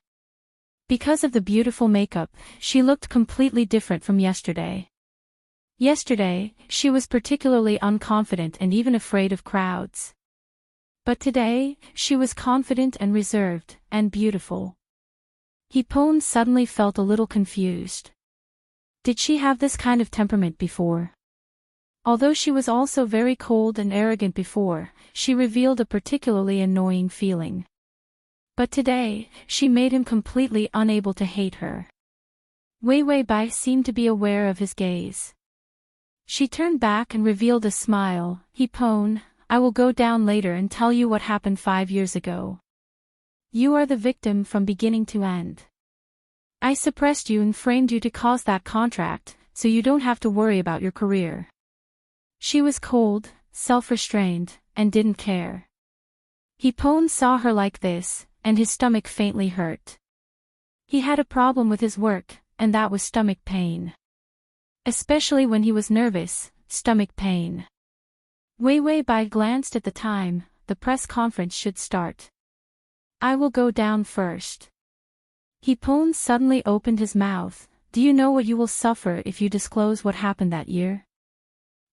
Because of the beautiful makeup, she looked completely different from yesterday. Yesterday, she was particularly unconfident and even afraid of crowds. But today, she was confident and reserved, and beautiful. Hipon suddenly felt a little confused. Did she have this kind of temperament before? Although she was also very cold and arrogant before, she revealed a particularly annoying feeling. But today, she made him completely unable to hate her. Wei Wei Bai seemed to be aware of his gaze. She turned back and revealed a smile. Hipon, I will go down later and tell you what happened 5 years ago. You are the victim from beginning to end. I suppressed you and framed you to cause that contract, so you don't have to worry about your career. She was cold, self-restrained, and didn't care. Hipon saw her like this, and his stomach faintly hurt. He had a problem with his work, and that was stomach pain. Especially when he was nervous, stomach pain. Wei Wei Bai glanced at the time. The press conference should start. I will go down first. Hipon suddenly opened his mouth. Do you know what you will suffer if you disclose what happened that year?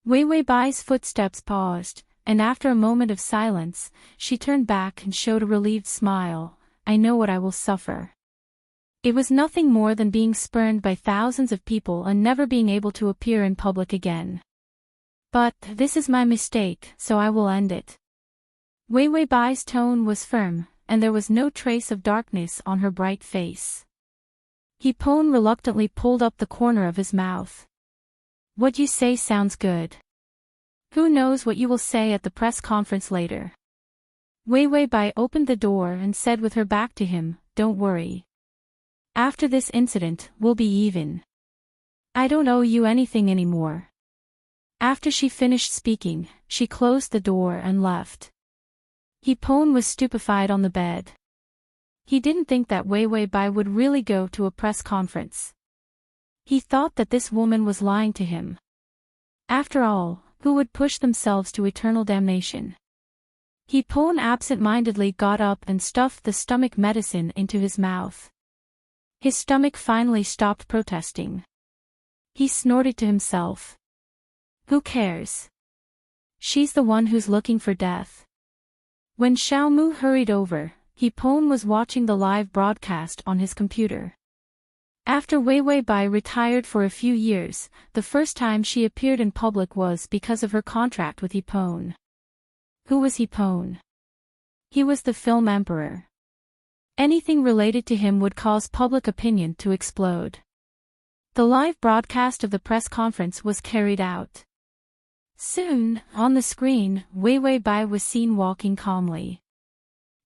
Wei Wei Bai's footsteps paused, and after a moment of silence, she turned back and showed a relieved smile. I know what I will suffer. It was nothing more than being spurned by thousands of people and never being able to appear in public again. But this is my mistake, so I will end it. Wei Wei Bai's tone was firm, and there was no trace of darkness on her bright face. Hipon reluctantly pulled up the corner of his mouth. What you say sounds good. Who knows what you will say at the press conference later? Wei Wei Bai opened the door and said with her back to him, Don't worry. After this incident, we'll be even. I don't owe you anything anymore. After she finished speaking, she closed the door and left. Hipon was stupefied on the bed. He didn't think that Wei Wei Bai would really go to a press conference. He thought that this woman was lying to him. After all, who would push themselves to eternal damnation? Hipon absent-mindedly got up and stuffed the stomach medicine into his mouth. His stomach finally stopped protesting. He snorted to himself. Who cares? She's the one who's looking for death. When Xiaomu hurried over, Hipon was watching the live broadcast on his computer. After Wei Wei Bai retired for a few years, the first time she appeared in public was because of her contract with Hipon. Who was Hipon? He was the film emperor. Anything related to him would cause public opinion to explode. The live broadcast of the press conference was carried out. Soon, on the screen, Wei Wei Bai was seen walking calmly.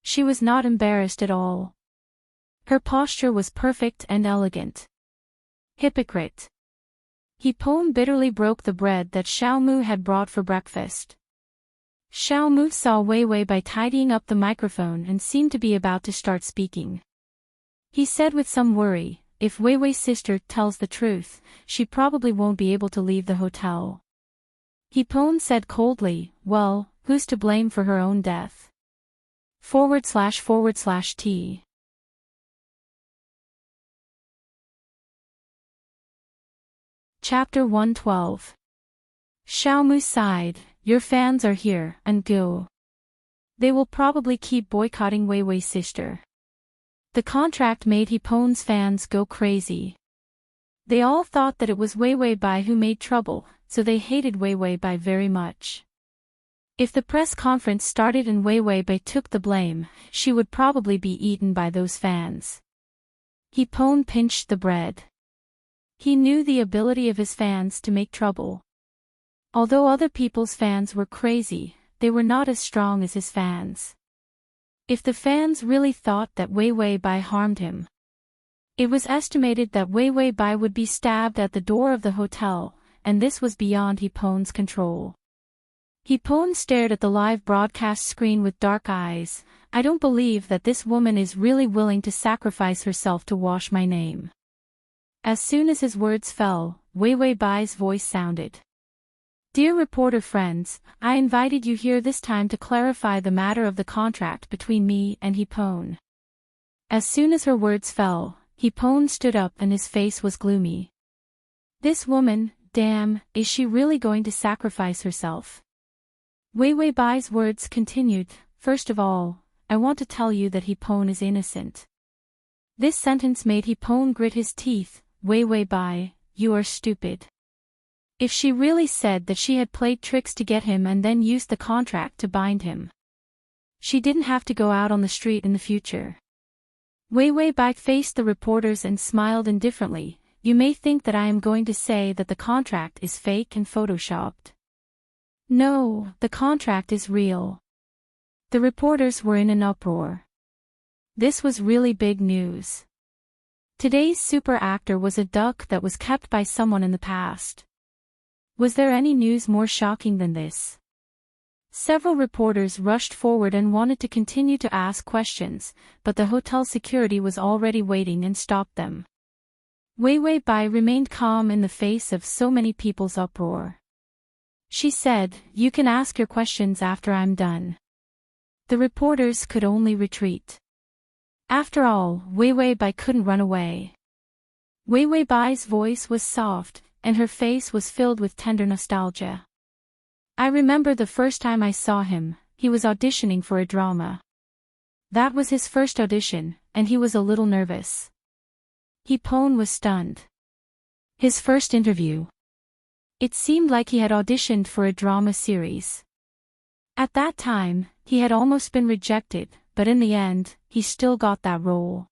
She was not embarrassed at all. Her posture was perfect and elegant. Hypocrite. Hipon bitterly broke the bread that Xiaomu had brought for breakfast. Xiaomu saw Wei Wei by tidying up the microphone and seemed to be about to start speaking. He said with some worry, if Wei Wei's sister tells the truth, she probably won't be able to leave the hotel. Hipon said coldly, well, who's to blame for her own death? //T. Chapter 112. Xiaomu sighed, your fans are here, and go. They will probably keep boycotting Wei Wei's sister. The contract made Hipon's fans go crazy. They all thought that it was Wei Wei Bai who made trouble, so they hated Wei Wei Bai very much. If the press conference started and Wei Wei Bai took the blame, she would probably be eaten by those fans. Hipon pinched the bread. He knew the ability of his fans to make trouble. Although other people's fans were crazy, they were not as strong as his fans. If the fans really thought that Wei Wei Bai harmed him, it was estimated that Wei Wei Bai would be stabbed at the door of the hotel, and this was beyond Hipon's control. Hipon stared at the live broadcast screen with dark eyes. I don't believe that this woman is really willing to sacrifice herself to wash my name. As soon as his words fell, Wei Wei Bai's voice sounded. Dear reporter friends, I invited you here this time to clarify the matter of the contract between me and Hipon. As soon as her words fell, Hipon stood up and his face was gloomy. This woman, damn, is she really going to sacrifice herself? Wei Wei Bai's words continued, first of all, I want to tell you that Hipon is innocent. This sentence made Hipon grit his teeth. Wei Wei Bai, you are stupid. If she really said that she had played tricks to get him and then used the contract to bind him, she didn't have to go out on the street in the future. Wei Wei Bai faced the reporters and smiled indifferently. You may think that I am going to say that the contract is fake and photoshopped. No, the contract is real. The reporters were in an uproar. This was really big news. Today's super actor was a duck that was kept by someone in the past. Was there any news more shocking than this? Several reporters rushed forward and wanted to continue to ask questions, but the hotel security was already waiting and stopped them. Wei Wei Bai remained calm in the face of so many people's uproar. She said, you can ask your questions after I'm done. The reporters could only retreat. After all, Wei Wei Bai couldn't run away. Wei Wei Bai's voice was soft, and her face was filled with tender nostalgia. I remember the first time I saw him, he was auditioning for a drama. That was his first audition, and he was a little nervous. Hipon was stunned. His first interview. It seemed like he had auditioned for a drama series. At that time, he had almost been rejected, but in the end, he still got that role.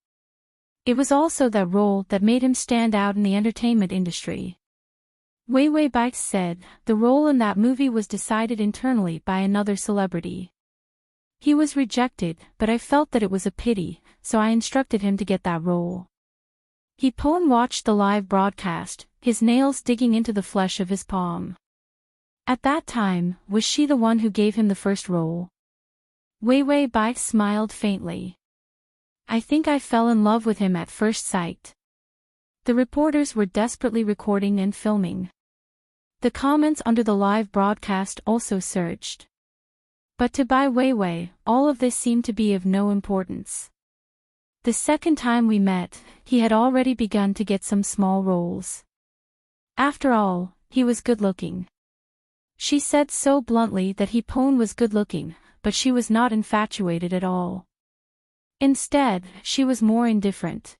It was also that role that made him stand out in the entertainment industry. Wei Wei Bai said, the role in that movie was decided internally by another celebrity. He was rejected, but I felt that it was a pity, so I instructed him to get that role. Hipon watched the live broadcast, his nails digging into the flesh of his palm. At that time, was she the one who gave him the first role? Wei Wei Bai smiled faintly. I think I fell in love with him at first sight. The reporters were desperately recording and filming. The comments under the live broadcast also surged. But to Bai Weiwei, all of this seemed to be of no importance. The second time we met, he had already begun to get some small roles. After all, he was good-looking. She said so bluntly that Hipon was good-looking, but she was not infatuated at all. Instead, she was more indifferent.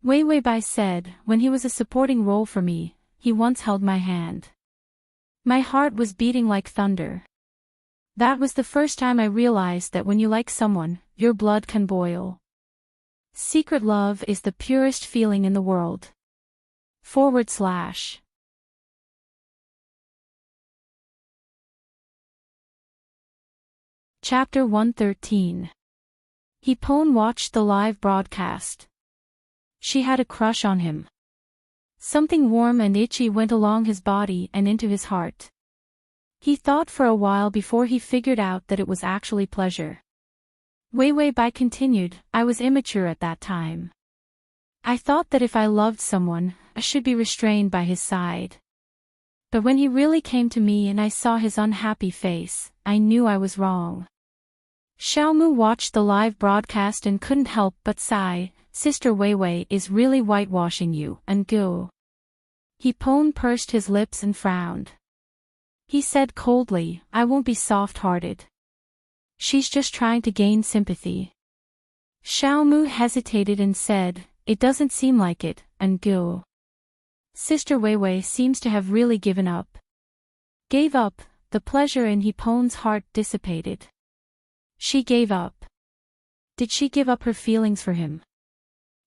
Wei Weibai said, when he was a supporting role for me, he once held my hand. My heart was beating like thunder. That was the first time I realized that when you like someone, your blood can boil. Secret love is the purest feeling in the world. // Chapter 113. Hipon watched the live broadcast. She had a crush on him. Something warm and itchy went along his body and into his heart. He thought for a while before he figured out that it was actually pleasure. Wei Wei Bai continued, I was immature at that time. I thought that if I loved someone, I should be restrained by his side. But when he really came to me and I saw his unhappy face, I knew I was wrong. Xiaomu watched the live broadcast and couldn't help but sigh, Sister Wei Wei is really whitewashing you, and go. He pursed his lips and frowned. He said coldly, I won't be soft-hearted. She's just trying to gain sympathy. Xiaomu hesitated and said, it doesn't seem like it, and go. Sister Wei Wei seems to have really given up. Gave up, the pleasure in Hipon's heart dissipated. She gave up. Did she give up her feelings for him?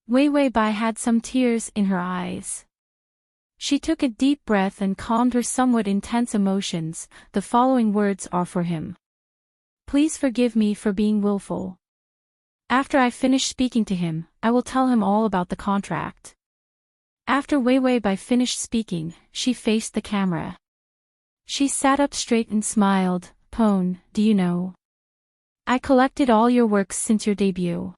Wei Wei Bai had some tears in her eyes. She took a deep breath and calmed her somewhat intense emotions. The following words are for him. Please forgive me for being willful. After I finish speaking to him, I will tell him all about the contract. After Wei Wei Bai finished speaking, she faced the camera. She sat up straight and smiled, Pone, do you know? I collected all your works since your debut.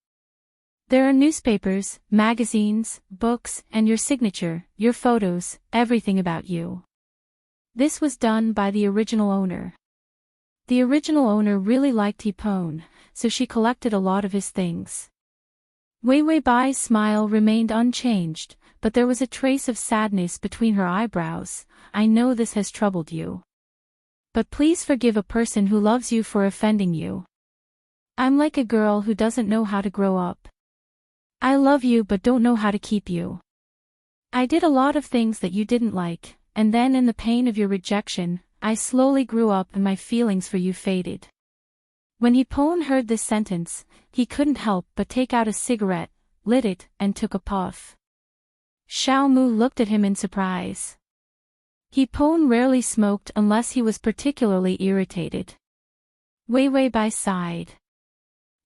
There are newspapers, magazines, books, and your signature, your photos, everything about you. This was done by the original owner. The original owner really liked Hipone, so she collected a lot of his things. Wei Wei Bai's smile remained unchanged, but there was a trace of sadness between her eyebrows. I know this has troubled you. But please forgive a person who loves you for offending you. I'm like a girl who doesn't know how to grow up. I love you but don't know how to keep you. I did a lot of things that you didn't like, and then in the pain of your rejection, I slowly grew up and my feelings for you faded. When Hipone heard this sentence, he couldn't help but take out a cigarette, lit it, and took a puff. Xiaomu looked at him in surprise. Hipone rarely smoked unless he was particularly irritated. Wei Wei Bai sighed.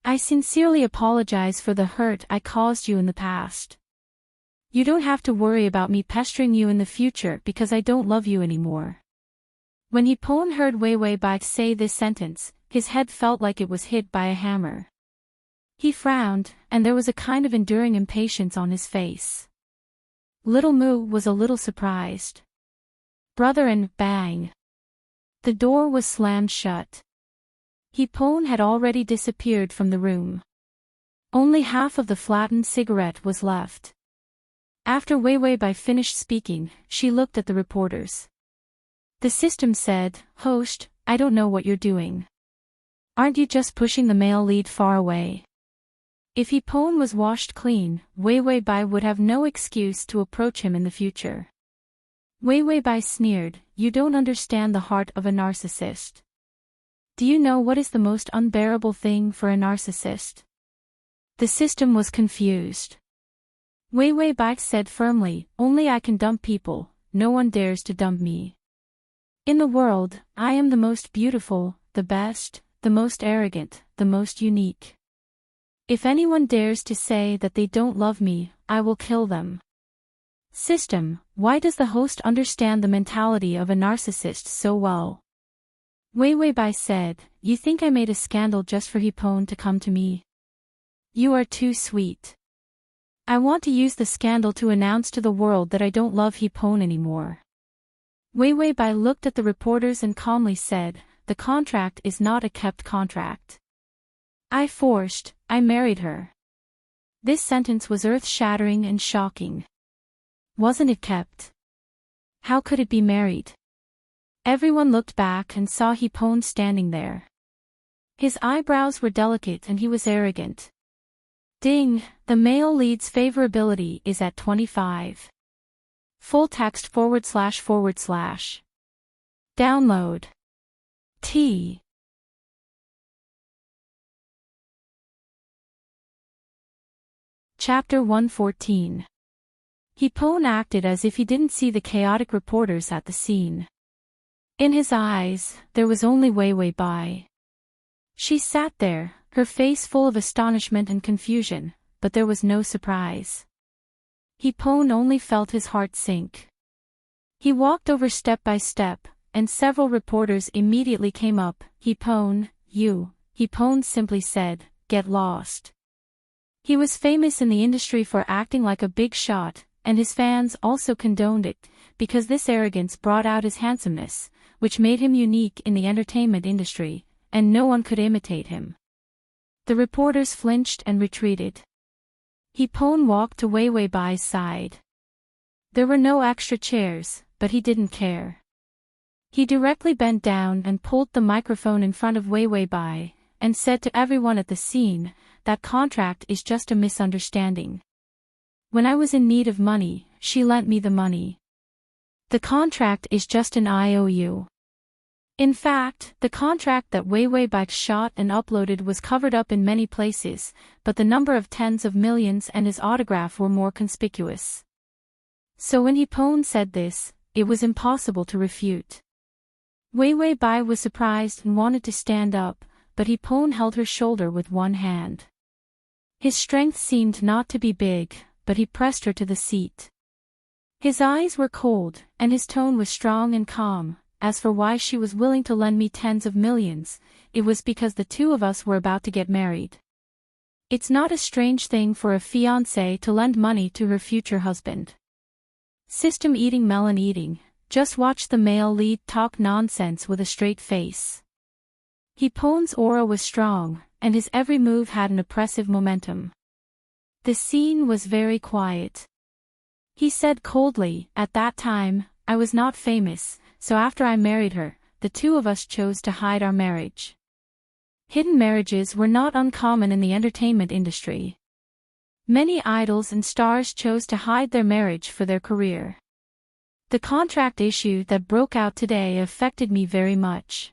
I sincerely apologize for the hurt I caused you in the past. You don't have to worry about me pestering you in the future because I don't love you anymore. When Hipone heard Wei Wei Bai say this sentence, his head felt like it was hit by a hammer. He frowned, and there was a kind of enduring impatience on his face. Little Mu was a little surprised. Brother, and bang. The door was slammed shut. Hipone had already disappeared from the room. Only half of the flattened cigarette was left. After Wei Wei Bai finished speaking, she looked at the reporters. The system said, Host, I don't know what you're doing. Aren't you just pushing the male lead far away? If Hipone was washed clean, Wei Wei Bai would have no excuse to approach him in the future. Wei Wei Bai sneered, You don't understand the heart of a narcissist. Do you know what is the most unbearable thing for a narcissist? The system was confused. Wei Wei Bai said firmly, Only I can dump people, no one dares to dump me. In the world, I am the most beautiful, the best, the most arrogant, the most unique. If anyone dares to say that they don't love me, I will kill them. System, why does the host understand the mentality of a narcissist so well? Wei Wei Bai said, You think I made a scandal just for Hipone to come to me? You are too sweet. I want to use the scandal to announce to the world that I don't love Hipone anymore. Wei Wei Bai looked at the reporters and calmly said, The contract is not a kept contract. I married her. This sentence was earth-shattering and shocking. Wasn't it kept? How could it be married? Everyone looked back and saw Hipone standing there. His eyebrows were delicate and he was arrogant. Ding, the male lead's favorability is at 25. Full text //. Download. T. Chapter 114. Hipone acted as if he didn't see the chaotic reporters at the scene. In his eyes, there was only Wei Wei Bai. She sat there, her face full of astonishment and confusion, but there was no surprise. Hipon only felt his heart sink. He walked over step by step, and several reporters immediately came up. Hipon, you, Hipon simply said, get lost. He was famous in the industry for acting like a big shot, and his fans also condoned it, because this arrogance brought out his handsomeness, which made him unique in the entertainment industry, and no one could imitate him. The reporters flinched and retreated. Hipon walked to Wei Wei Bai's side. There were no extra chairs, but he didn't care. He directly bent down and pulled the microphone in front of Wei Wei Bai, and said to everyone at the scene, that contract is just a misunderstanding. When I was in need of money, she lent me the money. The contract is just an IOU. In fact, the contract that Wei Wei Bai shot and uploaded was covered up in many places, but the number of tens of millions and his autograph were more conspicuous. So when Hipon said this, it was impossible to refute. Wei Wei Bai was surprised and wanted to stand up, but Hipon held her shoulder with one hand. His strength seemed not to be big, but he pressed her to the seat. His eyes were cold, and his tone was strong and calm. As for why she was willing to lend me tens of millions, it was because the two of us were about to get married. It's not a strange thing for a fiancé to lend money to her future husband. System eating melon eating, just watch the male lead talk nonsense with a straight face. Hipon's aura was strong, and his every move had an oppressive momentum. The scene was very quiet. He said coldly, at that time, I was not famous, so after I married her, the two of us chose to hide our marriage. Hidden marriages were not uncommon in the entertainment industry. Many idols and stars chose to hide their marriage for their career. The contract issue that broke out today affected me very much.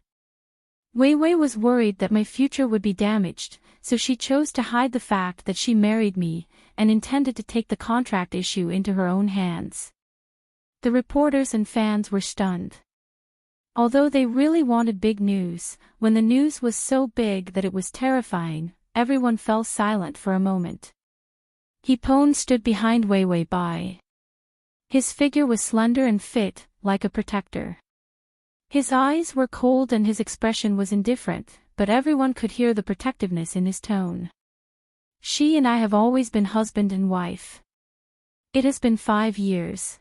Wei Wei was worried that my future would be damaged, so she chose to hide the fact that she married me, and intended to take the contract issue into her own hands. The reporters and fans were stunned. Although they really wanted big news, when the news was so big that it was terrifying, everyone fell silent for a moment. Hipon stood behind Wei Wei Bai. His figure was slender and fit, like a protector. His eyes were cold and his expression was indifferent, but everyone could hear the protectiveness in his tone. She and I have always been husband and wife. It has been 5 years.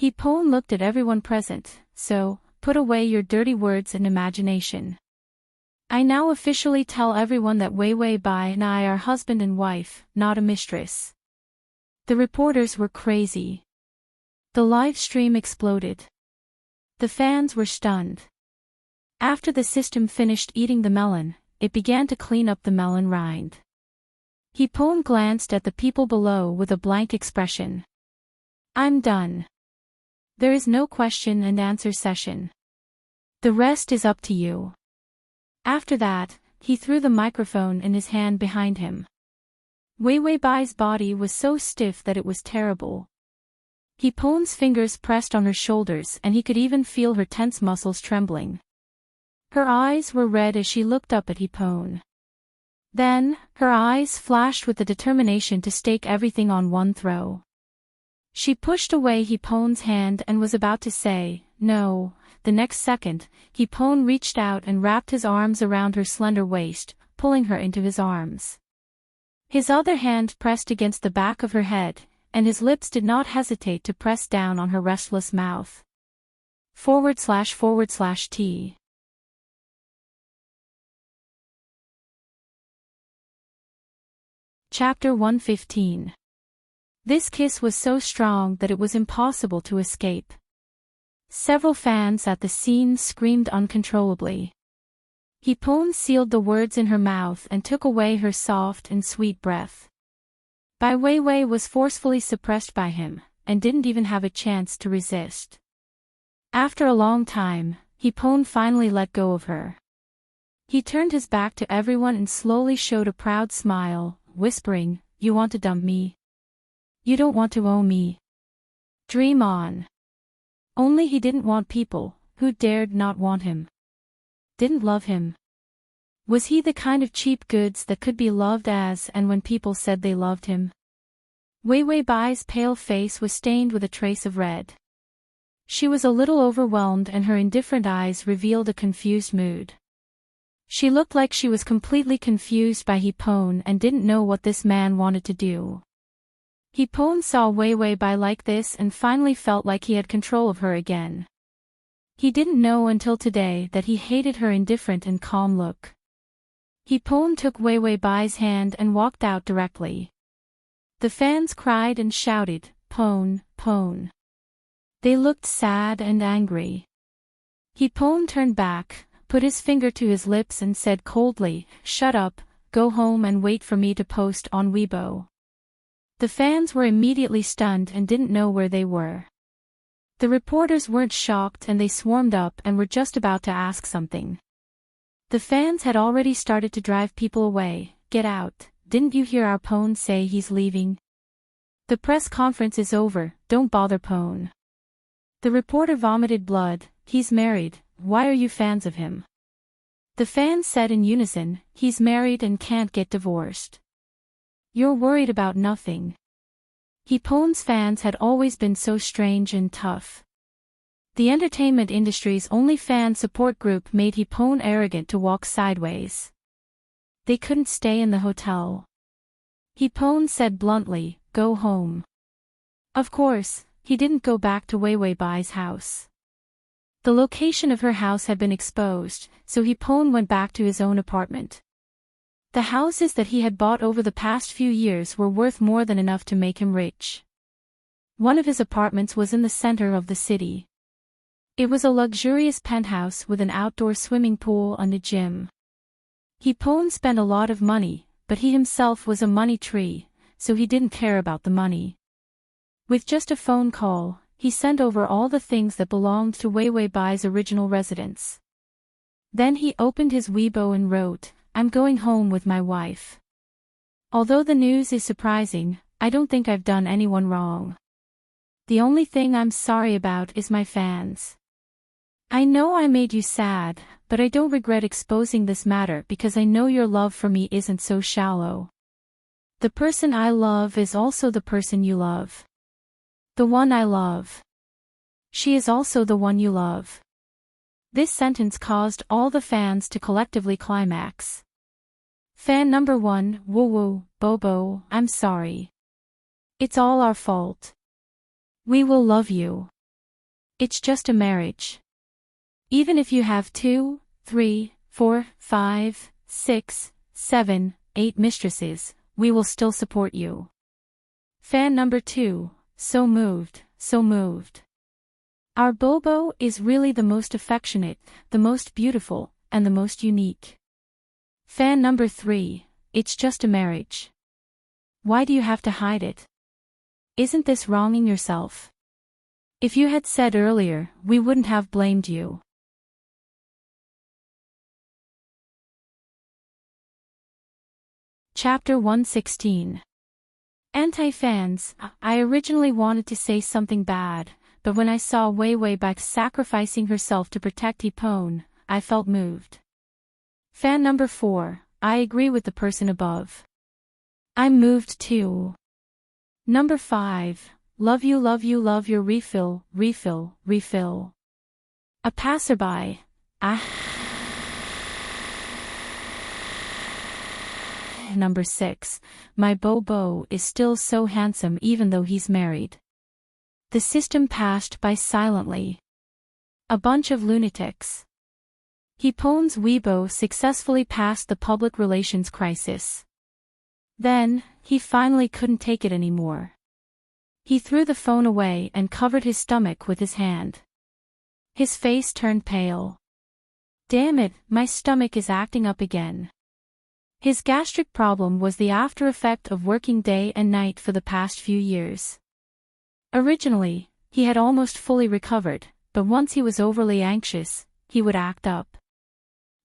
Hipon looked at everyone present, so, put away your dirty words and imagination. I now officially tell everyone that Wei Wei Bai and I are husband and wife, not a mistress. The reporters were crazy. The live stream exploded. The fans were stunned. After the system finished eating the melon, it began to clean up the melon rind. Hipon glanced at the people below with a blank expression. I'm done. There is no question and answer session. The rest is up to you. After that, he threw the microphone in his hand behind him. Wei Wei Bai's body was so stiff that it was terrible. Hipon's fingers pressed on her shoulders and he could even feel her tense muscles trembling. Her eyes were red as she looked up at Hipon. Then, her eyes flashed with the determination to stake everything on one throw. She pushed away Hipon's hand and was about to say, no. The next second, Hipon reached out and wrapped his arms around her slender waist, pulling her into his arms. His other hand pressed against the back of her head, and his lips did not hesitate to press down on her restless mouth. //T. Chapter 115. This kiss was so strong that it was impossible to escape. Several fans at the scene screamed uncontrollably. Hipon sealed the words in her mouth and took away her soft and sweet breath. Bai Wei Wei was forcefully suppressed by him, and didn't even have a chance to resist. After a long time, Hipon finally let go of her. He turned his back to everyone and slowly showed a proud smile, whispering, "You want to dump me? You don't want to owe me. Dream on." Only he didn't want people who dared not want him. Didn't love him. Was he the kind of cheap goods that could be loved as and when people said they loved him? Wei Wei Bai's pale face was stained with a trace of red. She was a little overwhelmed and her indifferent eyes revealed a confused mood. She looked like she was completely confused by Hipone and didn't know what this man wanted to do. Hipone saw Wei Wei Bai like this and finally felt like he had control of her again. He didn't know until today that he hated her indifferent and calm look. Hipone took Wei Wei Bai's hand and walked out directly. The fans cried and shouted, "Pone, Pone." They looked sad and angry. Hipone turned back, put his finger to his lips and said coldly, "Shut up, go home and wait for me to post on Weibo." The fans were immediately stunned and didn't know where they were. The reporters weren't shocked and they swarmed up and were just about to ask something. The fans had already started to drive people away. "Get out, didn't you hear our Pone say he's leaving? The press conference is over, don't bother Pone." The reporter vomited blood. "He's married, why are you fans of him?" The fans said in unison, "He's married and can't get divorced." "You're worried about nothing." Hipone's fans had always been so strange and tough. The entertainment industry's only fan support group made Hipone arrogant to walk sideways. They couldn't stay in the hotel. Hipone said bluntly, "Go home." Of course, he didn't go back to Wei Wei Bai's house. The location of her house had been exposed, so Hipone went back to his own apartment. The houses that he had bought over the past few years were worth more than enough to make him rich. One of his apartments was in the center of the city. It was a luxurious penthouse with an outdoor swimming pool and a gym. Hipone spent a lot of money, but he himself was a money tree, so he didn't care about the money. With just a phone call, he sent over all the things that belonged to Wei Wei Bai's original residence. Then he opened his Weibo and wrote, "I'm going home with my wife. Although the news is surprising, I don't think I've done anyone wrong. The only thing I'm sorry about is my fans. I know I made you sad, but I don't regret exposing this matter because I know your love for me isn't so shallow. The person I love is also the person you love. The one I love. She is also the one you love." This sentence caused all the fans to collectively climax. Fan number 1, "Woo woo, Bobo, I'm sorry. It's all our fault. We will love you. It's just a marriage. Even if you have 2, 3, 4, 5, 6, 7, 8 mistresses, we will still support you." Fan number 2, "So moved, so moved. Our Bobo is really the most affectionate, the most beautiful, and the most unique." Fan number 3, "It's just a marriage. Why do you have to hide it? Isn't this wronging yourself? If you had said earlier, we wouldn't have blamed you." Chapter 116. Anti-fans. I originally wanted to say something bad, but when I saw Wei Wei Bai sacrificing herself to protect Hipone, I felt moved. Fan number 4, "I agree with the person above. I'm moved too." Number 5, "Love you, love you, love your refill, refill, refill." A passerby. Number 6, "My Bobo is still so handsome even though he's married." The system passed by silently. A bunch of lunatics. Hipone's Weibo successfully passed the public relations crisis. Then, he finally couldn't take it anymore. He threw the phone away and covered his stomach with his hand. His face turned pale. "Damn it, my stomach is acting up again." His gastric problem was the after effect of working day and night for the past few years. Originally, he had almost fully recovered, but once he was overly anxious, he would act up.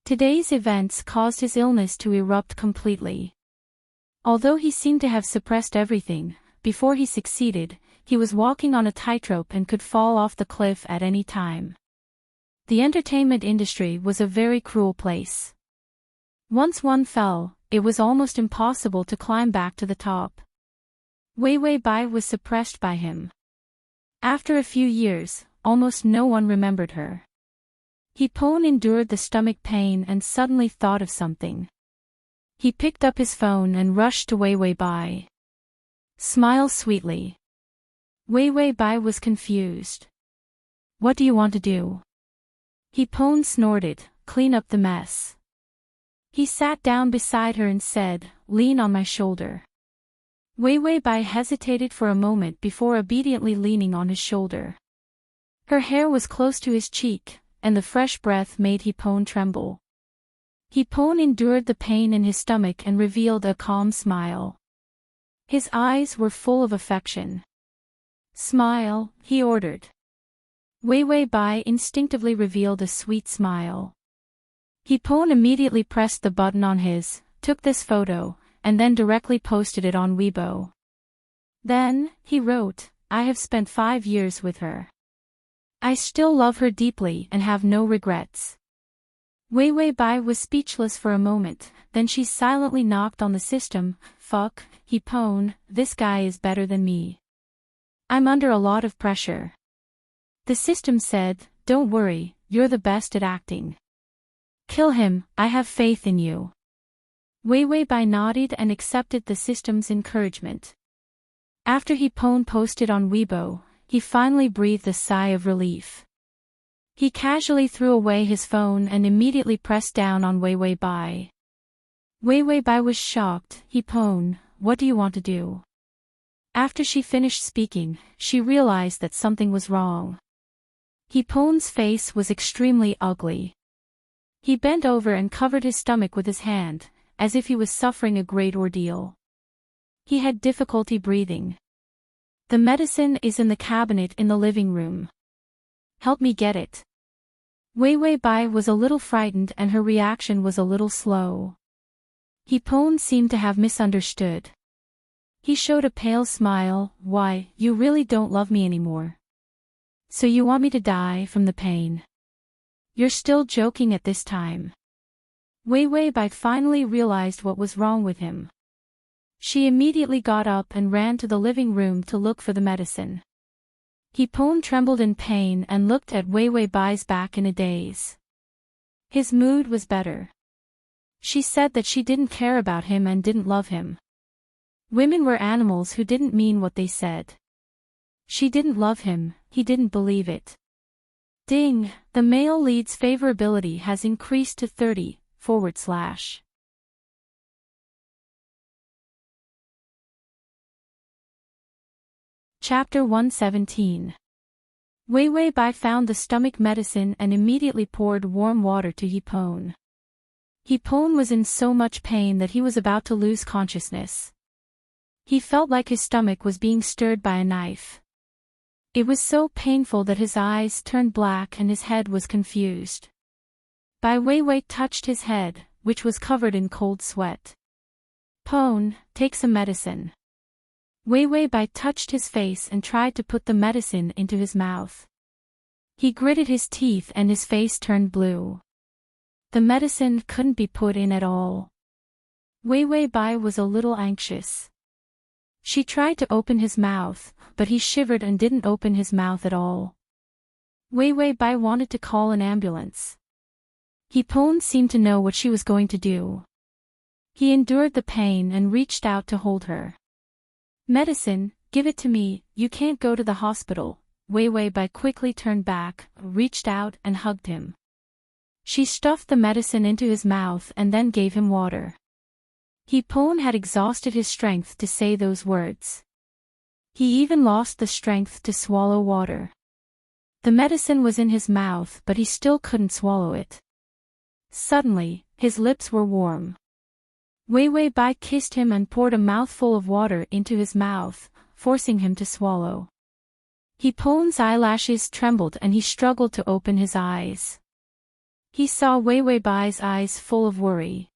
Today's events caused his illness to erupt completely. Although he seemed to have suppressed everything, before he succeeded, he was walking on a tightrope and could fall off the cliff at any time. The entertainment industry was a very cruel place. Once one fell, it was almost impossible to climb back to the top. Wei Wei Bai was suppressed by him. After a few years, almost no one remembered her. Hipon endured the stomach pain and suddenly thought of something. He picked up his phone and rushed to Wei Wei Bai. Smile sweetly. Wei Wei Bai was confused. What do you want to do? Hipon snorted, clean up the mess. He sat down beside her and said, lean on my shoulder. Wei Wei Bai hesitated for a moment before obediently leaning on his shoulder. Her hair was close to his cheek, and the fresh breath made Hipon tremble. Hipon endured the pain in his stomach and revealed a calm smile. His eyes were full of affection. Smile, he ordered. Wei Wei Bai instinctively revealed a sweet smile. Hipon immediately pressed the button on his, took this photo, and then directly posted it on Weibo. Then, he wrote, I have spent 5 years with her. I still love her deeply and have no regrets. Wei Wei Bai was speechless for a moment, then she silently knocked on the system. Fuck, Hipon, this guy is better than me. I'm under a lot of pressure. The system said, don't worry, you're the best at acting. Kill him, I have faith in you. Wei Wei Bai nodded and accepted the system's encouragement. After Hipon posted on Weibo, he finally breathed a sigh of relief. He casually threw away his phone and immediately pressed down on Wei Wei Bai. Wei Wei Bai was shocked. Hipon, what do you want to do? After she finished speaking, she realized that something was wrong. Hipon's face was extremely ugly. He bent over and covered his stomach with his hand, as if he was suffering a great ordeal. He had difficulty breathing. The medicine is in the cabinet in the living room. Help me get it. Wei Wei Bai was a little frightened and her reaction was a little slow. Hipon seemed to have misunderstood. He showed a pale smile. Why, you really don't love me anymore. So you want me to die from the pain? You're still joking at this time. Wei Wei Bai finally realized what was wrong with him. She immediately got up and ran to the living room to look for the medicine. Hipon trembled in pain and looked at Wei Wei Bai's back in a daze. His mood was better. She said that she didn't care about him and didn't love him. Women were animals who didn't mean what they said. She didn't love him, he didn't believe it. Ding, the male lead's favorability has increased to 30. Chapter 117. Wei Wei Bai found the stomach medicine and immediately poured warm water to Hipon. Hipon was in so much pain that he was about to lose consciousness. He felt like his stomach was being stirred by a knife. It was so painful that his eyes turned black and his head was confused. Bai Wei Wei touched his head, which was covered in cold sweat. Pon, take some medicine. Wei Wei Bai touched his face and tried to put the medicine into his mouth. He gritted his teeth and his face turned blue. The medicine couldn't be put in at all. Wei Wei Bai was a little anxious. She tried to open his mouth, but he shivered and didn't open his mouth at all. Wei Wei Bai wanted to call an ambulance. Hipon seemed to know what she was going to do. He endured the pain and reached out to hold her. Medicine, give it to me, you can't go to the hospital. Wei Wei Bai quickly turned back, reached out and hugged him. She stuffed the medicine into his mouth and then gave him water. Hipon had exhausted his strength to say those words. He even lost the strength to swallow water. The medicine was in his mouth but he still couldn't swallow it. Suddenly, his lips were warm. Wei Wei Bai kissed him and poured a mouthful of water into his mouth, forcing him to swallow. Hipon's eyelashes trembled and he struggled to open his eyes. He saw Wei Wei Bai's eyes full of worry.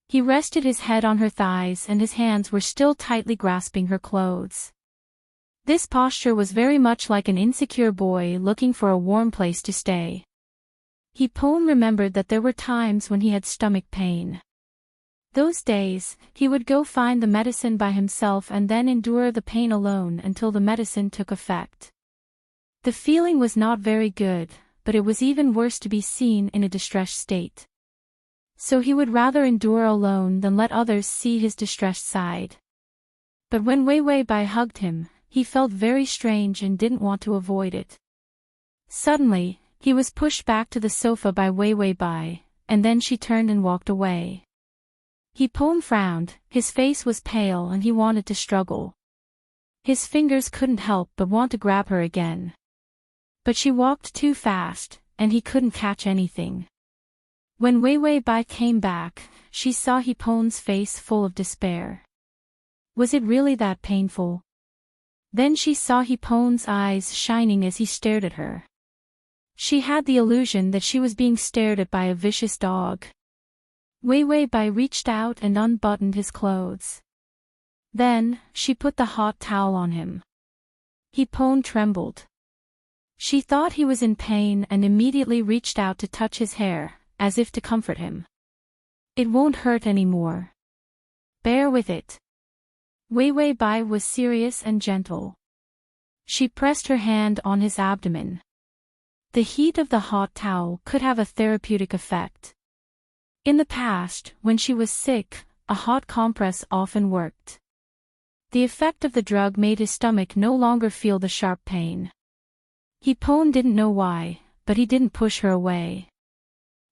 He rested his head on her thighs and his hands were still tightly grasping her clothes. This posture was very much like an insecure boy looking for a warm place to stay. Hipon remembered that there were times when he had stomach pain. Those days, he would go find the medicine by himself and then endure the pain alone until the medicine took effect. The feeling was not very good, but it was even worse to be seen in a distressed state. So he would rather endure alone than let others see his distressed side. But when Wei Wei Bai hugged him, he felt very strange and didn't want to avoid it. Suddenly, he was pushed back to the sofa by Wei Wei Bai, and then she turned and walked away. He frowned, his face was pale and he wanted to struggle. His fingers couldn't help but want to grab her again. But she walked too fast, and he couldn't catch anything. When Wei Wei Bai came back, she saw Hepon's face full of despair. Was it really that painful? Then she saw Hepon's eyes shining as he stared at her. She had the illusion that she was being stared at by a vicious dog. Wei Wei Bai reached out and unbuttoned his clothes. Then, she put the hot towel on him. Hepon trembled. She thought he was in pain and immediately reached out to touch his hair, as if to comfort him. It won't hurt anymore. Bear with it. Wei Wei Bai was serious and gentle. She pressed her hand on his abdomen. The heat of the hot towel could have a therapeutic effect. In the past, when she was sick, a hot compress often worked. The effect of the drug made his stomach no longer feel the sharp pain. Hepon didn't know why, but he didn't push her away.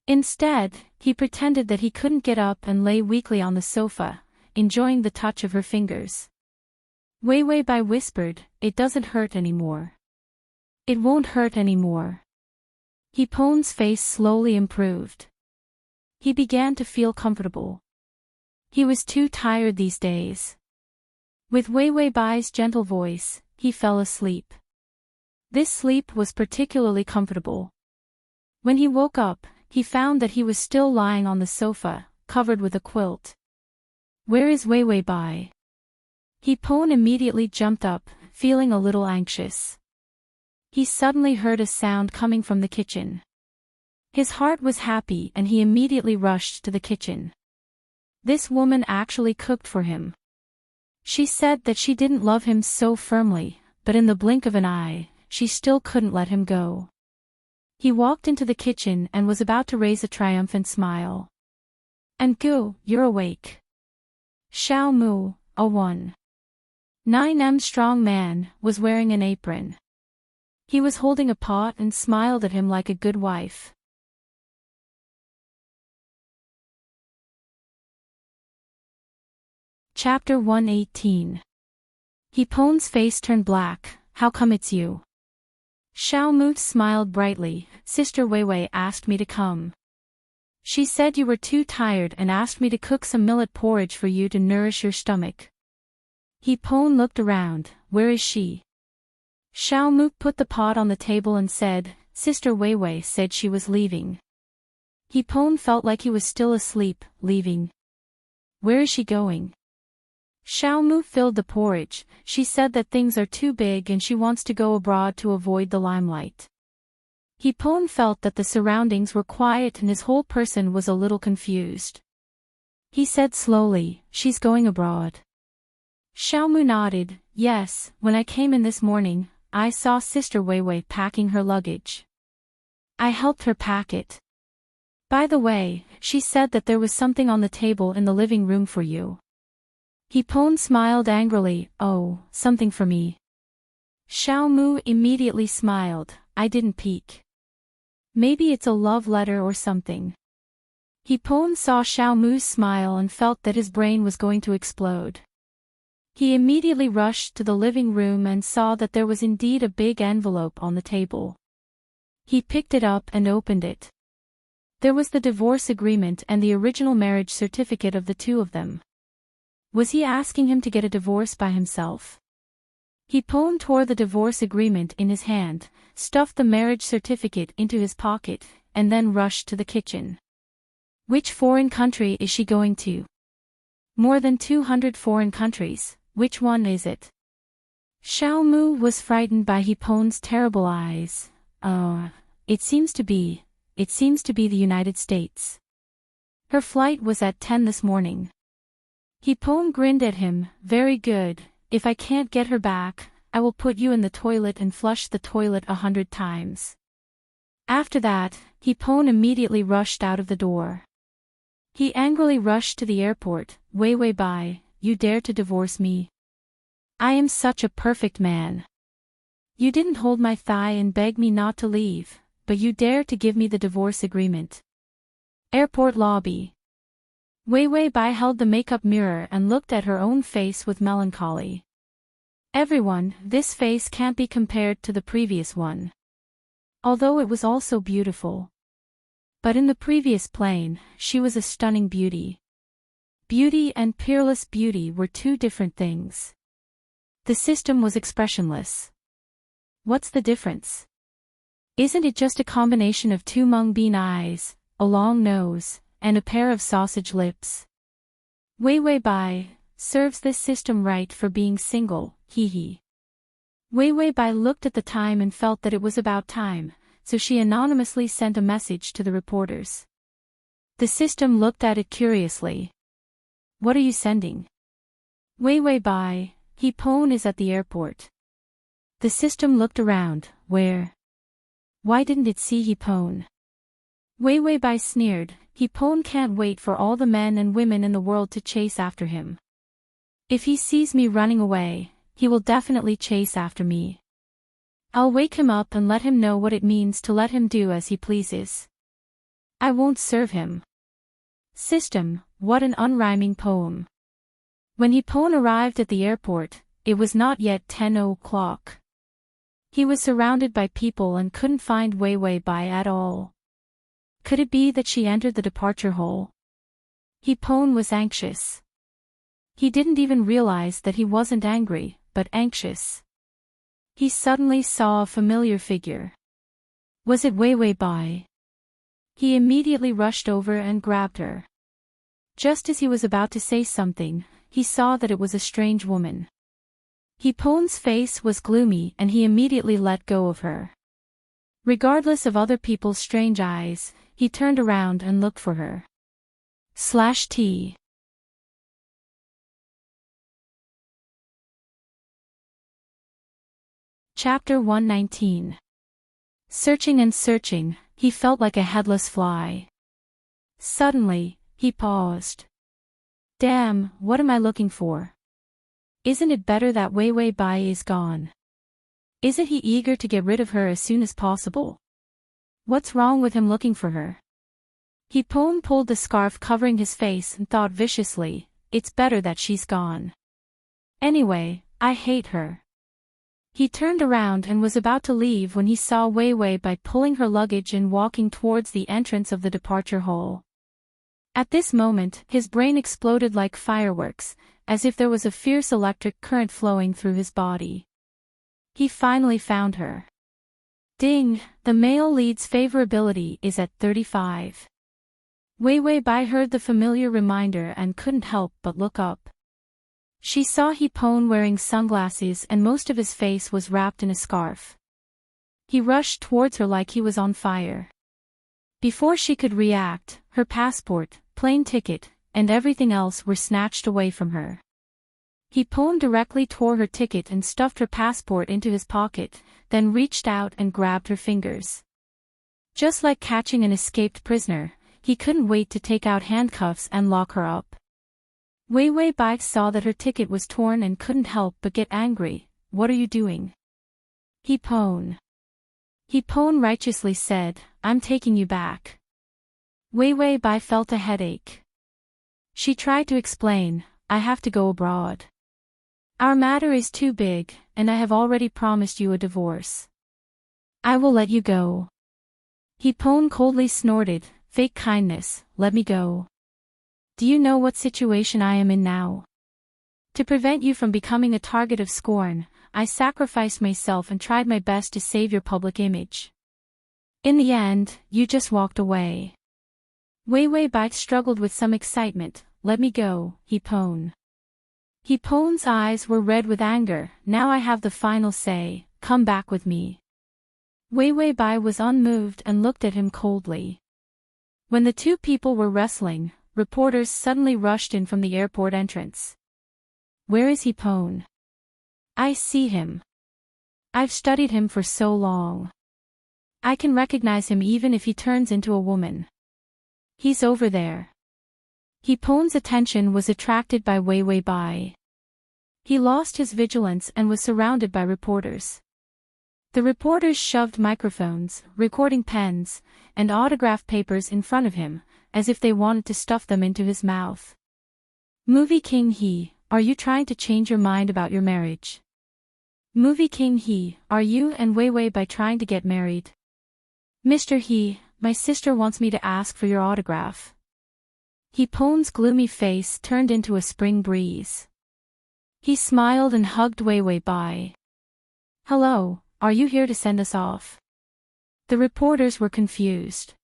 Instead, he pretended that he couldn't get up and lay weakly on the sofa, enjoying the touch of her fingers. Wei Wei Bai whispered, "It doesn't hurt anymore. It won't hurt anymore." Hepon's face slowly improved. He began to feel comfortable. He was too tired these days. With Wei Wei Bai's gentle voice, he fell asleep. This sleep was particularly comfortable. When he woke up, he found that he was still lying on the sofa, covered with a quilt. "Where is Wei Wei Bai?" Hepon immediately jumped up, feeling a little anxious. He suddenly heard a sound coming from the kitchen. His heart was happy and he immediately rushed to the kitchen. This woman actually cooked for him. She said that she didn't love him so firmly, but in the blink of an eye, she still couldn't let him go. He walked into the kitchen and was about to raise a triumphant smile. "And Gu, you're awake." Xiao Mu, a 1.9m strong man, was wearing an apron. He was holding a pot and smiled at him like a good wife. Chapter 118. Hepon's face turned black. "How come it's you?" Xiao Mu smiled brightly. "Sister Wei Wei asked me to come. She said you were too tired and asked me to cook some millet porridge for you to nourish your stomach." Hepon looked around. "Where is she?" Xiao Mu put the pot on the table and said, "Sister Wei Wei said she was leaving." Hepon felt like he was still asleep. "Leaving? Where is she going?" Xiao Mu filled the porridge. "She said that things are too big and she wants to go abroad to avoid the limelight." Hepon felt that the surroundings were quiet and his whole person was a little confused. He said slowly, "She's going abroad." Xiao Mu nodded. "Yes, when I came in this morning, I saw Sister Wei Wei packing her luggage. I helped her pack it. By the way, she said that there was something on the table in the living room for you." Hepon smiled angrily. "Oh, something for me." Xiao Mu immediately smiled. "I didn't peek. Maybe it's a love letter or something." Hepon saw Xiao Mu's smile and felt that his brain was going to explode. He immediately rushed to the living room and saw that there was indeed a big envelope on the table. He picked it up and opened it. There was the divorce agreement and the original marriage certificate of the two of them. Was he asking him to get a divorce by himself? Hepon tore the divorce agreement in his hand, stuffed the marriage certificate into his pocket, and then rushed to the kitchen. "Which foreign country is she going to?" "More than 200 foreign countries, which one is it?" Xiao Mu was frightened by Hepon's terrible eyes. It seems to be the United States." Her flight was at 10 this morning. Hipone grinned at him. Very good, if I can't get her back, I will put you in the toilet and flush the toilet 100 times. After that, Hipone immediately rushed out of the door. He angrily rushed to the airport. Wei Bai, you dare to divorce me? I am such a perfect man. You didn't hold my thigh and beg me not to leave, but you dare to give me the divorce agreement. Airport lobby. Wei Bai held the makeup mirror and looked at her own face with melancholy. Everyone, this face can't be compared to the previous one. Although it was also beautiful. But in the previous plane, she was a stunning beauty. Beauty and peerless beauty were two different things. The system was expressionless. What's the difference? Isn't it just a combination of two mung bean eyes, a long nose, and a pair of sausage lips? Wei Bai serves this system right for being single, hee. Wei Bai looked at the time and felt that it was about time, so she anonymously sent a message to the reporters. The system looked at it curiously. What are you sending? Wei Bai, Hipone is at the airport. The system looked around. Where? Why didn't it see Hipone? Wei Bai sneered. Hipone can't wait for all the men and women in the world to chase after him. If he sees me running away, he will definitely chase after me. I'll wake him up and let him know what it means to let him do as he pleases. I won't serve him. System, what an unrhyming poem. When Hipone arrived at the airport, it was not yet 10 o'clock. He was surrounded by people and couldn't find Wei Bai at all. Could it be that she entered the departure hall? Hipone was anxious. He didn't even realize that he wasn't angry, but anxious. He suddenly saw a familiar figure. Was it Wei Bai? He immediately rushed over and grabbed her. Just as he was about to say something, he saw that it was a strange woman. Hipone's face was gloomy and he immediately let go of her. Regardless of other people's strange eyes, he turned around and looked for her. /T. Chapter 119. Searching and searching, he felt like a headless fly. Suddenly, he paused. Damn, what am I looking for? Isn't it better that Wei Bai is gone? Isn't he eager to get rid of her as soon as possible? What's wrong with him looking for her? Hipone pulled the scarf covering his face and thought viciously, it's better that she's gone. Anyway, I hate her. He turned around and was about to leave when he saw Wei Bai pulling her luggage and walking towards the entrance of the departure hall. At this moment, his brain exploded like fireworks, as if there was a fierce electric current flowing through his body. He finally found her. Ding, the male lead's favorability is at 35. Wei Bai heard the familiar reminder and couldn't help but look up. She saw Hipone wearing sunglasses and most of his face was wrapped in a scarf. He rushed towards her like he was on fire. Before she could react, her passport, plane ticket, and everything else were snatched away from her. Hipone directly tore her ticket and stuffed her passport into his pocket, then reached out and grabbed her fingers. Just like catching an escaped prisoner, he couldn't wait to take out handcuffs and lock her up. Wei Bai saw that her ticket was torn and couldn't help but get angry. What are you doing? Hipone. Hipone righteously said, I'm taking you back. Wei Bai felt a headache. She tried to explain, I have to go abroad. Our matter is too big, and I have already promised you a divorce. I will let you go. Hipone coldly snorted, fake kindness, let me go. Do you know what situation I am in now? To prevent you from becoming a target of scorn, I sacrificed myself and tried my best to save your public image. In the end, you just walked away. Wei Bai struggled with some excitement. Let me go, Hipone. Hipone's eyes were red with anger. Now I have the final say, come back with me. Wei Bai was unmoved and looked at him coldly. When the two people were wrestling, reporters suddenly rushed in from the airport entrance. Where is Hipone? I see him. I've studied him for so long. I can recognize him even if he turns into a woman. He's over there. Hipone's attention was attracted by Wei Wei Bai. He lost his vigilance and was surrounded by reporters. The reporters shoved microphones, recording pens, and autograph papers in front of him, as if they wanted to stuff them into his mouth. Movie King He, are you trying to change your mind about your marriage? Movie King He, are you and Wei Wei Bai trying to get married? Mr. He, my sister wants me to ask for your autograph. Hipone's gloomy face turned into a spring breeze. He smiled and hugged Wei Wei Bai. Hello, are you here to send us off? The reporters were confused.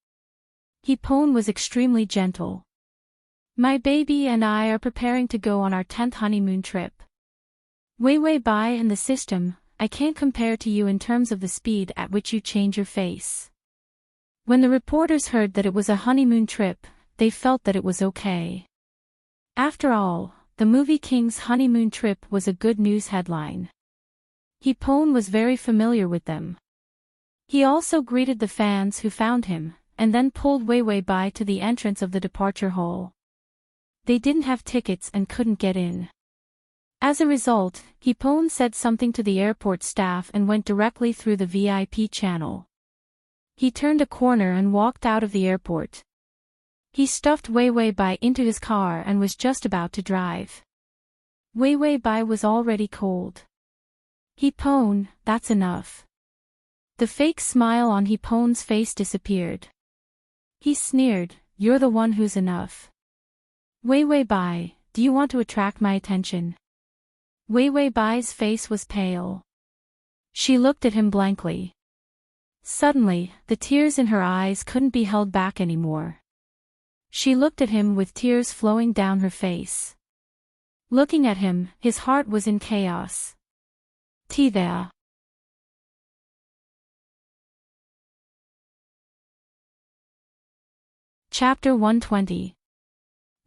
Hipone was extremely gentle. My baby and I are preparing to go on our 10th honeymoon trip. Wei Wei Bai and the system, I can't compare to you in terms of the speed at which you change your face. When the reporters heard that it was a honeymoon trip, they felt that it was okay. After all, the movie King's honeymoon trip was a good news headline. Hipone was very familiar with them. He also greeted the fans who found him, and then pulled Wei Wei Bai to the entrance of the departure hall. They didn't have tickets and couldn't get in. As a result, Hipone said something to the airport staff and went directly through the VIP channel. He turned a corner and walked out of the airport. He stuffed Wei Wei Bai into his car and was just about to drive. Wei Wei Bai was already cold. Hipone, that's enough. The fake smile on Hipone's face disappeared. He sneered, you're the one who's enough. Wei Wei Bai, do you want to attract my attention? Wei Wei Bai's face was pale. She looked at him blankly. Suddenly, the tears in her eyes couldn't be held back anymore. She looked at him with tears flowing down her face. Looking at him, his heart was in chaos. There. Chapter 120.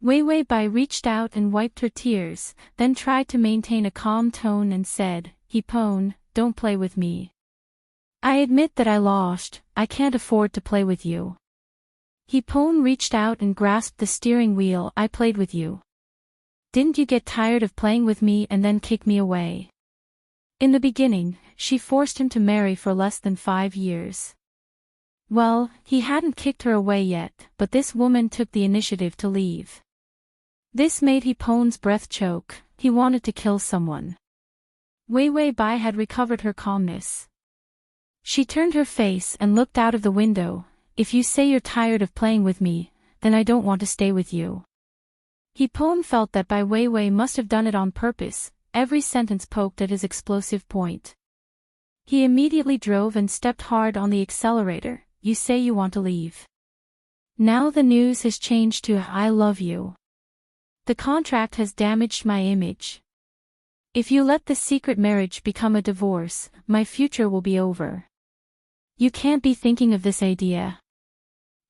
Wei Wei Bai reached out and wiped her tears, then tried to maintain a calm tone and said, Hipone, don't play with me. I admit that I lost, I can't afford to play with you. Hipone reached out and grasped the steering wheel. I played with you. Didn't you get tired of playing with me and then kick me away? In the beginning, she forced him to marry for less than 5 years. Well, he hadn't kicked her away yet, but this woman took the initiative to leave. This made Hipone's breath choke. He wanted to kill someone. Wei Wei Bai had recovered her calmness. She turned her face and looked out of the window. If you say you're tired of playing with me, then I don't want to stay with you. Hipone felt that Bai Wei Wei must have done it on purpose. Every sentence poked at his explosive point. He immediately drove and stepped hard on the accelerator. You say you want to leave. Now the news has changed to I love you. The contract has damaged my image. If you let the secret marriage become a divorce, my future will be over. You can't be thinking of this idea.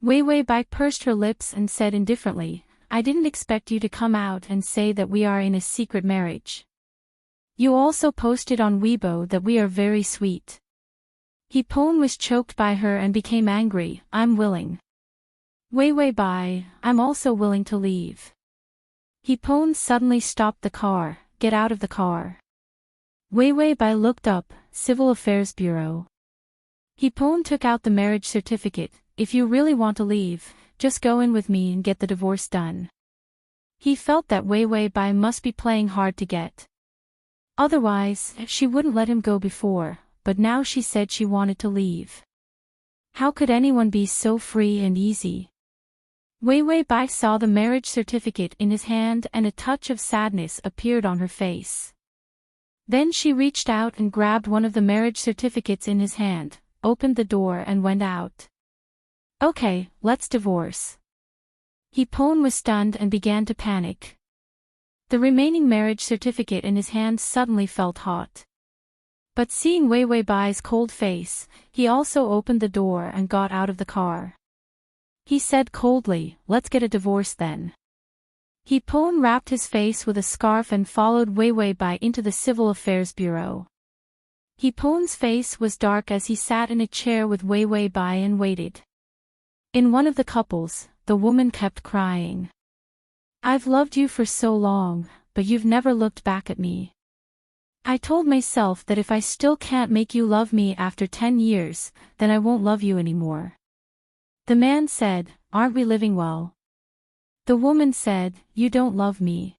Wei Wei Bai pursed her lips and said indifferently, I didn't expect you to come out and say that we are in a secret marriage. You also posted on Weibo that we are very sweet. Hipone was choked by her and became angry. I'm willing. Wei Wei Bai, I'm also willing to leave. Hipone suddenly stopped the car. Get out of the car. Wei Wei Bai looked up. Civil Affairs Bureau. Hipone took out the marriage certificate. If you really want to leave, just go in with me and get the divorce done. He felt that Wei Wei Bai must be playing hard to get. Otherwise, she wouldn't let him go before, but now she said she wanted to leave. How could anyone be so free and easy? Wei Wei Bai saw the marriage certificate in his hand and a touch of sadness appeared on her face. Then she reached out and grabbed one of the marriage certificates in his hand, opened the door and went out. Okay, let's divorce. Hipone was stunned and began to panic. The remaining marriage certificate in his hand suddenly felt hot. But seeing Wei Wei Bai's cold face, he also opened the door and got out of the car. He said coldly, let's get a divorce then. Heapon wrapped his face with a scarf and followed Wei Wei Bai into the Civil Affairs Bureau. Heapon's face was dark as he sat in a chair with Wei Wei Bai and waited. In one of the couples, the woman kept crying. I've loved you for so long, but you've never looked back at me. I told myself that if I still can't make you love me after 10 years, then I won't love you anymore. The man said, aren't we living well? The woman said, you don't love me.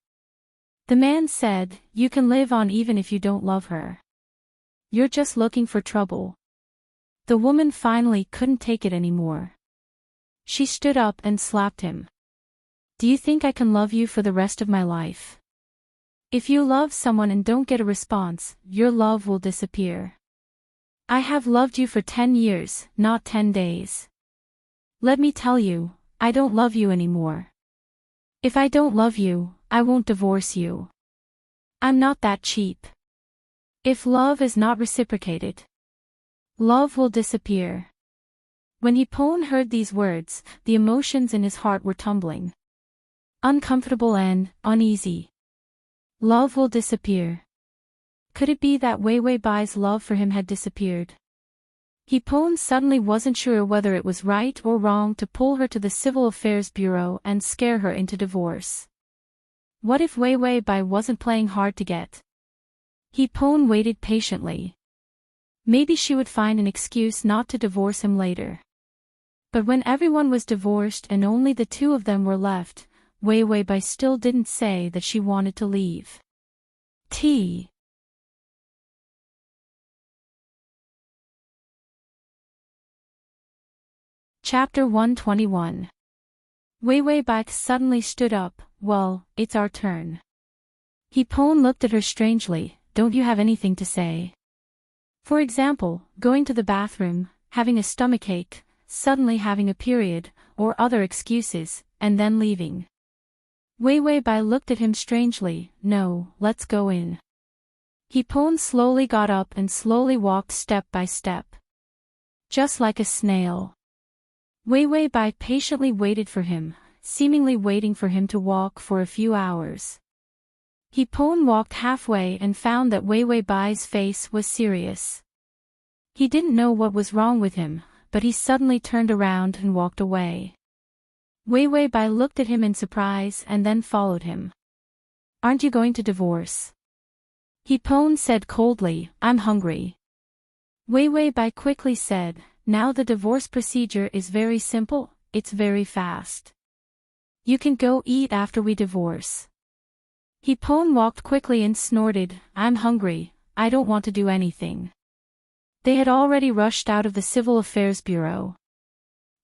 The man said, you can live on even if you don't love her. You're just looking for trouble. The woman finally couldn't take it anymore. She stood up and slapped him. Do you think I can love you for the rest of my life? If you love someone and don't get a response, your love will disappear. I have loved you for 10 years, not 10 days. Let me tell you, I don't love you anymore. If I don't love you, I won't divorce you. I'm not that cheap. If love is not reciprocated, love will disappear. When Heapon heard these words, the emotions in his heart were tumbling. Uncomfortable and uneasy. Love will disappear. Could it be that Wei Wei Bai's love for him had disappeared? Heapon suddenly wasn't sure whether it was right or wrong to pull her to the Civil Affairs Bureau and scare her into divorce. What if Wei Wei Bai wasn't playing hard to get? Heapon waited patiently. Maybe she would find an excuse not to divorce him later. But when everyone was divorced and only the two of them were left, Wei Wei Bai still didn't say that she wanted to leave. T. Chapter 121. Wei Wei Bai suddenly stood up. Well, it's our turn. Heapon looked at her strangely. Don't you have anything to say? For example, going to the bathroom, having a stomachache, suddenly having a period, or other excuses, and then leaving. Wei Wei Bai looked at him strangely. No, let's go in. Heapon slowly got up and slowly walked step by step. Just like a snail. Wei Wei Bai patiently waited for him, seemingly waiting for him to walk for a few hours. Heapon walked halfway and found that Wei Wei Bai's face was serious. He didn't know what was wrong with him, but he suddenly turned around and walked away. Wei Wei Bai looked at him in surprise and then followed him. Aren't you going to divorce? Heapon said coldly, I'm hungry. Wei Wei Bai quickly said, now the divorce procedure is very simple, it's very fast. You can go eat after we divorce. Heapon walked quickly and snorted, I'm hungry, I don't want to do anything. They had already rushed out of the Civil Affairs Bureau.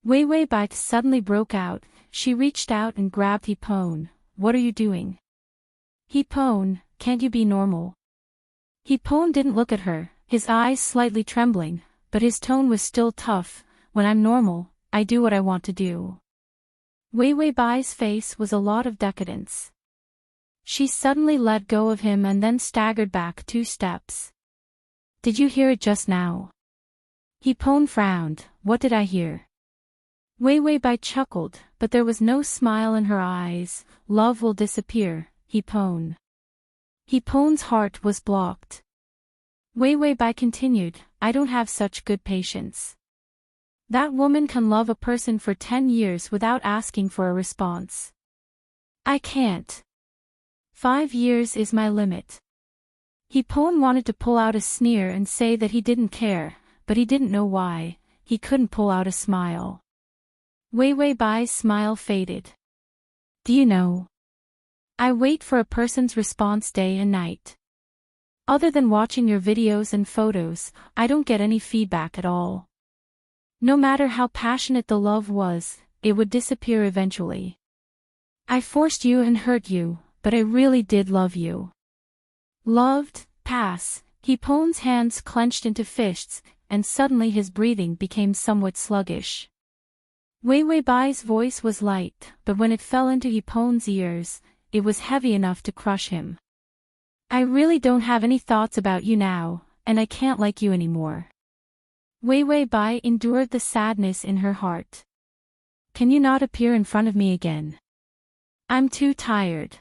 Wei Wei Bai suddenly broke out. She reached out and grabbed Heapon. What are you doing? Heapon, can't you be normal? Heapon didn't look at her, his eyes slightly trembling, but his tone was still tough. When I'm normal, I do what I want to do. Wei Wei Bai's face was a lot of decadence. She suddenly let go of him and then staggered back 2 steps. Did you hear it just now? Heapon frowned. What did I hear? Wei Wei Bai chuckled, but there was no smile in her eyes. Love will disappear, Heapon. Heapon's heart was blocked. Wei Wei Bai continued, I don't have such good patience. That woman can love a person for 10 years without asking for a response. I can't. 5 years is my limit. Heapon wanted to pull out a sneer and say that he didn't care, but he didn't know why. He couldn't pull out a smile. Wei Wei Bai's smile faded. Do you know? I wait for a person's response day and night. Other than watching your videos and photos, I don't get any feedback at all. No matter how passionate the love was, it would disappear eventually. I forced you and hurt you, but I really did love you. Loved, pass. Heapon's hands clenched into fists, and suddenly his breathing became somewhat sluggish. Wei Wei Bai's voice was light, but when it fell into Heapon's ears, it was heavy enough to crush him. I really don't have any thoughts about you now, and I can't like you anymore. Wei Wei Bai endured the sadness in her heart. can you not appear in front of me again? I'm too tired.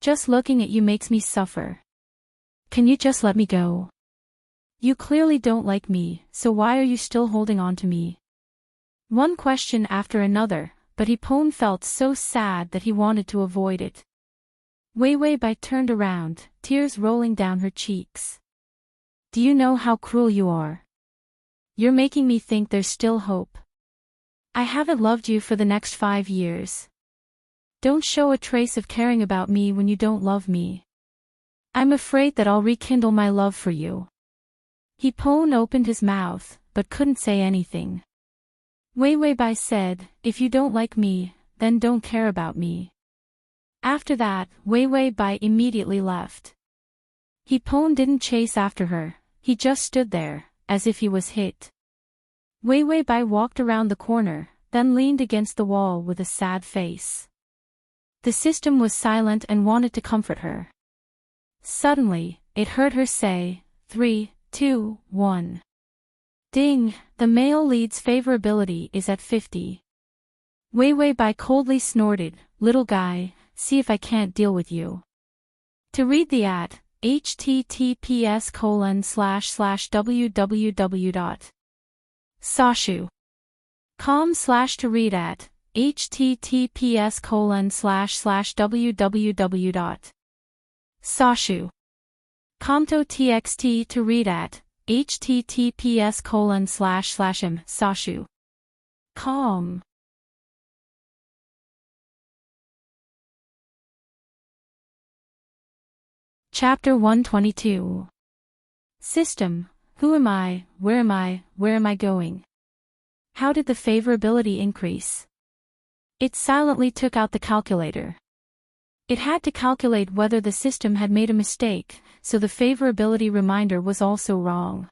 Just looking at you makes me suffer. Can you just let me go? You clearly don't like me, so why are you still holding on to me? One question after another, but Hippon felt so sad that he wanted to avoid it. Wei Wei Bai turned around, tears rolling down her cheeks. Do you know how cruel you are? You're making me think there's still hope. I haven't loved you for the next 5 years. Don't show a trace of caring about me when you don't love me. I'm afraid that I'll rekindle my love for you. Hippon opened his mouth, but couldn't say anything. Wei Wei Bai said, if you don't like me, then don't care about me. After that, Wei Wei Bai immediately left. Hippon didn't chase after her, he just stood there, as if he was hit. Wei Wei Bai walked around the corner, then leaned against the wall with a sad face. The system was silent and wanted to comfort her. Suddenly, it heard her say, 3, 2, 1. Ding, the male lead's favorability is at 50. Wei Wei Bai coldly snorted, little guy, see if I can't deal with you. To read the ad, https://www.sashu.com/ to read at https://www.sashu.com txt to read at https://m/sashu.com. Chapter 122. System, who am I, where am I going? How did the favorability increase? It silently took out the calculator. It had to calculate whether the system had made a mistake, so the favorability reminder was also wrong.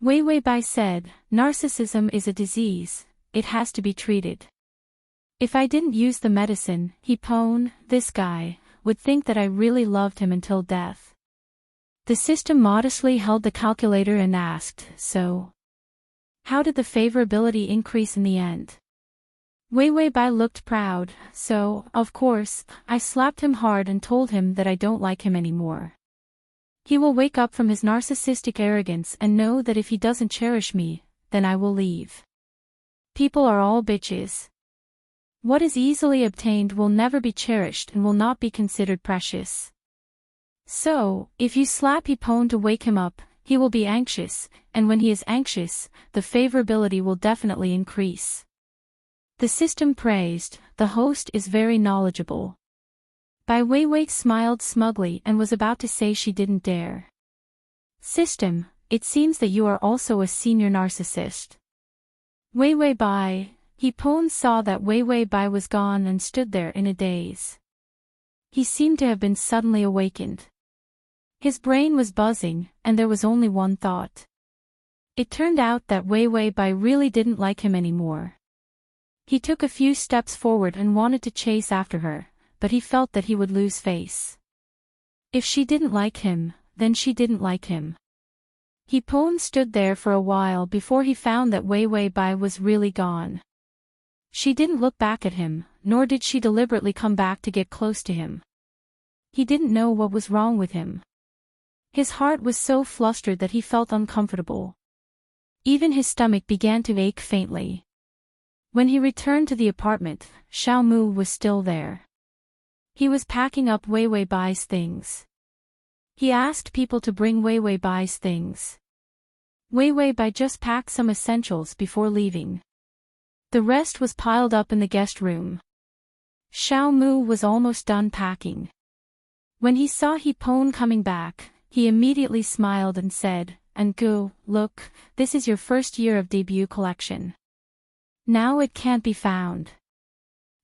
Wei Wei Bai said, narcissism is a disease, it has to be treated. If I didn't use the medicine, Hippon, this guy, would think that I really loved him until death. The system modestly held the calculator and asked, so? How did the favorability increase in the end? Wei Wei Bai looked proud, so, of course, I slapped him hard and told him that I don't like him anymore. He will wake up from his narcissistic arrogance and know that if he doesn't cherish me, then I will leave. People are all bitches. What is easily obtained will never be cherished and will not be considered precious. So, if you slap Hippon to wake him up, he will be anxious, and when he is anxious, the favorability will definitely increase. The system praised, the host is very knowledgeable. Bai Weiwei smiled smugly and was about to say she didn't dare. System, it seems that you are also a senior narcissist. Wei Wei Bai, Hippon saw that Wei Wei Bai was gone and stood there in a daze. He seemed to have been suddenly awakened. His brain was buzzing, and there was only one thought. It turned out that Wei Wei Bai really didn't like him anymore. He took a few steps forward and wanted to chase after her, but he felt that he would lose face. If she didn't like him, then she didn't like him. Hippon stood there for a while before he found that Wei Wei Bai was really gone. She didn't look back at him, nor did she deliberately come back to get close to him. He didn't know what was wrong with him. His heart was so flustered that he felt uncomfortable. Even his stomach began to ache faintly. When he returned to the apartment, Xiao Mu was still there. He was packing up Wei Wei Bai's things. He asked people to bring Wei Wei Bai's things. Wei Wei Bai just packed some essentials before leaving. The rest was piled up in the guest room. Xiao Mu was almost done packing. When he saw Hippon coming back, he immediately smiled and said, "Angu, look, this is your first year of debut collection. Now it can't be found."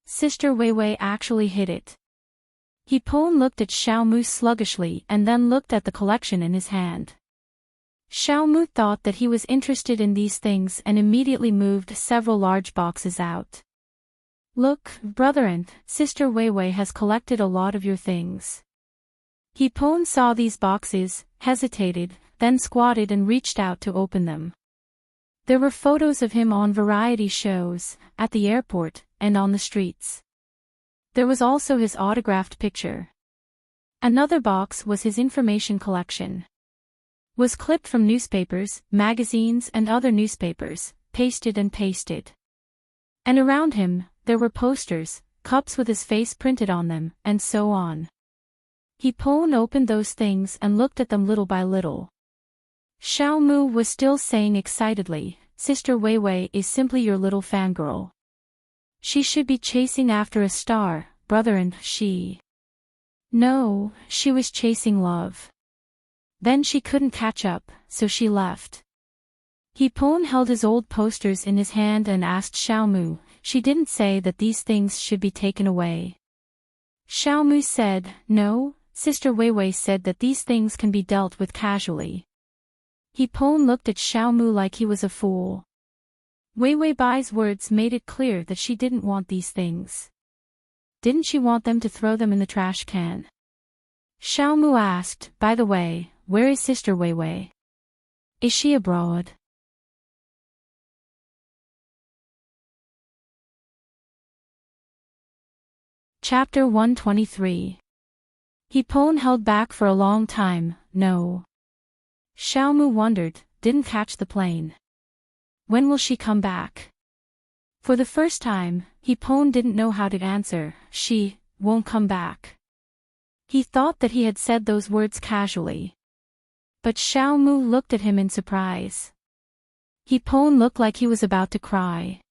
Sister Wei Wei actually hid it. Hippon looked at Xiao Mu sluggishly and then looked at the collection in his hand. Xiao Mu thought that he was interested in these things and immediately moved several large boxes out. "Look, brother and Sister Wei Wei has collected a lot of your things." Hippon saw these boxes, hesitated, then squatted and reached out to open them. There were photos of him on variety shows, at the airport, and on the streets. There was also his autographed picture. Another box was his information collection. Was clipped from newspapers, magazines and other newspapers, pasted and pasted. And around him, there were posters, cups with his face printed on them, and so on. Hipon opened those things and looked at them little by little. Xiao Mu was still saying excitedly, Sister Wei Wei is simply your little fangirl. She should be chasing after a star, brother, and she. No, she was chasing love. Then she couldn't catch up, so she left. Hipon held his old posters in his hand and asked Xiao Mu, she didn't say that these things should be taken away. Xiao Mu said, no, Sister Wei Wei said that these things can be dealt with casually. Hipon looked at Xiao Mu like he was a fool. Wei Wei Bai's words made it clear that she didn't want these things. Didn't she want them to throw them in the trash can? Xiao Mu asked, by the way, where is Sister Wei Wei? Is she abroad? Chapter 123. Hipon held back for a long time, no. Xiao Mu wondered, didn't catch the plane. When will she come back? For the first time, Hipon didn't know how to answer, she won't come back. He thought that he had said those words casually. But Xiao Mu looked at him in surprise. Hipon looked like he was about to cry.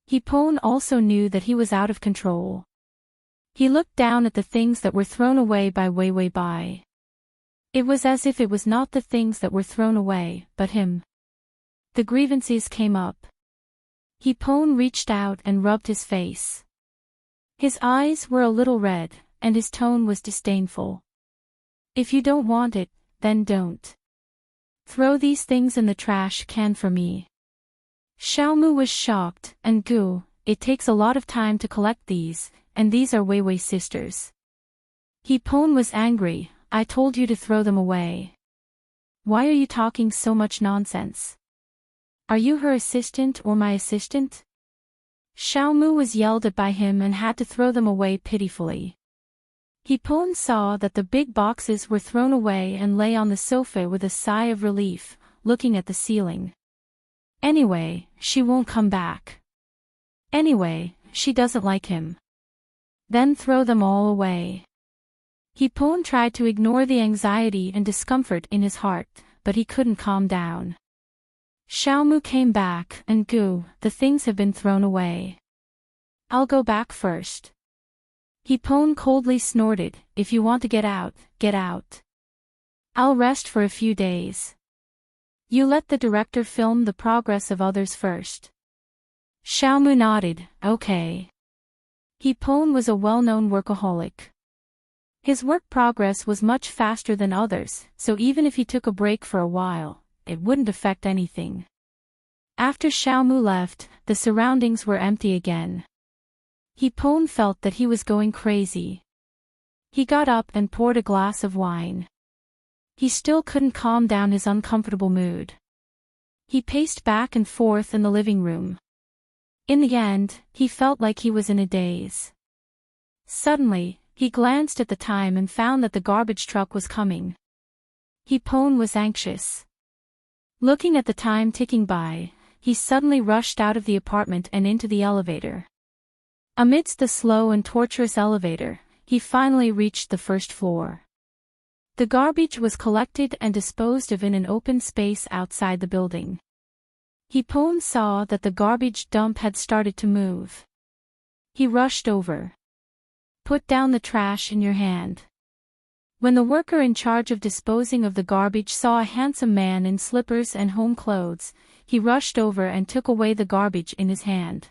Hipon also knew that he was out of control. He looked down at the things that were thrown away by Wei Wei Bai. It was as if it was not the things that were thrown away, but him. The grievances came up. Hipon reached out and rubbed his face. His eyes were a little red, and his tone was disdainful. If you don't want it, then don't. Throw these things in the trash can for me. Xiao Mu was shocked, and Gu, it takes a lot of time to collect these, and these are Wei Wei sisters. Hipon was angry, I told you to throw them away. Why are you talking so much nonsense? Are you her assistant or my assistant? Xiao Mu was yelled at by him and had to throw them away pitifully. Hipon saw that the big boxes were thrown away and lay on the sofa with a sigh of relief, looking at the ceiling. Anyway, she won't come back. Anyway, she doesn't like him. Then throw them all away. Hipon tried to ignore the anxiety and discomfort in his heart, but he couldn't calm down. Xiao Mu came back, and Gu, the things have been thrown away. I'll go back first. Hipon coldly snorted, if you want to get out, get out. I'll rest for a few days. You let the director film the progress of others first. Xiao Mu nodded, okay. Hipon was a well-known workaholic. His work progress was much faster than others, so even if he took a break for a while, it wouldn't affect anything. After Xiao Mu left, the surroundings were empty again. Hipon felt that he was going crazy. He got up and poured a glass of wine. He still couldn't calm down his uncomfortable mood. He paced back and forth in the living room. In the end, he felt like he was in a daze. Suddenly, he glanced at the time and found that the garbage truck was coming. Hipon was anxious. Looking at the time ticking by, he suddenly rushed out of the apartment and into the elevator. Amidst the slow and torturous elevator, he finally reached the first floor. The garbage was collected and disposed of in an open space outside the building. Hipon saw that the garbage dump had started to move. He rushed over. Put down the trash in your hand. When the worker in charge of disposing of the garbage saw a handsome man in slippers and home clothes, he rushed over and took away the garbage in his hand.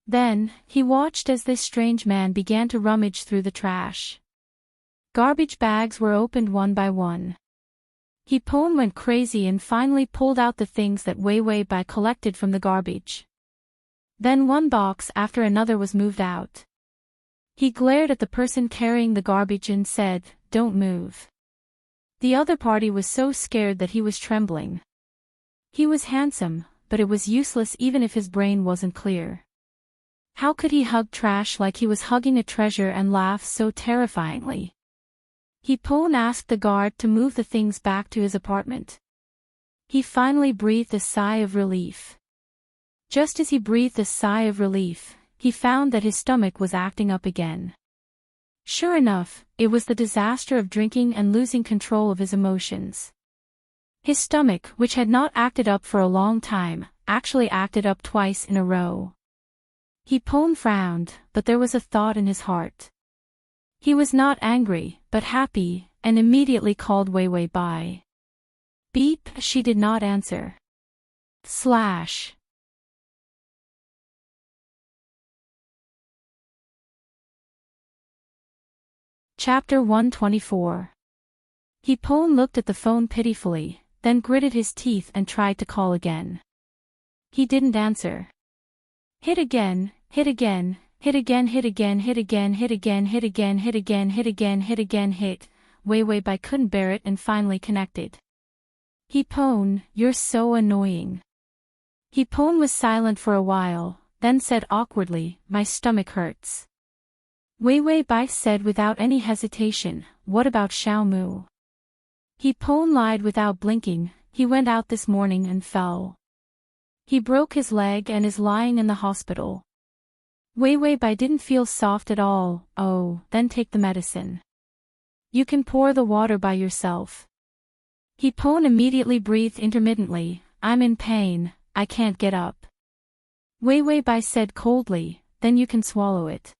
Then, he watched as this strange man began to rummage through the trash. Garbage bags were opened one by one. Hipon went crazy and finally pulled out the things that Wei Wei Bai collected from the garbage. Then one box after another was moved out. He glared at the person carrying the garbage and said, "Don't move." The other party was so scared that he was trembling. He was handsome, but it was useless even if his brain wasn't clear. How could he hug trash like he was hugging a treasure and laugh so terrifyingly? Hippon asked the guard to move the things back to his apartment. He finally breathed a sigh of relief. Just as he breathed a sigh of relief, he found that his stomach was acting up again. Sure enough, it was the disaster of drinking and losing control of his emotions. His stomach, which had not acted up for a long time, actually acted up twice in a row. Hippon frowned, but there was a thought in his heart. He was not angry, but happy, and immediately called Wei by. Beep, she did not answer. Slash. Chapter 124. Hippon looked at the phone pitifully, then gritted his teeth and tried to call again. He didn't answer. Hit again, hit again, hit again, hit again, hit again, hit again, hit again, hit again, hit again, hit again, hit. Wei by couldn't bear it and finally connected. Hippon, you're so annoying. Hippon was silent for a while, then said awkwardly, my stomach hurts. Wei Bai said without any hesitation, what about Xiaomu? Hippon lied without blinking, he went out this morning and fell. He broke his leg and is lying in the hospital. Wei Bai didn't feel soft at all. Oh, then take the medicine. You can pour the water by yourself. Hippon immediately breathed intermittently, I'm in pain, I can't get up. Wei Bai said coldly, then you can swallow it.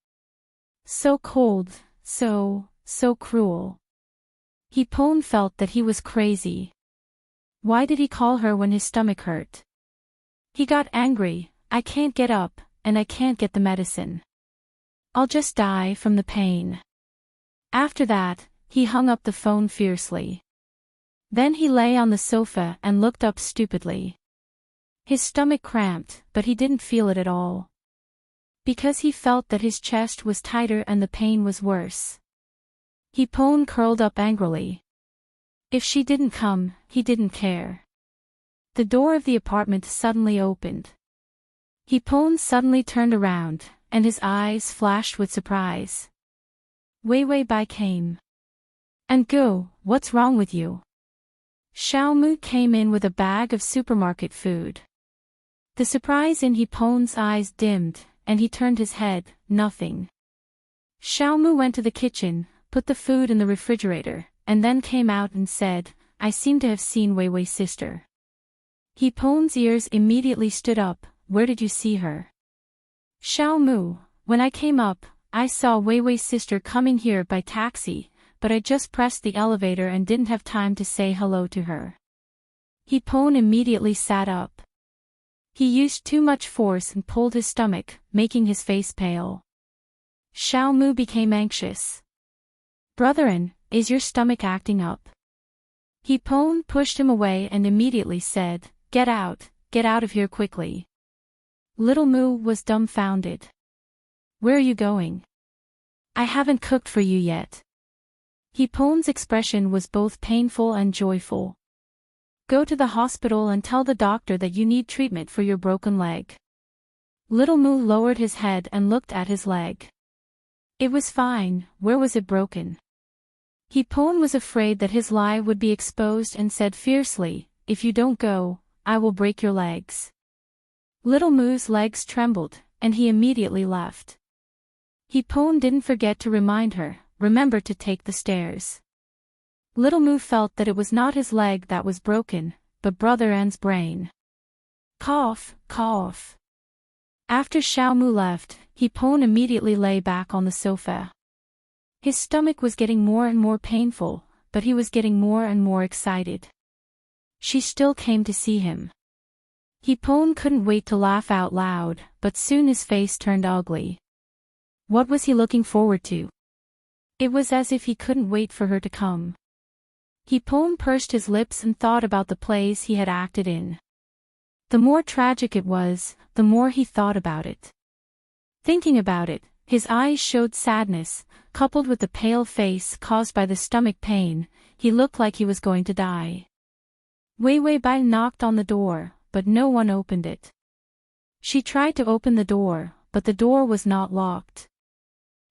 So cold, so cruel. Hippon felt that he was crazy. Why did he call her when his stomach hurt? He got angry, I can't get up, and I can't get the medicine. I'll just die from the pain. After that, he hung up the phone fiercely. Then he lay on the sofa and looked up stupidly. His stomach cramped, but he didn't feel it at all. Because he felt that his chest was tighter and the pain was worse. Hippon curled up angrily. If she didn't come, he didn't care. The door of the apartment suddenly opened. Hippon suddenly turned around, and his eyes flashed with surprise. Wei Bai came. And go, what's wrong with you? Xiaomu came in with a bag of supermarket food. The surprise in Hippon's eyes dimmed, and he turned his head, nothing. Xiaomu went to the kitchen, put the food in the refrigerator, and then came out and said, I seem to have seen Wei's sister. Hippon's ears immediately stood up, where did you see her? Xiaomu, when I came up, I saw Wei's sister coming here by taxi, but I just pressed the elevator and didn't have time to say hello to her. Hippon immediately sat up. He used too much force and pulled his stomach, making his face pale. Xiaomu became anxious. Brotherin, is your stomach acting up? Hippon pushed him away and immediately said, get out of here quickly. Little Mu was dumbfounded. Where are you going? I haven't cooked for you yet. Hippon's expression was both painful and joyful. Go to the hospital and tell the doctor that you need treatment for your broken leg. Little Mu lowered his head and looked at his leg. It was fine, where was it broken? Hippon was afraid that his lie would be exposed and said fiercely, if you don't go, I will break your legs. Little Mu's legs trembled, and he immediately left. Hippon didn't forget to remind her, remember to take the stairs. Little Mu felt that it was not his leg that was broken, but Brother N's brain. Cough, cough. After Xiaomu left, Hippon immediately lay back on the sofa. His stomach was getting more and more painful, but he was getting more and more excited. She still came to see him. Hippon couldn't wait to laugh out loud, but soon his face turned ugly. What was he looking forward to? It was as if he couldn't wait for her to come. Hippon pursed his lips and thought about the plays he had acted in. The more tragic it was, the more he thought about it. Thinking about it, his eyes showed sadness, coupled with the pale face caused by the stomach pain. He looked like he was going to die. Wei Bai knocked on the door. but no one opened it. She tried to open the door, but the door was not locked.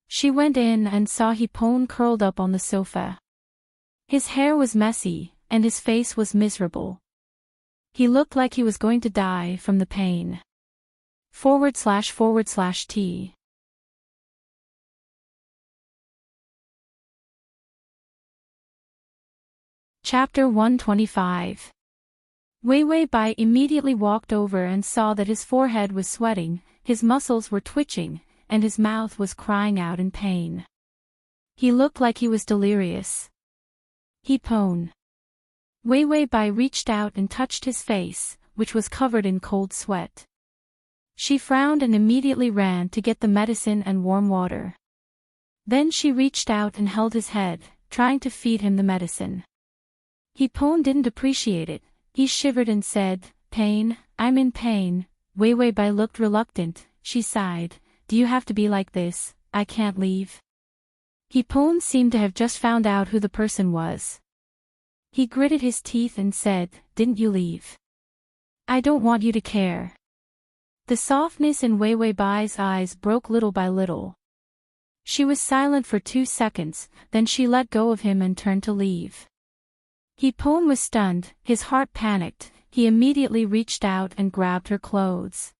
She went in and saw Hippon curled up on the sofa. His hair was messy, and his face was miserable. He looked like he was going to die from the pain. //T. Chapter 125. Wei Wei Bai immediately walked over and saw that his forehead was sweating, his muscles were twitching, and his mouth was crying out in pain. He looked like he was delirious. Hippon. Wei Wei Bai reached out and touched his face, which was covered in cold sweat. She frowned and immediately ran to get the medicine and warm water. Then she reached out and held his head, trying to feed him the medicine. Hippon didn't appreciate it. He shivered and said, "Pain, I'm in pain." Wei Wei Bai looked reluctant. She sighed, "Do you have to be like this? I can't leave." Hippon seemed to have just found out who the person was. He gritted his teeth and said, "Didn't you leave? I don't want you to care." The softness in Wei Wei Bai's eyes broke little by little. She was silent for 2 seconds, then she let go of him and turned to leave. Hippon was stunned, his heart panicked. He immediately reached out and grabbed her clothes.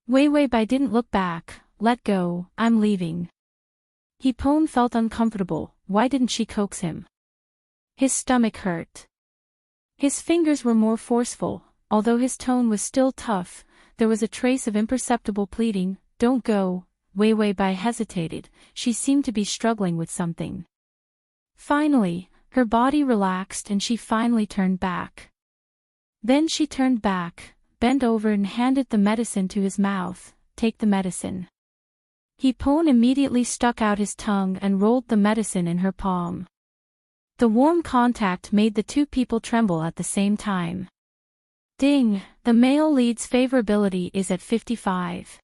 Wei Wei Bai didn't look back. "Let go, I'm leaving." Hippon felt uncomfortable. Why didn't she coax him? His stomach hurt. His fingers were more forceful, although his tone was still tough. There was a trace of imperceptible pleading. "Don't go." Wei Wei Bai hesitated. She seemed to be struggling with something. Finally, her body relaxed and she finally turned back. Then she turned back, bent over and handed the medicine to his mouth. "Take the medicine." Hippon immediately stuck out his tongue and rolled the medicine in her palm. The warm contact made the two people tremble at the same time. Ding! The male lead's favorability is at 55.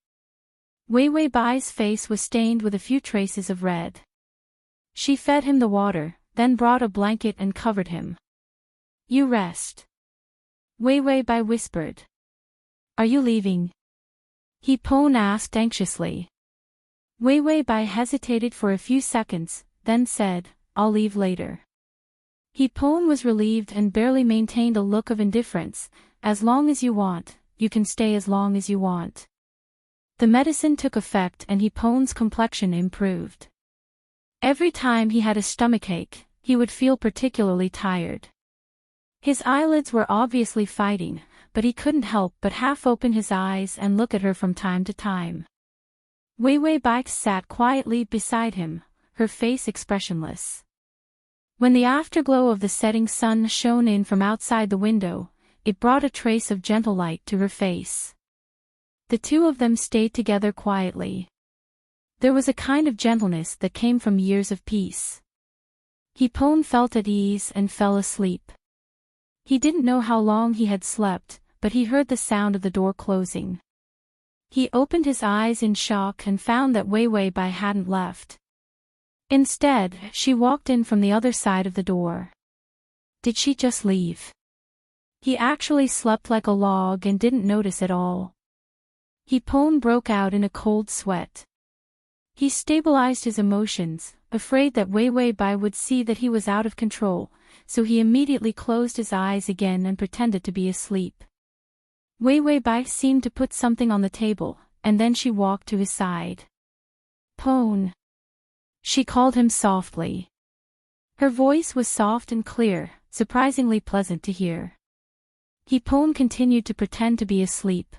Wei Wei Bai's face was stained with a few traces of red. She fed him the water, then brought a blanket and covered him. "You rest." Wei Wei Bai whispered. "Are you leaving?" Hippon asked anxiously. Wei Wei Bai hesitated for a few seconds, then said, "I'll leave later." Hippon was relieved and barely maintained a look of indifference. "As long as you want, you can stay as long as you want." The medicine took effect and Hippon's complexion improved. Every time he had a stomachache, he would feel particularly tired. His eyelids were obviously fighting, but he couldn't help but half open his eyes and look at her from time to time. Wei Wei Bai sat quietly beside him, her face expressionless. When the afterglow of the setting sun shone in from outside the window, it brought a trace of gentle light to her face. The two of them stayed together quietly. There was a kind of gentleness that came from years of peace. Hippon felt at ease and fell asleep. He didn't know how long he had slept, but he heard the sound of the door closing. He opened his eyes in shock and found that Wei Wei Bai hadn't left. Instead, she walked in from the other side of the door. Did she just leave? He actually slept like a log and didn't notice at all. Hippon broke out in a cold sweat. He stabilized his emotions, afraid that Wei Wei Bai would see that he was out of control, so he immediately closed his eyes again and pretended to be asleep. Wei Wei Bai seemed to put something on the table, and then she walked to his side. "Pone." She called him softly. Her voice was soft and clear, surprisingly pleasant to hear. Hippon continued to pretend to be asleep.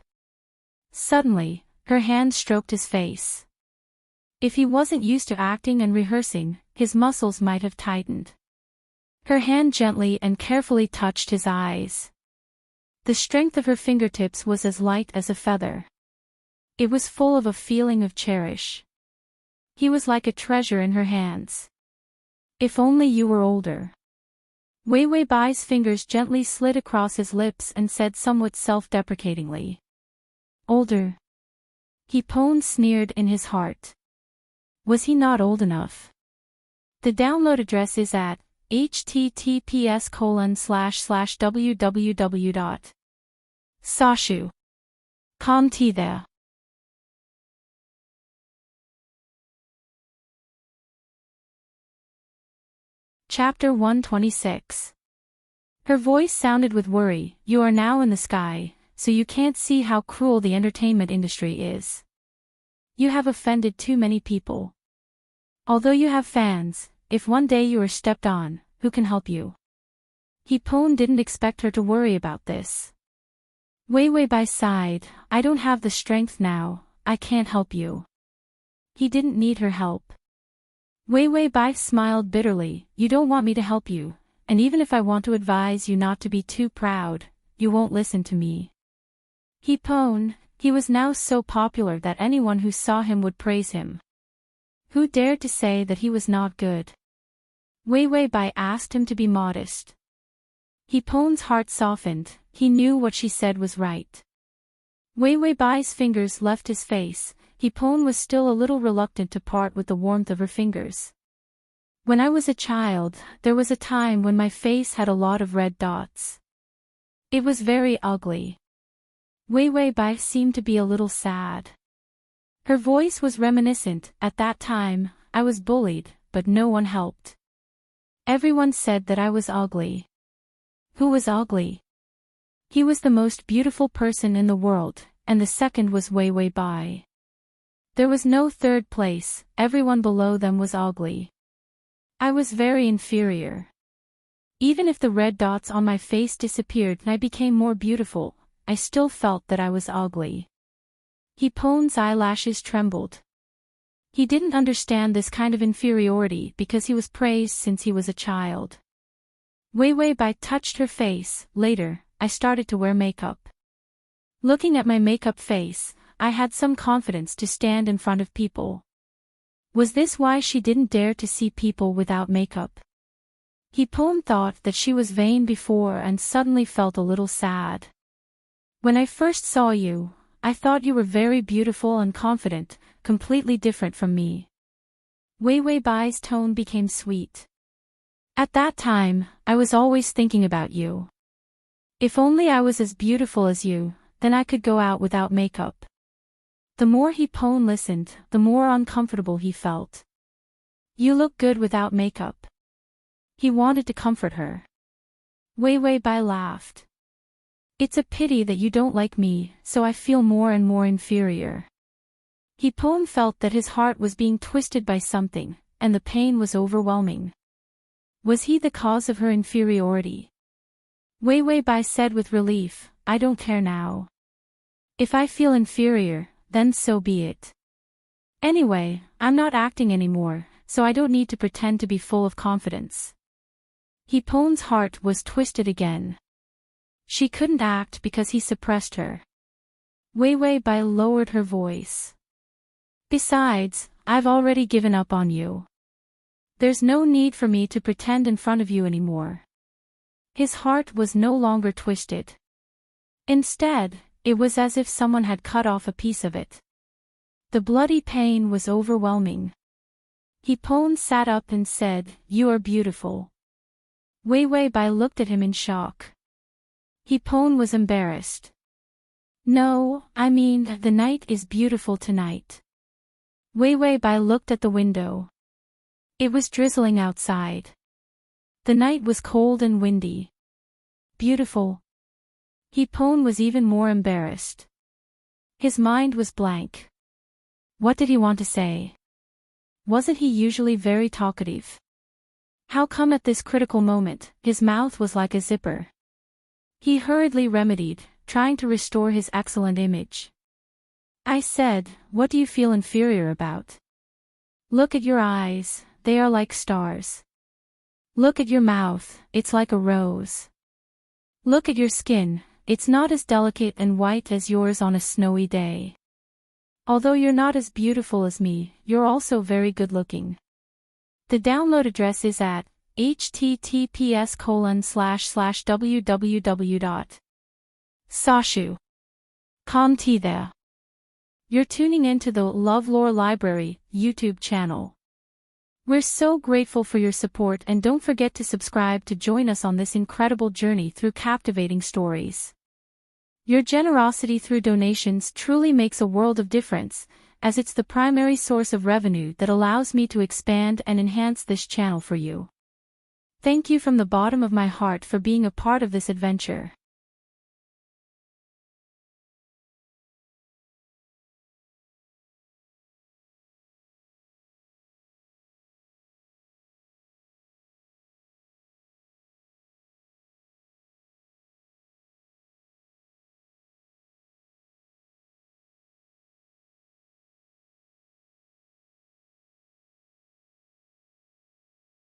Suddenly, her hand stroked his face. If he wasn't used to acting and rehearsing, his muscles might have tightened. Her hand gently and carefully touched his eyes. The strength of her fingertips was as light as a feather. It was full of a feeling of cherish. He was like a treasure in her hands. "If only you were older." Wei Wei Bai's fingers gently slid across his lips and said somewhat self-deprecatingly. "Older?" Hippon sneered in his heart. Was he not old enough? The download address is at https://www. Sashu. Calm tea there. Chapter 126. Her voice sounded with worry. You are now in the sky, so you can't see how cruel the entertainment industry is. You have offended too many people. Although you have fans, if one day you are stepped on, who can help you? Hipon didn't expect her to worry about this. Wei Wei Bai sighed, I don't have the strength now, I can't help you. He didn't need her help. Wei Wei Bai smiled bitterly, you don't want me to help you, and even if I want to advise you not to be too proud, you won't listen to me. Hipon, he was now so popular that anyone who saw him would praise him. Who dared to say that he was not good? Wei Wei Bai asked him to be modest. Hipon's heart softened, he knew what she said was right. Wei Wei Bai's fingers left his face. Hipon was still a little reluctant to part with the warmth of her fingers. When I was a child, there was a time when my face had a lot of red dots. It was very ugly. Wei Wei Bai seemed to be a little sad. Her voice was reminiscent. At that time, I was bullied, but no one helped. Everyone said that I was ugly. Who was ugly? He was the most beautiful person in the world, and the second was Wei Wei Bai. There was no third place, everyone below them was ugly. I was very inferior. Even if the red dots on my face disappeared and I became more beautiful, I still felt that I was ugly. Hipon's eyelashes trembled. He didn't understand this kind of inferiority because he was praised since he was a child. Wei Wei Bai touched her face. Later, I started to wear makeup. Looking at my makeup face, I had some confidence to stand in front of people. Was this why she didn't dare to see people without makeup? Hipon thought that she was vain before and suddenly felt a little sad. When I first saw you, I thought you were very beautiful and confident, completely different from me. Wei Wei Bai's tone became sweet. At that time, I was always thinking about you. If only I was as beautiful as you, then I could go out without makeup. The more Hipon listened, the more uncomfortable he felt. You look good without makeup. He wanted to comfort her. Wei Wei Bai laughed. It's a pity that you don't like me, so I feel more and more inferior. Hipon felt that his heart was being twisted by something, and the pain was overwhelming. Was he the cause of her inferiority? Wei Wei Bai said with relief, I don't care now. If I feel inferior, then so be it. Anyway, I'm not acting anymore, so I don't need to pretend to be full of confidence. Hipon's heart was twisted again. She couldn't act because he suppressed her. Wei Wei Bai lowered her voice. Besides, I've already given up on you. There's no need for me to pretend in front of you anymore. His heart was no longer twisted. Instead, it was as if someone had cut off a piece of it. The bloody pain was overwhelming. Hipon sat up and said, You are beautiful. Wei Wei Bai looked at him in shock. Hipon was embarrassed. No, I mean, the night is beautiful tonight. Wei Wei Bai looked at the window. It was drizzling outside. The night was cold and windy. Beautiful. Hipon was even more embarrassed. His mind was blank. What did he want to say? Wasn't he usually very talkative? How come at this critical moment, his mouth was like a zipper? He hurriedly remedied, trying to restore his excellent image. I said, what do you feel inferior about? Look at your eyes, they are like stars. Look at your mouth, it's like a rose. Look at your skin, it's not as delicate and white as yours on a snowy day. Although you're not as beautiful as me, you're also very good-looking. The download address is at https://www.sashu. Com tea there. You're tuning into the LoveLore Library YouTube channel. We're so grateful for your support, and don't forget to subscribe to join us on this incredible journey through captivating stories. Your generosity through donations truly makes a world of difference, as it's the primary source of revenue that allows me to expand and enhance this channel for you. Thank you from the bottom of my heart for being a part of this adventure.